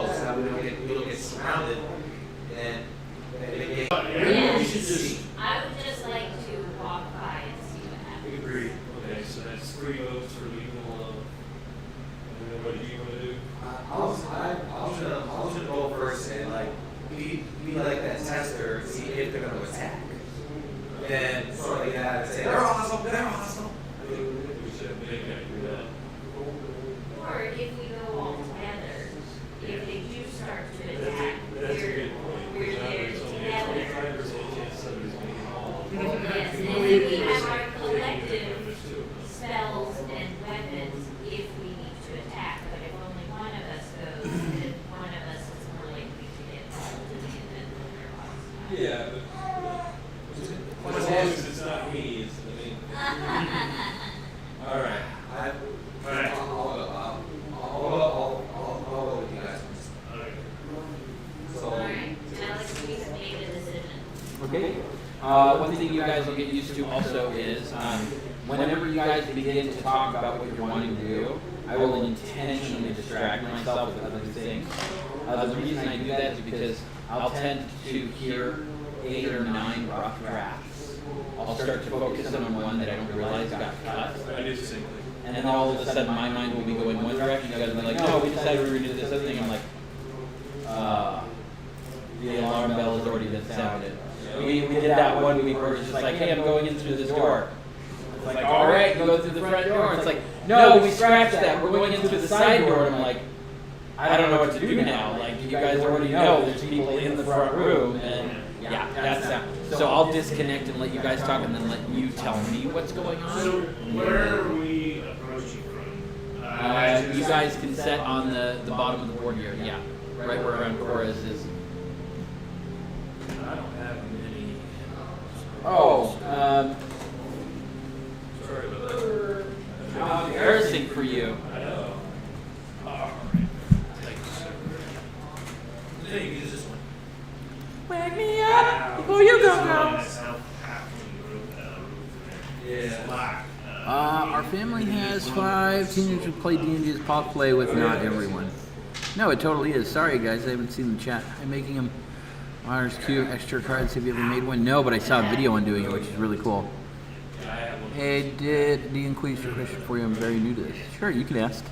so that we don't get surrounded, and they get. Yeah, we should Yes. just. I would just like to walk by and see what happens. agree. Okay, so that's 3 votes for leaving them alone. And then what do you want to do? I was gonna go first and like be like that tester, see if they're gonna attack. And sort of like that, and say they're awesome. We should maybe do that. Or if we go all together, if they do start to attack, That's a good point. we're Because now there there's only a together. 25% chance somebody's going to get involved. Yes, and then we have our collective There's 2 of us. spells and weapons if we need to attack. But if only one of us goes, then one of us is more likely to get involved in the event that they're lost. Yeah, but as long as it's not me, it's the main thing. All right. I'll go with you guys. So. All right, Alex, we've made a decision. Okay. One thing you guys will get used to also is whenever you guys begin to talk about what you're wanting to do, I will intentionally distract myself with other things. The reason I do that is because I'll tend to hear 8 or 9 rough drafts. I'll start to focus in on one that I don't realize got cut. I do the same thing. And then all of a sudden my mind will be going one direction. You guys will be like, no, we decided we were going to do this other thing. I'm like, the alarm bell has already been sounded. We did that one week where it's just like, hey, I'm going in through this door. It's like, all right, go through the front door. It's like, no, we scratched that. We're going in through the side door. And I'm like, I don't know what to do now. Like, you guys already know there's people in the front room. And yeah, that's that. So I'll disconnect and let you guys talk and then let you tell me what's going So on. where are we approaching from? You guys can set on the bottom of the board here. Yeah, right where Ancora's is. I don't have many. Oh, Sorry about that. how embarrassing for you. I know. All right. Thank you, sir. Then you can use this one. Wake me up before you go now. Yeah. Our family has 5 teenagers who play D&D as pop play with not everyone. No, it totally is. Sorry, guys, I haven't seen the chat. I'm making them Myers Q extra cards. Have you ever made one? No, but I saw a video on doing it, which is really cool. Hey, did Dean Queez your question for you? I'm very new to this. Sure, you can ask.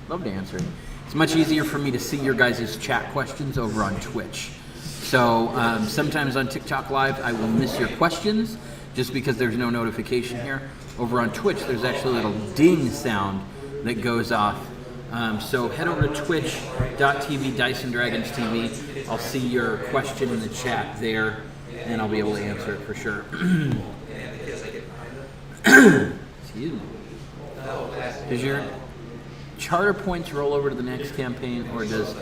Love to answer it. It's much easier for me to see your guys' chat questions over on Twitch. So sometimes on TikTok Live, I will miss your questions just because there's no notification here. Over on Twitch, there's actually a little ding sound that goes off. So head over to twitch.tv, Dyson Dragons TV. I'll see your question in the chat there, and I'll be able to answer it for sure. Excuse me. Does your charter points roll over to the next campaign, or does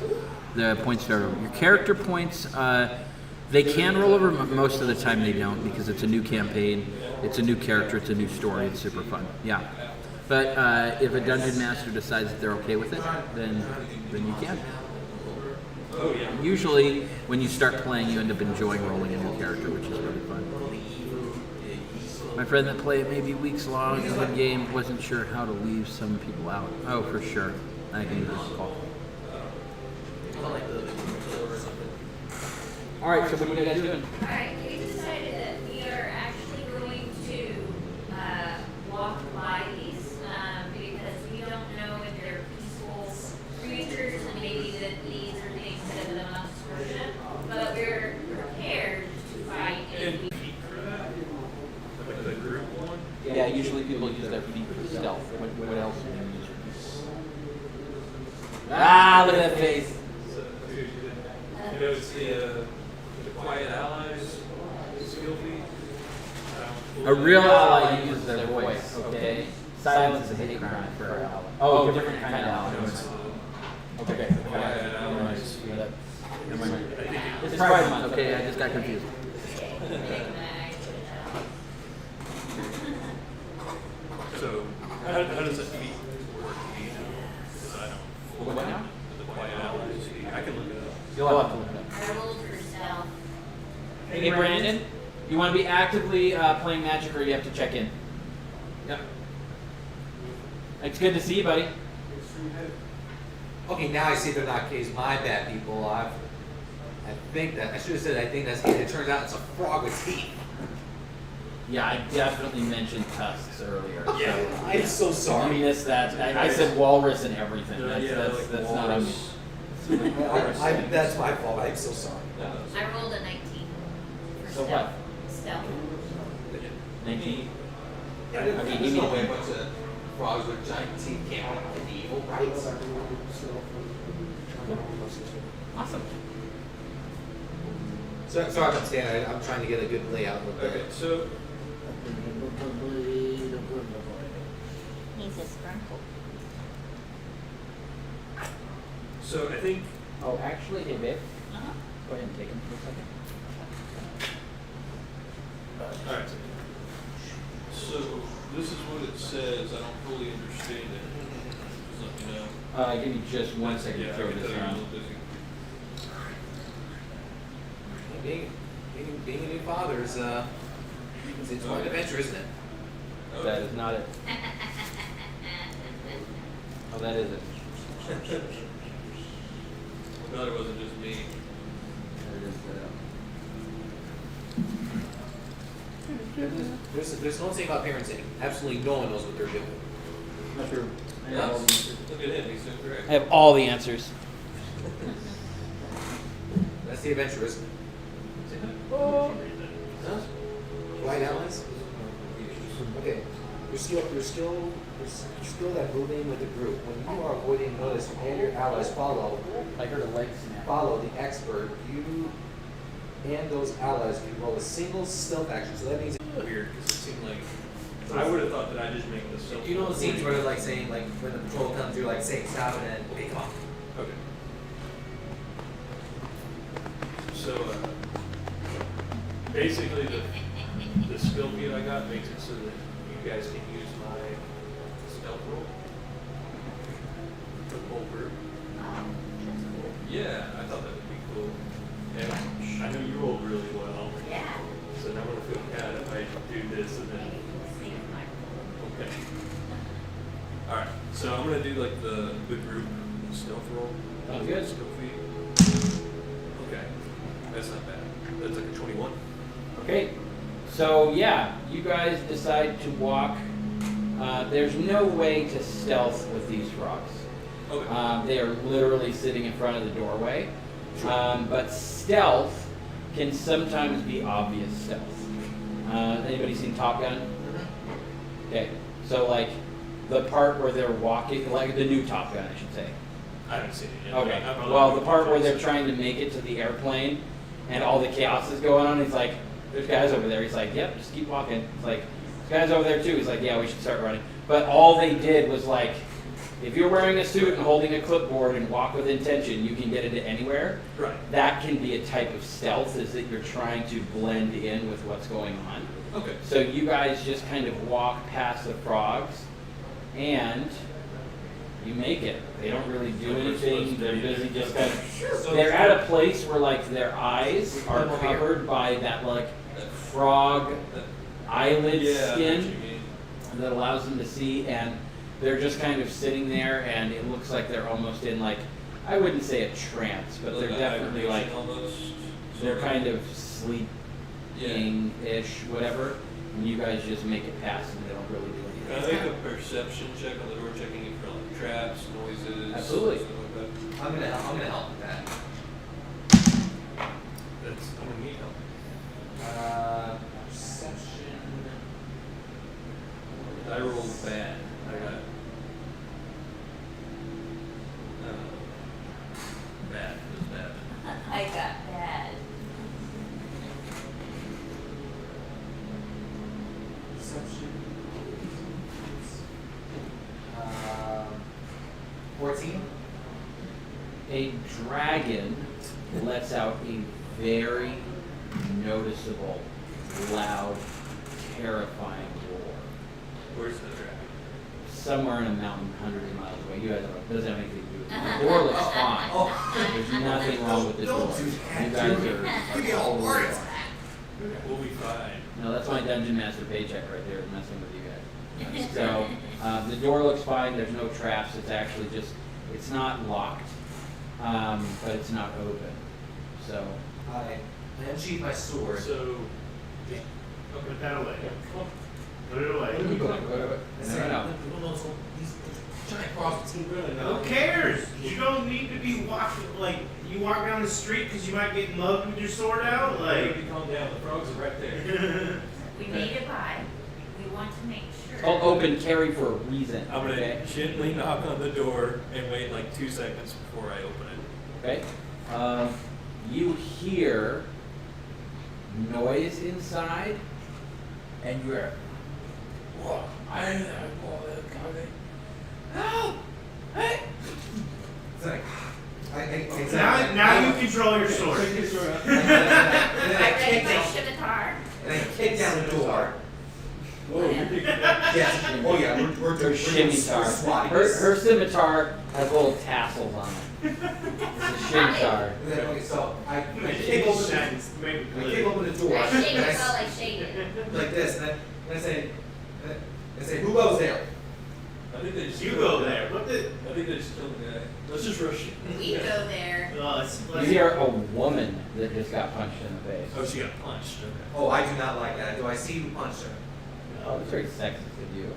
the points start over? Your character points, they can roll over. Most of the time they don't, because it's a new campaign, it's a new character, it's a new story, it's super fun. Yeah. But if a dungeon master decides that they're okay with it, then you can. Usually, when you start playing, you end up enjoying rolling a new character, which is really fun. My friend that played it maybe weeks long in the game wasn't sure how to leave some people out. Oh, for sure. I can use this call. on like the floor or something. All right, so what are you guys doing? Alright, we decided that we are actually going to walk by these because we don't know if they're peaceful creatures and maybe that these are things that the monks worship, but we're prepared to fight if we. Like the group one? Yeah, usually people use their feet for stealth. What else do you use your feet? Ah, look at that face. So, you know, it's the quiet allies skill feat. A real ally uses their voice, okay? Silence is a hate crime for an ally. Oh, different kind of allies. Okay. Quiet allies. It's Pride Month, okay, I just got confused. So, how does that feat work? Do you know? 'Cause I don't. What now? The quiet allies feat. I can look it up. You'll have to look it up. I rolled for stealth. Hey, Brandon, you want to be actively playing Magic or you have to check in? Yeah. It's good to see you, buddy. Okay, now I see they're not caves. My bad, people. I think that I should have said I think that's it. It turns out it's a frog with teeth. Yeah, I definitely mentioned tusks earlier. Yeah, I'm so You sorry. missed that. I said walrus and everything. That's, Yeah, that's, like that's not on me. walrus. That's my fault. I'm so sorry. I rolled a 19 for So stealth. what? Stealth. 19. Yeah, Okay, there's give me no way a the- bunch of frogs with giant teeth can't all be evil, right? Awesome. So, sorry if I'm standing. I'm trying to get a good layout of Okay, the. so He's a sprinkle. I think Oh, actually, hey, babe. Uh-huh. Go ahead and take him for a second. all right. So this is what it says. I don't fully understand it. Just let me know. Give me just 1 second to Yeah, throw I can this tell you're a around. little busy. Being a new father is it's one adventure, isn't it? Oh, That is not it. Oh, that is it. I'm glad it wasn't just me. That is There's no thing about parenting. Absolutely no one knows what they're doing. Not true. Look at him. He's doing great. I have all the answers. That's the adventure, isn't it? Huh? White allies? Okay. Your skill at moving with the group. When you are avoiding notice and your allies I heard a leg snap. follow the expert, you and those allies can roll a single stealth action. So that means Weird, because it seemed like I would have thought that I just make the self. you know the scenes where they're like saying like when the patrol comes, you're like saying stop and then they come. Okay. So basically, the skill feat I got makes it so that you guys can use my stealth roll for the whole group. Yeah, I thought that would be cool. And I know you rolled really well, Yeah. so now I'm gonna feel bad if I do this and then. Okay. All right. So I'm gonna do like the group stealth roll. Sounds good. Skill feat. Okay. That's not bad. That's like a 21. Okay, so yeah, you guys decide to walk. There's no way to stealth with these frogs. Okay. They are literally sitting in front of the doorway. But stealth can sometimes be obvious stealth. Anybody seen Top Gun? Okay, so like the part where they're walking, like the new Top Gun, I should say. I haven't seen it yet. Okay, but I'm well, the part where they're trying to make it to the airplane and all the chaos is going on, he's like, there's guys over there. He's like, yep, just keep walking. It's like, there's guys over there too. He's like, yeah, we should start running. But all they did was like, if you're wearing a suit and holding a clipboard and walk with intention, you can get into anywhere. Right. That can be a type of stealth, is that you're trying to blend in with what's going on. Okay. So you guys just kind of walk past the frogs, and you make it. They don't really do anything. They're busy just kind of. They're at a place where like their eyes are covered by that like frog eyelid Yeah, I know what skin you mean. that allows them to see, and they're just kind of sitting there, and it looks like they're almost in like I wouldn't say a trance, but they're Like a definitely like hibernation almost. they're kind of sleeping-ish, whatever. And you guys just make it past and they don't really do Can I anything. make a perception check on the door, checking it for like traps, noises, Absolutely. stuff like that? I'm gonna help with that. That's I'm gonna need help. Perception. I rolled bad. I got bad. It was bad. I got bad. Perception. 14. A dragon lets out a very noticeable, loud, terrifying roar. Where's the dragon? Somewhere in a mountain hundreds of miles away. You guys don't know. It doesn't have anything to do with it. Uh-huh. The door looks fine. Oh. There's nothing wrong with the door. Don't do You that. guys are Give me a whole heart totally attack. We'll be fine. No, that's my dungeon master paycheck right there, messing with you guys. So the door looks fine. There's no traps. It's actually just, it's not locked, but it's not open. So I unsheath my sword. So Put that away. Put it away. no. He's trying to cross the team really Who cares? You don't need to be walking like you walk down the street because you might get mugged with your sword out. Like, calm down. The frogs are right there. We made it by. We want to make sure. It's called open carry for a reason. I'm gonna Okay. gently knock on the door and wait like 2 seconds before I open it. Okay. You hear noise inside, and you're. Whoa! Help! Hey! It's like, now you control your sword. And I then I ready kick my down, scimitar. and I kick down the door. Whoa, you're big. Yes. Oh yeah, we're Her scimitar. swatting. Her scimitar has little tassels on it. It's a scimitar. And then, okay, so I kick open the door. I shake and it while I shake it. like this, and I say, who goes there? I think they just You killed go the guy. there. What the? I think they just killed the guy. Let's just rush it. We go there. You hear a woman that just got punched in the face. Oh, she got punched. Okay. Oh, I do not like that. Do I see who punched her? Oh, that's very sexist of you.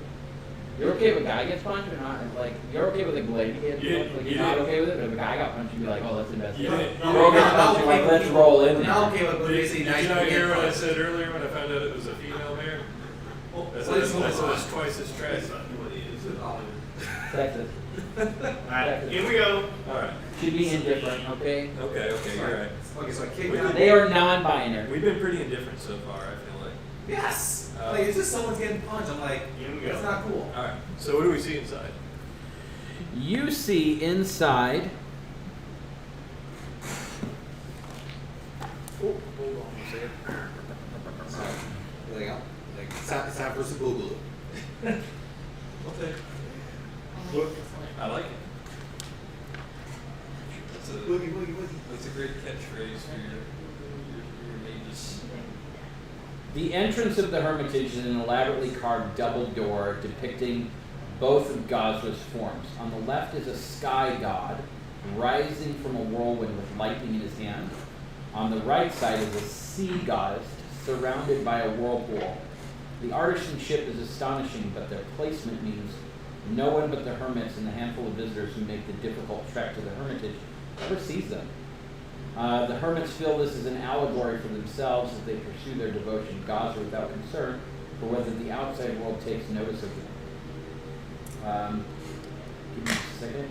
You're okay if a guy gets punched or not? Like, you're okay with a lady getting Yeah, punched? Like, you're yeah. not okay with it? But if a guy got punched, you'd be like, oh, let's investigate. Yeah. A girl gets punched, you're like, let's roll in I'm not there. okay with basically Did nice you not people hear getting what I punched. said earlier when I found out it was a female bear? I said What is it's going on? twice as trash. Sexist. Alright, here we go. Alright. Should be indifferent, okay? Okay, you're right. Okay, so I kick down. They are non-binary. We've been pretty indifferent so far, I feel like. Yes. Like it's just someone's getting punched. I'm like, Here we go. that's not cool. Alright, so what do we see inside? You see inside. Oh, hold on a second. So, there you go. Like it's time for some boo-boo. Okay. Look. I like it. Boogie, boogie, boogie. That's a great catchphrase for your mages. The entrance of the Hermitage is an elaborately carved double door depicting both of Gazra's forms. On the left is a sky god rising from a whirlwind with lightning in his hand. On the right side is a sea goddess surrounded by a whirlpool. The artisanship is astonishing, but their placement means no one but the hermits and the handful of visitors who make the difficult trek to the Hermitage ever sees them. The hermits feel this is an allegory for themselves as they pursue their devotion to gods without concern for whether the outside world takes notice of them. Give me a second.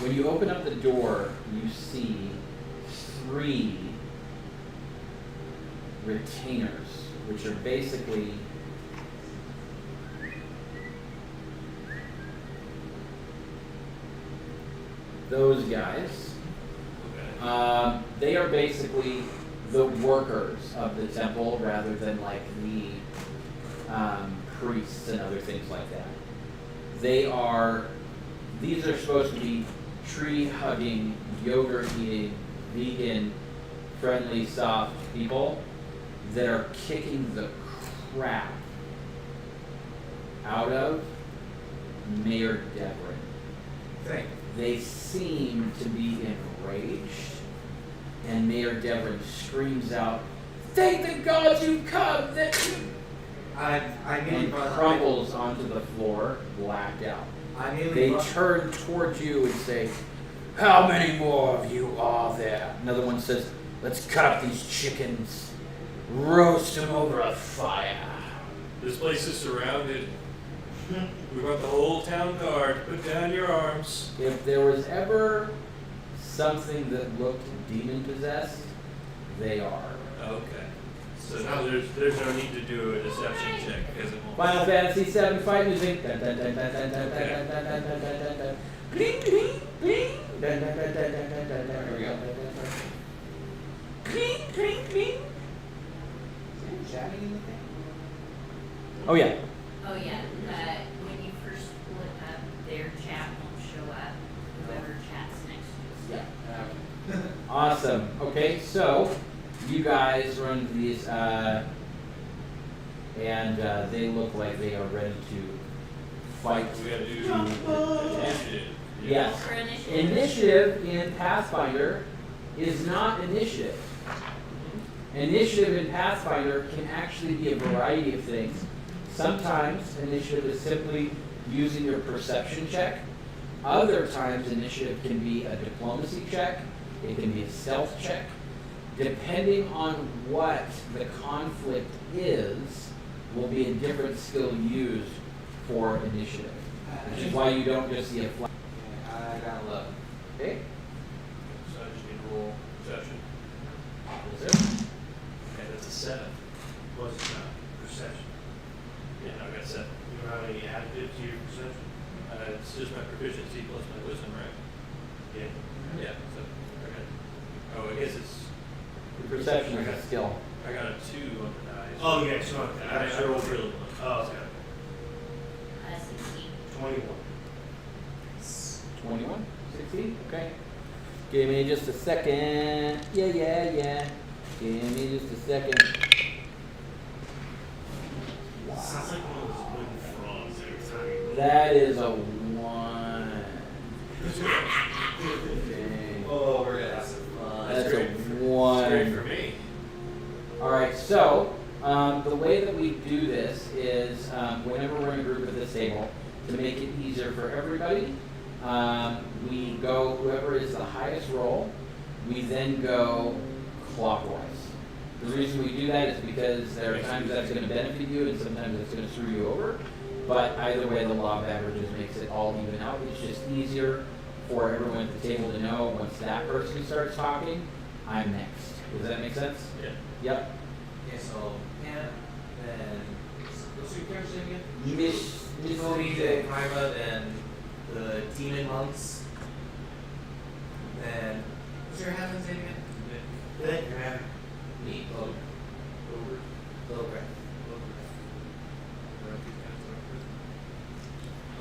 When you open up the door, you see 3 retainers, which are basically those guys. They are basically the workers of the temple rather than like the priests and other things like that. These are supposed to be tree-hugging, yogurt-eating, vegan, friendly, soft people that are kicking the crap out of Mayor Devlin. Thank They seem to be enraged, and Mayor Devlin screams out, "Thank the gods you've come!" I immediately And brought crumples onto the floor, blacked out. I immediately They brought- turn towards you and say, "How many more of you are there?" Another one says, "Let's cut up these chickens, roast them over a fire." This place is surrounded. We brought the whole town guard. Put down your arms. If there was ever something that looked demon possessed, they are. Okay. So now there's no need to do a deception check because it won't. Final Fantasy VII fight music. Dun, dun, dun, dun, dun, dun, dun, dun, dun, dun, dun, dun, dun. Bling, bling, bling. Dun, dun, dun, dun, dun, dun, dun, dun. There we go. Bling, bling, bling. Oh yeah. Oh, yeah, when you first pull it up, their chat won't show up, whoever chats next to us. Yeah. Awesome. Okay, so you guys run these, and they look like they are ready to fight. We gotta do initiative. Yes. For initiative. Initiative in Pathfinder is not initiative. Initiative in Pathfinder can actually be a variety of things. Sometimes initiative is simply using your perception check. Other times initiative can be a diplomacy check. It can be a stealth check. Depending on what the conflict is, will be a different skill used for initiative. Which is why you don't just see a flag. I got 11. Okay? So I just need to roll perception. Is there? Okay, that's a 7. Was perception. Yeah, I got 7. You don't have any additive to your perception? It's just my proficiency plus my wisdom, right? Yeah. Yeah. So okay. Oh, I guess it's. Your perception is a skill. I got a 2 on the dice. Oh, yeah, so I rolled really low. Oh, okay. 16. 21. 21? 16? Okay. Give me just a second. Yeah. Give me just a second. Sounds like one of those wooden frogs every time. That is a 1. Okay. Oh, we're gonna have some fun. That's a It's great for 1. me. Alright, so the way that we do this is whenever we're in a group at this table, to make it easier for everybody, we go, whoever is the highest roll, we then go clockwise. The reason we do that is because there are times that's going to benefit you and sometimes it's going to screw you over. But either way, the law of averages makes it all even out. It's just easier for everyone at the table to know once that person starts talking, I'm next. Does that make sense? Yeah. Yep. Okay, so Hannah, then what's your character's name again? Miss Cody, the Kyra, then the demon monks. Then what's your husband's name again? Then you're having. Me. Over. Okay.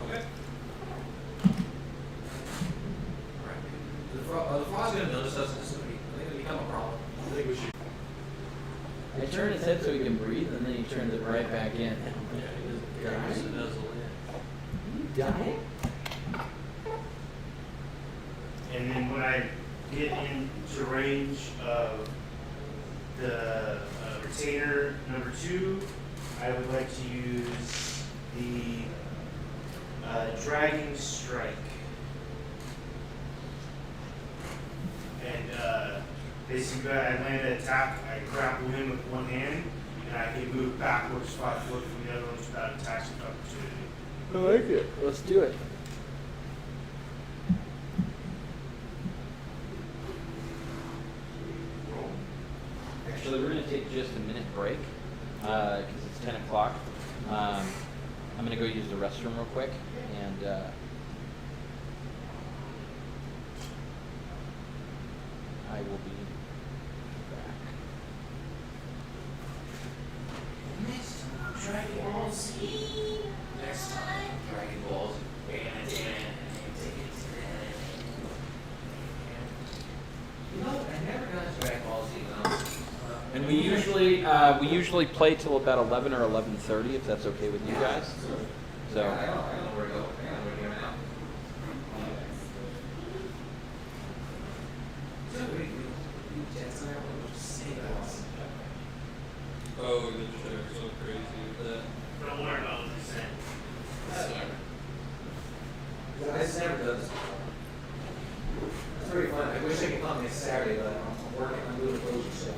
Alright. The frog's gonna notice us, and this is gonna become a problem. I think we should. I turn his head so he can breathe, and then he turns it right back in. Yeah, he doesn't nuzzle in. You dying? And then when I get into range of the retainer number 2, I would like to use the dragging strike. And basically, I land an attack, I grapple him with one hand, and I can move backwards 5 foot from the other one without attacks of opportunity. I like it. Let's do it. Actually, we're going to take just a minute break because it's 10 o'clock. I'm going to go use the restroom real quick, and I will be back. Next time, Dragon Ball Z. Next time, Dragon Ball Z. You know, I never got into Dragon Ball Z when I was. And we usually play till about 11 or 11:30, if that's okay with you guys. So I don't know where to go. I don't know where to go now. Oh, they're just they're so crazy with that. Don't worry about what they say. I just never done this before. It's pretty fun. I wish I could come this Saturday, but I'm working on doing closure stuff.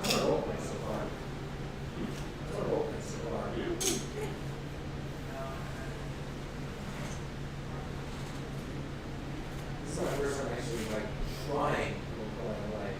That's our role play so far. That's our role play so far. This is my first time actually like trying to role play.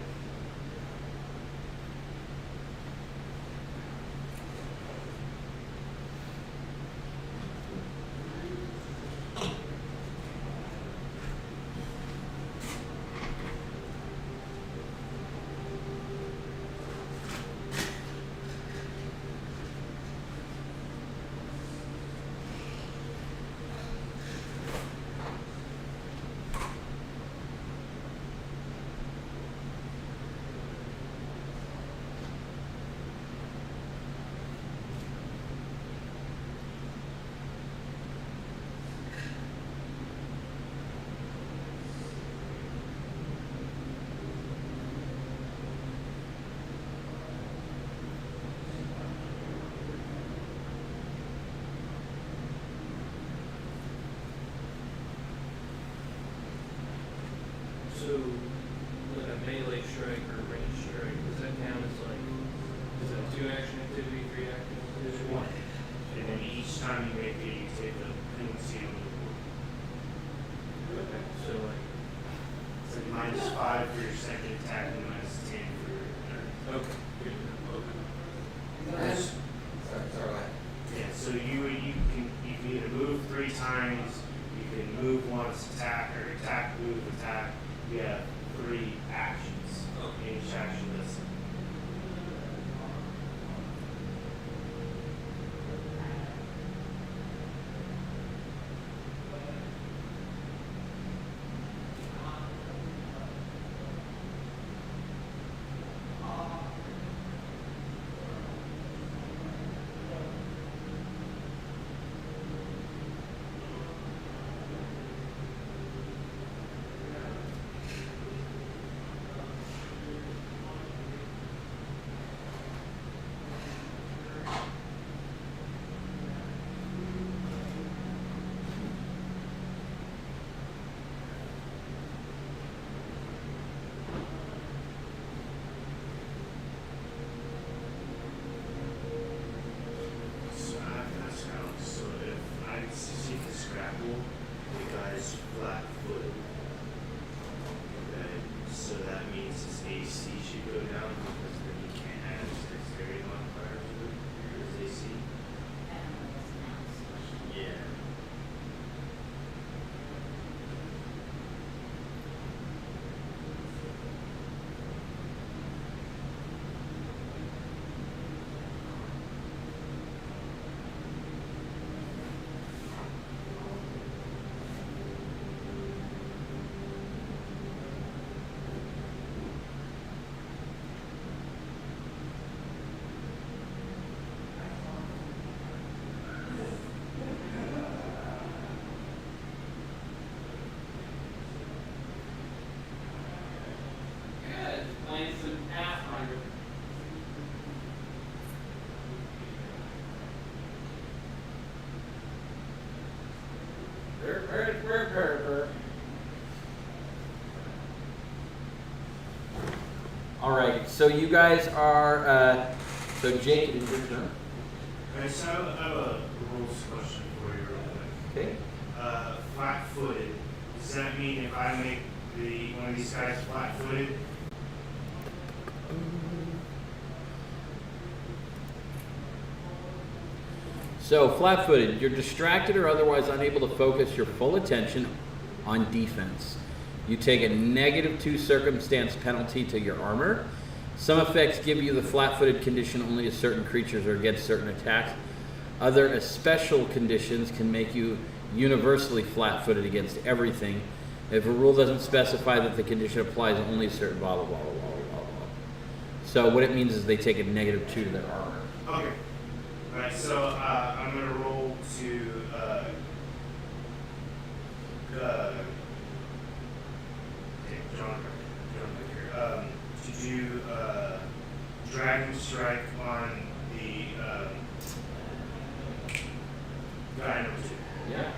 So, like a melee strike or a range strike, does that count as like, is that a 2-action activity, 3-action activity? One. And then each time you make it, you take the penalty on the board. Okay. So like, It's like -5 for your second attack and -10 for your third. okay. Good. Okay. Sorry, go ahead. Yeah, so you can either move 3 times, you can move once, attack, or attack, move, attack. You have 3 actions. Okay. Each action list. So I have to ask Alex, so if I see the scrapple, the guy's flat-footed. Okay, so that means his AC should go down because then he can't add his dexterity modifier to his AC. Yeah. good. Playing some Pathfinder. All right, so you guys are. So Jake, it is your turn. Okay, so I have a rules question for you real quick. Okay. Flat-footed, does that mean if I make one of these guys flat-footed, So flat-footed, you're distracted or otherwise unable to focus your full attention on defense. You take a -2 circumstance penalty to your armor. Some effects give you the flat-footed condition only to certain creatures or against certain attacks. Other special conditions can make you universally flat-footed against everything. If a rule doesn't specify that the condition applies only to certain blah, blah, blah, blah, blah, blah, blah. So what it means is they take a -2 to their armor. Okay. Alright, so I'm gonna roll to to do Dragon Strike on the guy number 2. Yeah.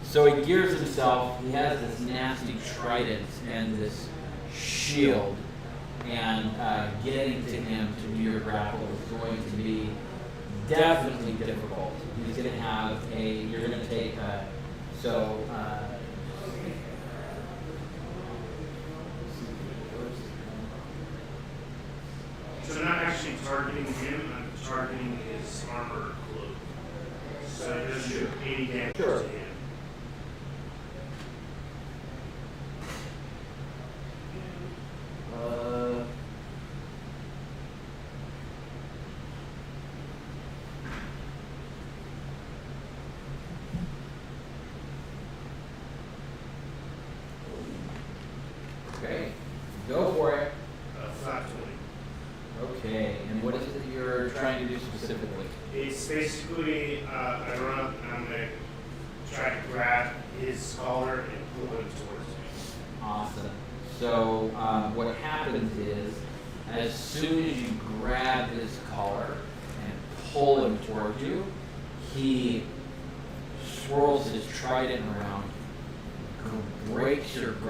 So he gears himself. He has this nasty trident and this shield, and getting to him to do your grapple is going to be definitely difficult. He's going to have a. You're going to take a. So. So I'm not actually targeting him, I'm targeting his armor cloak. So it does do 80 damage Sure. to him. Okay. Go for it. Flat 20. Okay. And what is it that you're trying to do specifically? It's basically, I run up and I'm going to try to grab his collar and pull him towards me. Awesome. So what happens is, as soon as you grab his collar and pull him toward you, he swirls his trident around, breaks your grasp.